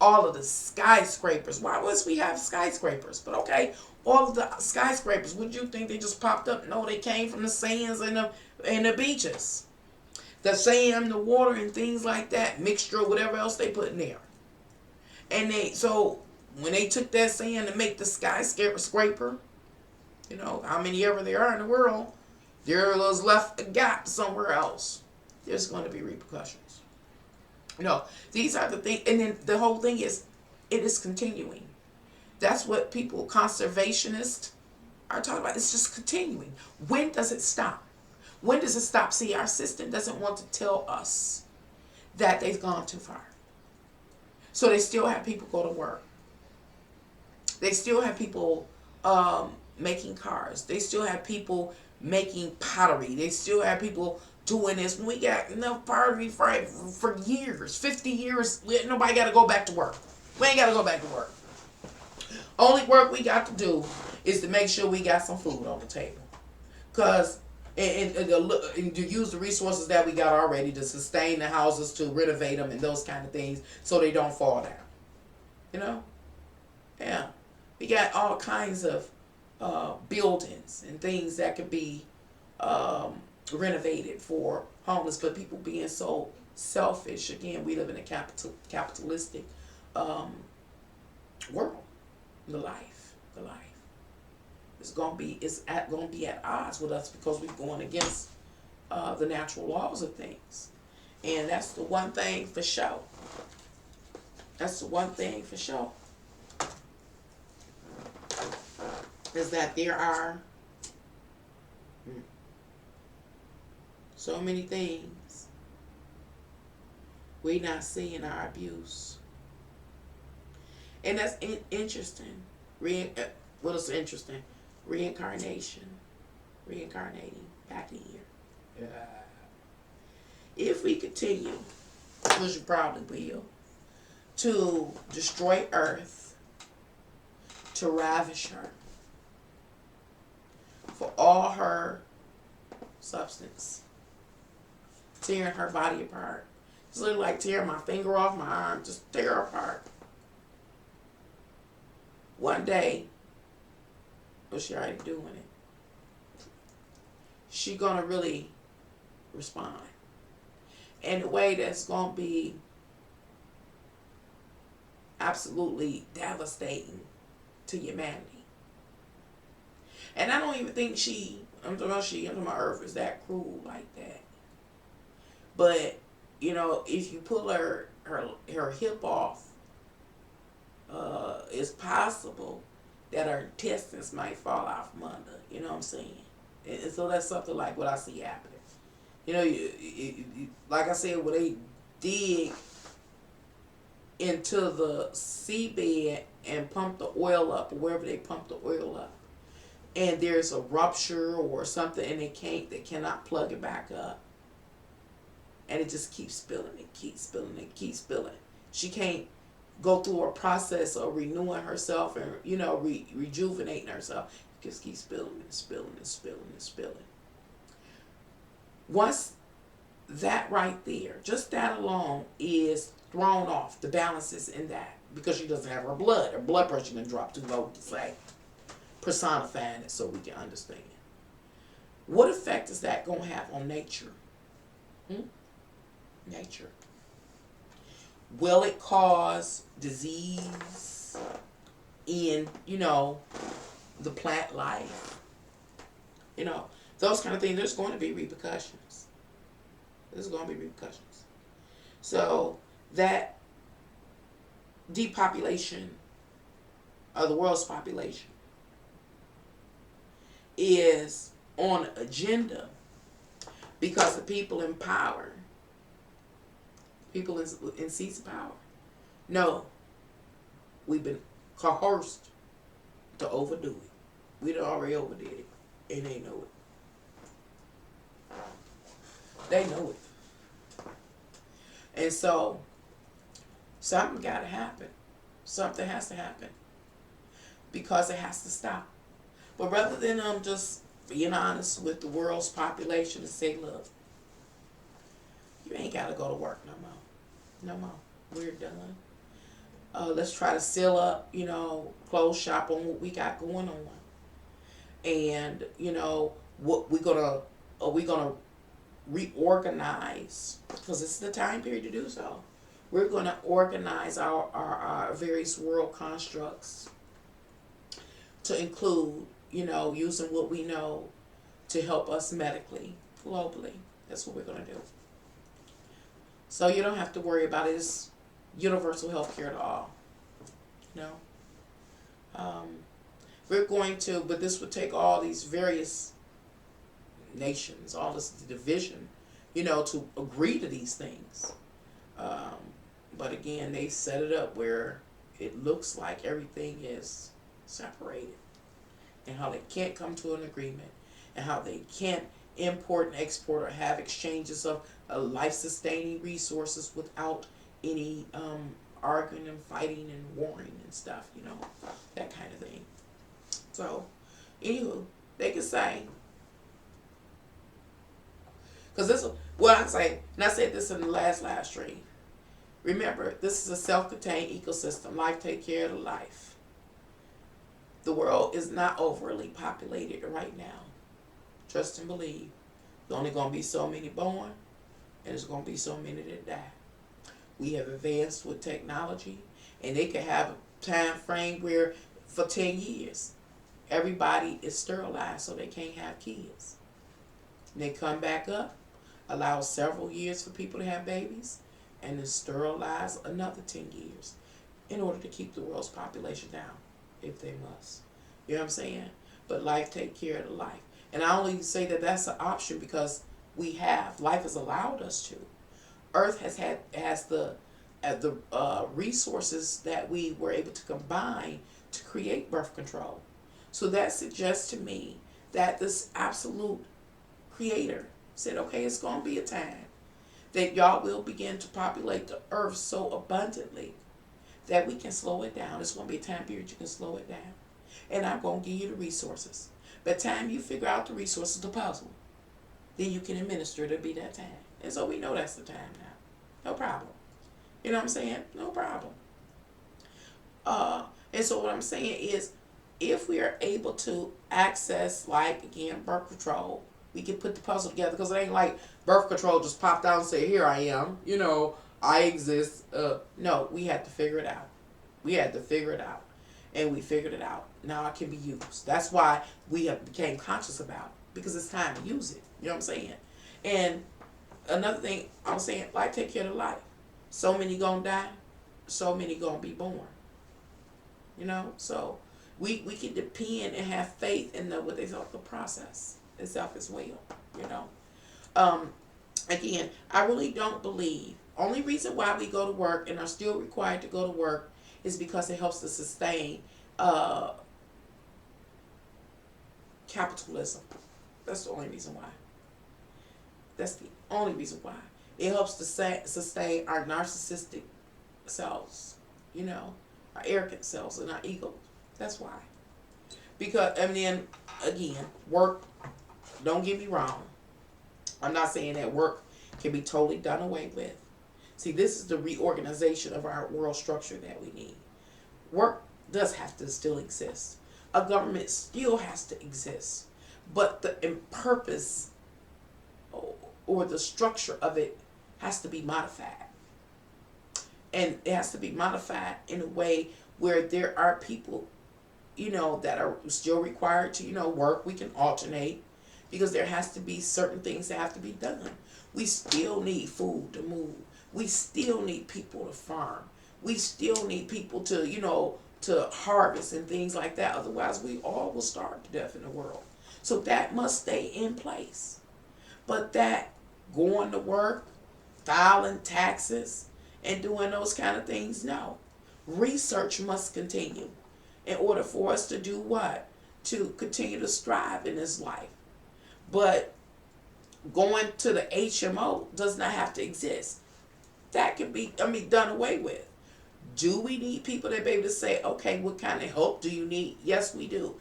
All of the skyscrapers. Why must we have skyscrapers? But okay, all of the skyscrapers, would you think they just popped up? No, they came from the sands and the beaches. The sand, the water, and things like that, mixture, whatever else they put in there. And so when they took that sand to make the skyscraper, how many ever there are in the world, there was left a gap somewhere else. There's going to be repercussions. These are the things, and then the whole thing is, it is continuing. That's what people, conservationists, are talking about. It's just continuing. When does it stop? When does it stop? See, our system doesn't want to tell us that they've gone too far. So they still have people go to work. They still have people making cars. They still have people making pottery. They still have people doing this. We got enough pottery for years, 50 years. Nobody got to go back to work. We ain't got to go back to work. Only work we got to do is to make sure we got some food on the table. Because and to use the resources that we got already to sustain the houses, to renovate them and those kind of things so they don't fall down. You know? Yeah. We got all kinds of buildings and things that could be renovated for homeless, but people being so selfish. Again, we live in a capitalistic world. The life. It's gonna be at odds with us because we're going against the natural laws of things, and that's the one thing for sure. Is that there are so many things we not seeing our abuse, and that's interesting. What is interesting? Reincarnating back in here. If we continue, which we probably will, to destroy Earth, to ravish her for all her substance, tearing her body apart. It's literally like tearing my finger off my arm, just tear her apart. One day, well, she already doing it, she gonna really respond in a way that's gonna be absolutely devastating to humanity. And I don't even think I'm talking about Earth is that cruel like that. But, if you pull her hip off, it's possible that her intestines might fall out from under. You know what I'm saying? And so that's something like what I see happening. Like I said, when they dig into the seabed and pump the oil up, or wherever they pump the oil up, and there's a rupture or something, and they cannot plug it back up, and it just keeps spilling. She can't go through a process of renewing herself and rejuvenating herself. It just keeps spilling. Once that right there, just that alone, is thrown off, the balance is in that, because she doesn't have her blood pressure done dropped too low, to say, personifying it so we can understand. What effect is that going to have on nature? Nature. Will it cause disease in, the plant life? Those kind of things. There's going to be repercussions. So that depopulation of the world's population is on agenda because the people in power, people in seats of power, know we've been coerced to overdo it. We'd already overdid it, and they know it. They know it. And so, something got to happen. Something has to happen. Because it has to stop. But rather than just being honest with the world's population and say, look, you ain't got to go to work no more. We're done. Let's try to seal up, close shop on what we got going on. And, what are we gonna reorganize, because it's the time period to do so. We're going to organize our various world constructs to include, using what we know to help us medically, globally. That's what we're going to do. So you don't have to worry about it. It's universal health care to all. We're going to, but this would take all these various nations, all this division, to agree to these things. But again, they set it up where it looks like everything is separated, and how they can't come to an agreement, and how they can't import and export or have exchanges of life-sustaining resources without any arguing and fighting and warring and stuff, that kind of thing. So, anywho, they can say, Because this is what I'm saying, and I said this in the last live stream. Remember, this is a self-contained ecosystem. Life take care of the life. The world is not overly populated right now. Trust and believe. There's only going to be so many born, and there's going to be so many that die. We have advanced with technology, and they can have a time frame where for 10 years, everybody is sterilized so they can't have kids. And they come back up, allow several years for people to have babies, and then sterilize another 10 years in order to keep the world's population down, if they must. You know what I'm saying? But life take care of the life. And I only say that that's an option because life has allowed us to. Earth has the resources that we were able to combine to create birth control. So that suggests to me that this absolute creator said, okay, it's going to be a time that y'all will begin to populate the earth so abundantly that we can slow it down. It's going to be a time period you can slow it down. And I'm going to give you the resources. By the time you figure out the resources, the puzzle, then you can administer it. It'll be that time. And so we know that's the time now. No problem. You know what I'm saying? No problem. And so what I'm saying is, if we are able to access, like, again, birth control, we can put the puzzle together, because it ain't like birth control just popped out and say, here I am, I exist. No, we had to figure it out. We had to figure it out. And we figured it out. Now it can be used. That's why we have became conscious about it, because it's time to use it. You know what I'm saying? And another thing I'm saying, life take care of life. So many gonna die, so many gonna be born. So we can depend and have faith in what they call the process itself as well. Again, I really don't believe. Only reason why we go to work and are still required to go to work is because it helps to sustain capitalism. That's the only reason why. That's the only reason why. It helps to sustain our narcissistic selves, our arrogant selves and our ego. That's why. Because, and then, again, work, don't get me wrong. I'm not saying that work can be totally done away with. See, this is the reorganization of our world structure that we need. Work does have to still exist. A government still has to exist. But the purpose or the structure of it has to be modified. And it has to be modified in a way where there are people, that are still required to, work. We can alternate, because there has to be certain things that have to be done. We still need food to move. We still need people to farm. We still need people to, to harvest and things like that. Otherwise, we all will starve to death in the world. So that must stay in place. But that going to work, filing taxes, and doing those kind of things, no. Research must continue in order for us to do what? To continue to strive in this life. But going to the HMO does not have to exist. That can be, done away with. Do we need people that be able to say, okay, what kind of help do you need? Yes, we do.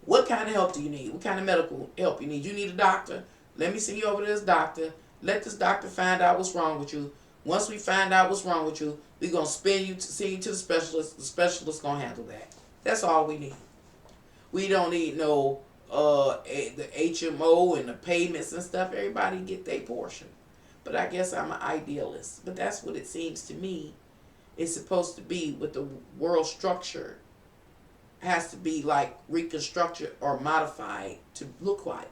What kind of help do you need? What kind of medical help you need? You need a doctor? Let me send you over to this doctor. Let this doctor find out what's wrong with you. Once we find out what's wrong with you, we're going to send you to the specialist. The specialist going to handle that. That's all we need. We don't need no the HMO and the payments and stuff. Everybody get their portion. But I guess I'm an idealist. But that's what it seems to me it's supposed to be with the world structure. Has to be like reconstructed or modified to look like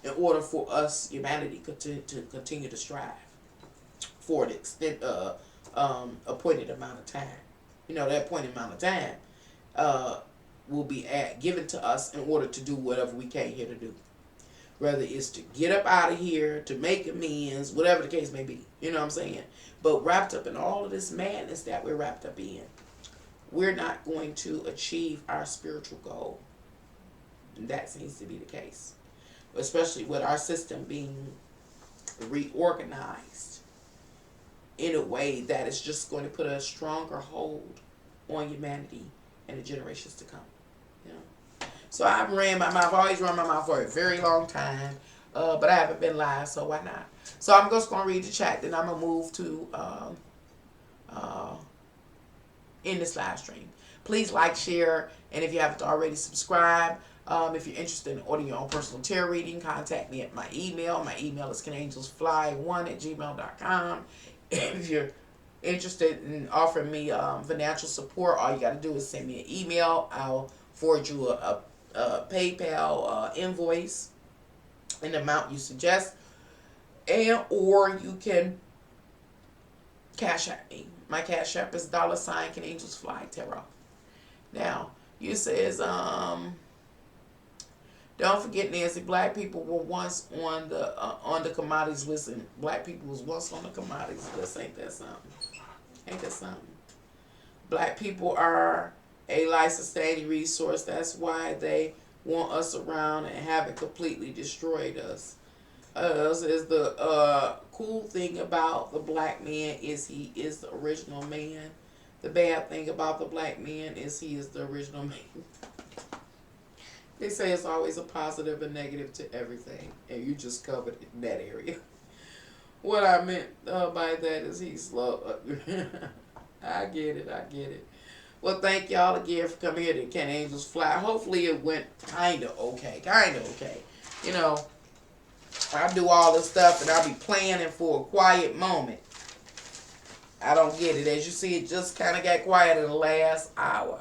in order for us, humanity, to continue to strive for an extent appointed amount of time. That appointed amount of time will be given to us in order to do whatever we came here to do. Whether it's to get up out of here, to make amends, whatever the case may be. You know what I'm saying? But wrapped up in all of this madness that we're wrapped up in, we're not going to achieve our spiritual goal. And that seems to be the case. Especially with our system being reorganized in a way that is just going to put a stronger hold on humanity and the generations to come. So I've ran my mouth, always run my mouth for a very long time. But I haven't been live, so why not? So I'm just gonna read the chat, then I'm gonna move to in this live stream. Please like, share, and if you haven't already, subscribe. If you're interested in ordering your own personal tarot reading, contact me at my email. My email is canangelsfly1@gmail.com. If you're interested in offering me financial support, all you got to do is send me an email. I'll forward you a PayPal invoice in the amount you suggest, and or you can cash at me. My cash app is $ Can Angels Fly Tarot. Now, you says, don't forget, Nancy, black people were once on the commodities list, and black people was once on the commodities list. Ain't that something? Ain't that something? Black people are a life-sustaining resource. That's why they want us around and haven't completely destroyed us. Is the cool thing about the black man is he is the original man. The bad thing about the black man is he is the original man. They say it's always a positive and negative to everything, and you just covered in that area. What I meant by that is he's slow. I get it. Well, thank y'all again for coming here to Can Angels Fly. Hopefully it went kind of okay. You know, I do all this stuff and I'll be planning for a quiet moment. I don't get it. As you see, it just kind of got quiet in the last hour.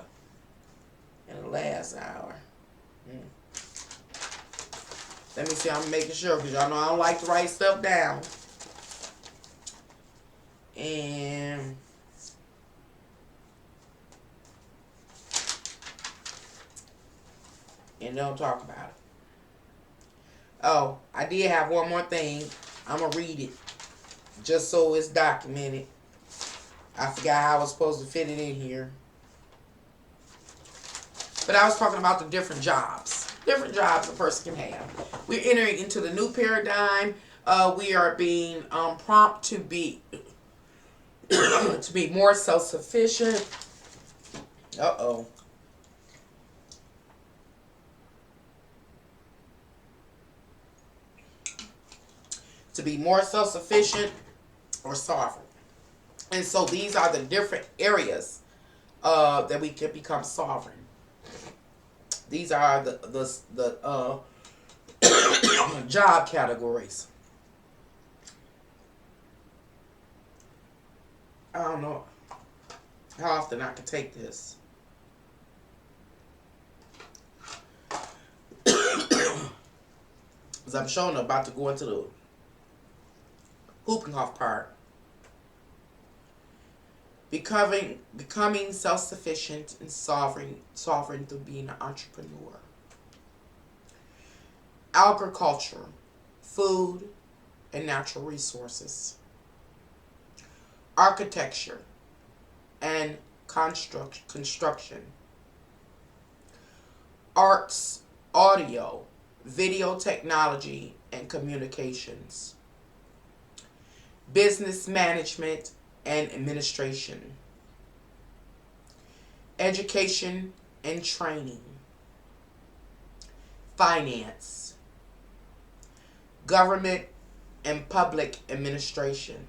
Let me see. I'm making sure because y'all know I don't like to write stuff down. And don't talk about it. Oh, I did have one more thing. I'm going to read it just so it's documented. I forgot how I was supposed to fit it in here. But I was talking about the different jobs. Different jobs a person can have. We're entering into the new paradigm. We are being prompt to be to be more self-sufficient. Uh-oh. To be more self-sufficient or sovereign. And so these are the different areas that we can become sovereign. These are the job categories. I don't know how often I can take this. Because I'm showing about to go into the whooping cough part. Becoming self-sufficient and sovereign through being an entrepreneur. Agriculture, food, and natural resources. Architecture and construction. Arts, audio, video technology, and communications. Business management and administration. Education and training. Finance. Government and public administration.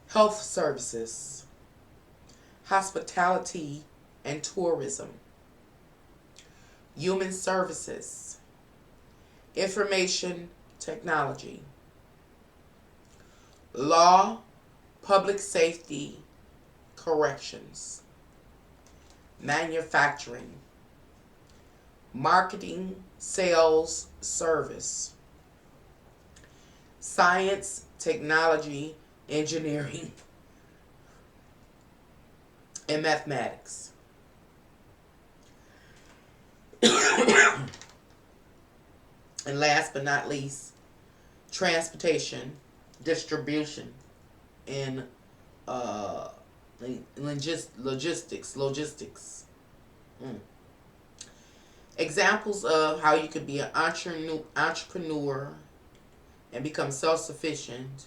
Health services. Hospitality and tourism. Human services. Information technology. Law, public safety, corrections. Manufacturing. Marketing, sales, service. Science, technology, engineering, and mathematics. And last but not least, transportation, distribution, and logistics. Examples of how you could be an entrepreneur and become self-sufficient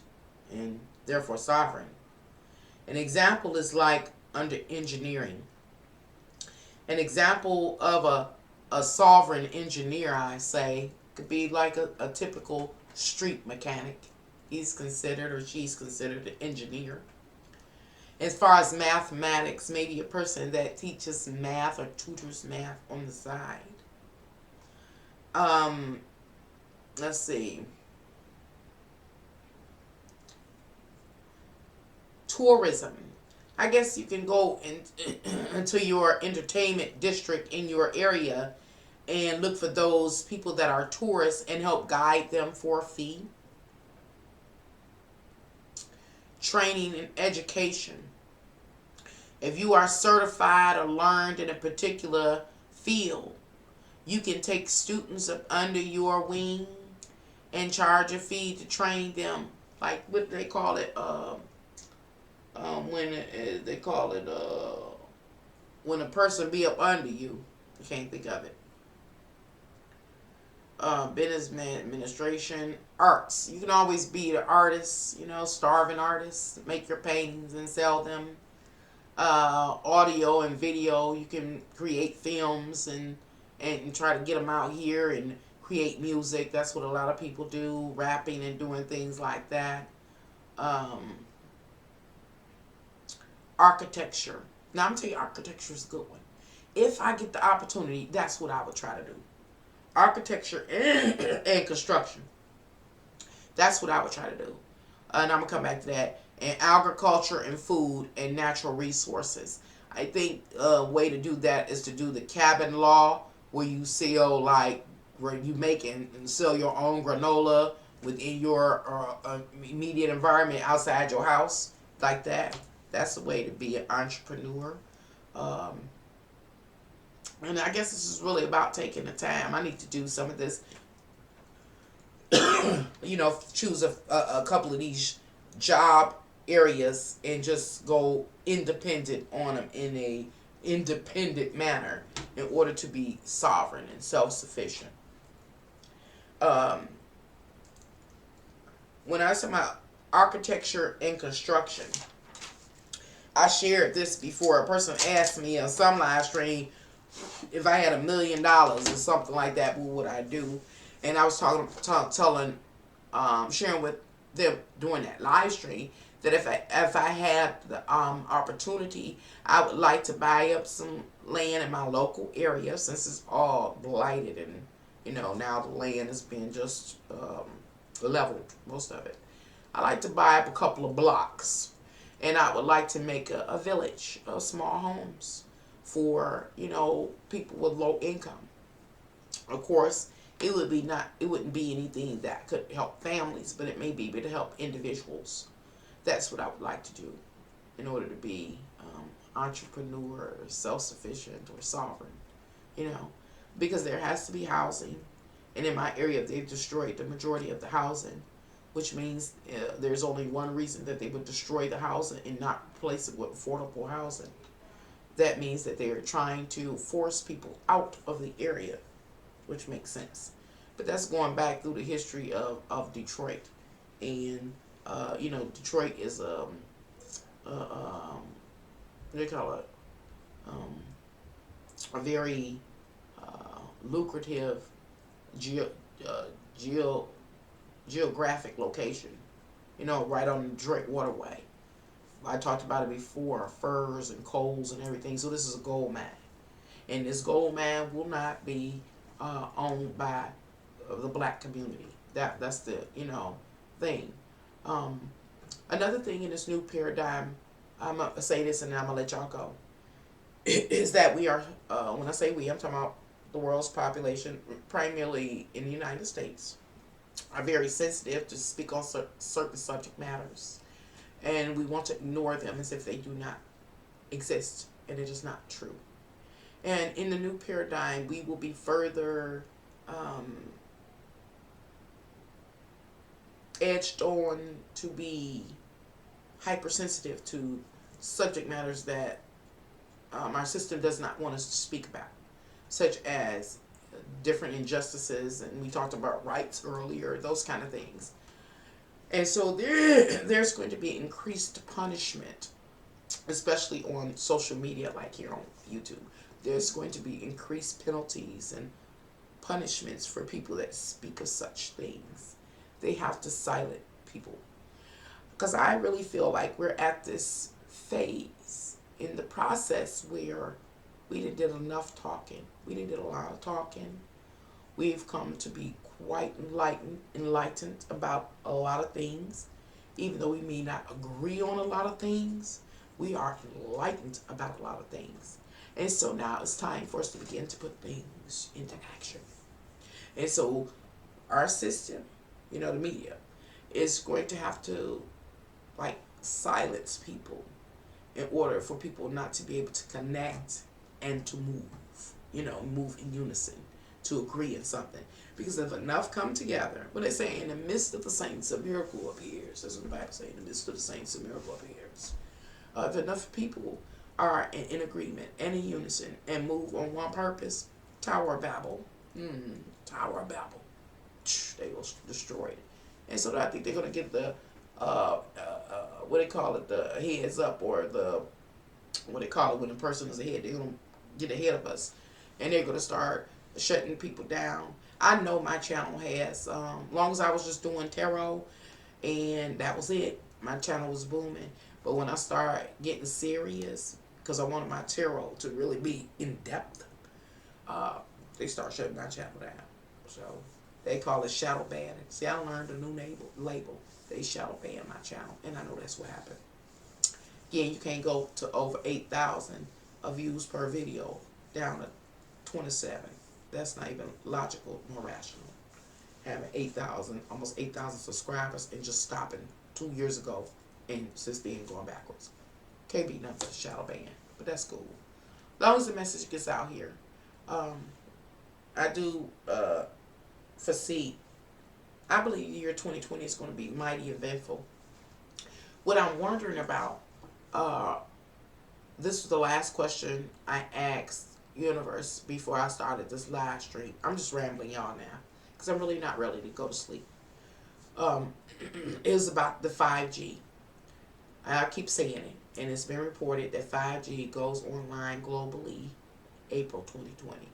and therefore sovereign. An example is like under engineering. An example of a sovereign engineer, I say, Could be like a typical street mechanic. He's considered or she's considered an engineer. As far as mathematics, maybe a person that teaches math or tutors math on the side. Um, let's see. Tourism. I guess you can go into your entertainment district in your area and look for those people that are tourists and help guide them for a fee. Training and education. If you are certified or learned in a particular field, you can take students up under your wing and charge a fee to train them. Like what they call it, when they call it, when a person be up under you. I can't think of it. Business administration, arts. You can always be an artist, starving artist. Make your paintings and sell them. Audio and video. You can create films and try to get them out here and create music. That's what a lot of people do, rapping and doing things like that. Architecture. Now, I'm telling you, architecture is a good one. If I get the opportunity, that's what I would try to do. Architecture and construction. That's what I would try to do. And I'm going to come back to that. And agriculture and food and natural resources. I think a way to do that is to do the cabin law, where you sell, like, where you make and sell your own granola within your immediate environment outside your house, like that. That's the way to be an entrepreneur. And I guess this is really about taking the time. I need to do some of this, choose a couple of these job areas and just go independent on them in a independent manner in order to be sovereign and self-sufficient. When I say about architecture and construction, I shared this before. A person asked me on some live stream if I had $1 million or something like that, what would I do? And I was sharing with them during that live stream that if I had the opportunity, I would like to buy up some land in my local area, since it's all blighted and now the land has been just leveled, most of it. I like to buy up a couple of blocks, and I would like to make a village of small homes for people with low income. Of course, it wouldn't be anything that could help families, but it may be able to help individuals. That's what I would like to do in order to be entrepreneur, or self-sufficient, or sovereign. Because there has to be housing, and in my area they've destroyed the majority of the housing, which means there's only one reason that they would destroy the housing and not replace it with affordable housing. That means that they are trying to force people out of the area, which makes sense. But that's going back through the history of Detroit. And, Detroit is what do they call it? A very lucrative geographic location, right on the Detroit waterway. I talked about it before, furs and coals and everything. So this is a gold mine. And this gold mine will not be owned by the black community. That's the, thing. Another thing in this new paradigm, I'm going to say this and then I'm going to let y'all go, is that we are, when I say we, I'm talking about the world's population, primarily in the United States, are very sensitive to speak on certain subject matters. And we want to ignore them as if they do not exist. And it is not true. And in the new paradigm, we will be further edged on to be hypersensitive to subject matters that our system does not want us to speak about, such as different injustices, and we talked about rights earlier, those kind of things. And so there's going to be increased punishment, especially on social media like here on YouTube. There's going to be increased penalties and punishments for people that speak of such things. They have to silence people. Because I really feel like we're at this phase in the process where we did enough talking. We did a lot of talking. We've come to be quite enlightened about a lot of things. Even though we may not agree on a lot of things, we are enlightened about a lot of things. And so now it's time for us to begin to put things into action. And so our system, the media, is going to have to like silence people in order for people not to be able to connect and to move in unison, to agree in something. Because if enough come together, what they say, in the midst of the saints, a miracle appears. That's what the Bible says, in the midst of the saints, a miracle appears. If enough people are in agreement and in unison and move on one purpose, Tower of Babel, they will destroy it. And so I think they're going to get the, what they call it, the heads up, or the, what they call it when a person is ahead, they're going to get ahead of us. And they're going to start shutting people down. I know my channel has, long as I was just doing tarot and that was it, my channel was booming. But when I started getting serious, because I wanted my tarot to really be in depth, they start shutting my channel down. So they call it shadow banning. See, I learned a new label. They shadow ban my channel, and I know that's what happened. Again, you can't go to over 8,000 views per video down to 27. That's not even logical nor rational. Having 8,000, almost 8,000 subscribers and just stopping 2 years ago, and since then going backwards. Can't be nothing but a shadow ban, but that's cool. As long as the message gets out here. I do foresee, I believe the year 2020 is going to be mighty eventful. What I'm wondering about, this was the last question I asked Universe before I started this live stream. I'm just rambling y'all now because I'm really not ready to go to sleep. It was about the 5G. I keep saying it, and it's been reported that 5G goes online globally April 2020.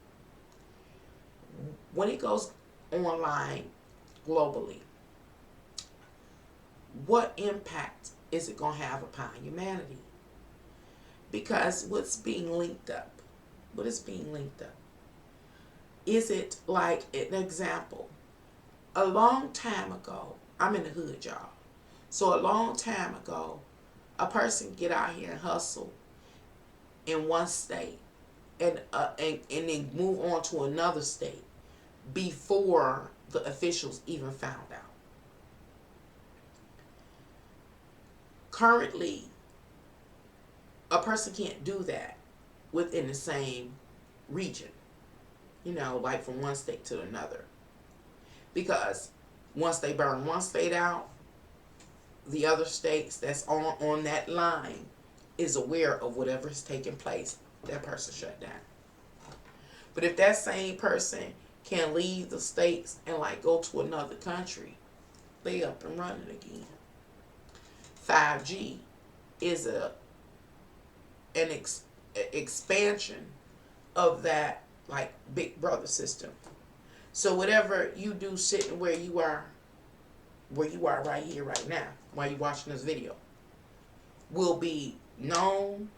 When it goes online globally, what impact is it going to have upon humanity? Because what's being linked up? What is being linked up? Is it like an example? A long time ago, I'm in the hood, y'all. So a long time ago, a person get out here and hustle in one state and then move on to another state before the officials even found out. Currently, a person can't do that within the same region, like from one state to another. Because once they burn one state out, the other states that's on that line is aware of whatever is taking place. That person shut down. But if that same person can leave the states and go to another country, they up and running again. 5G is an expansion of that Big Brother system. So whatever you do sitting where you are right here, right now, while you're watching this video, will be known,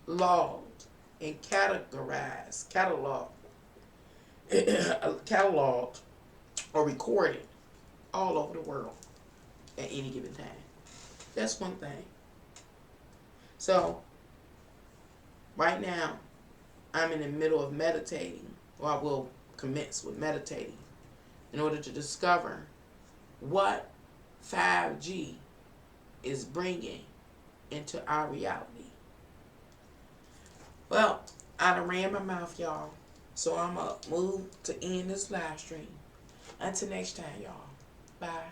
logged, and cataloged or recorded all over the world at any given time. That's one thing. So, right now, I'm in the middle of meditating, or I will commence with meditating, in order to discover what 5G is bringing into our reality. Well, I done ran my mouth, y'all. So I'm going to move to end this live stream. Until next time, y'all. Bye.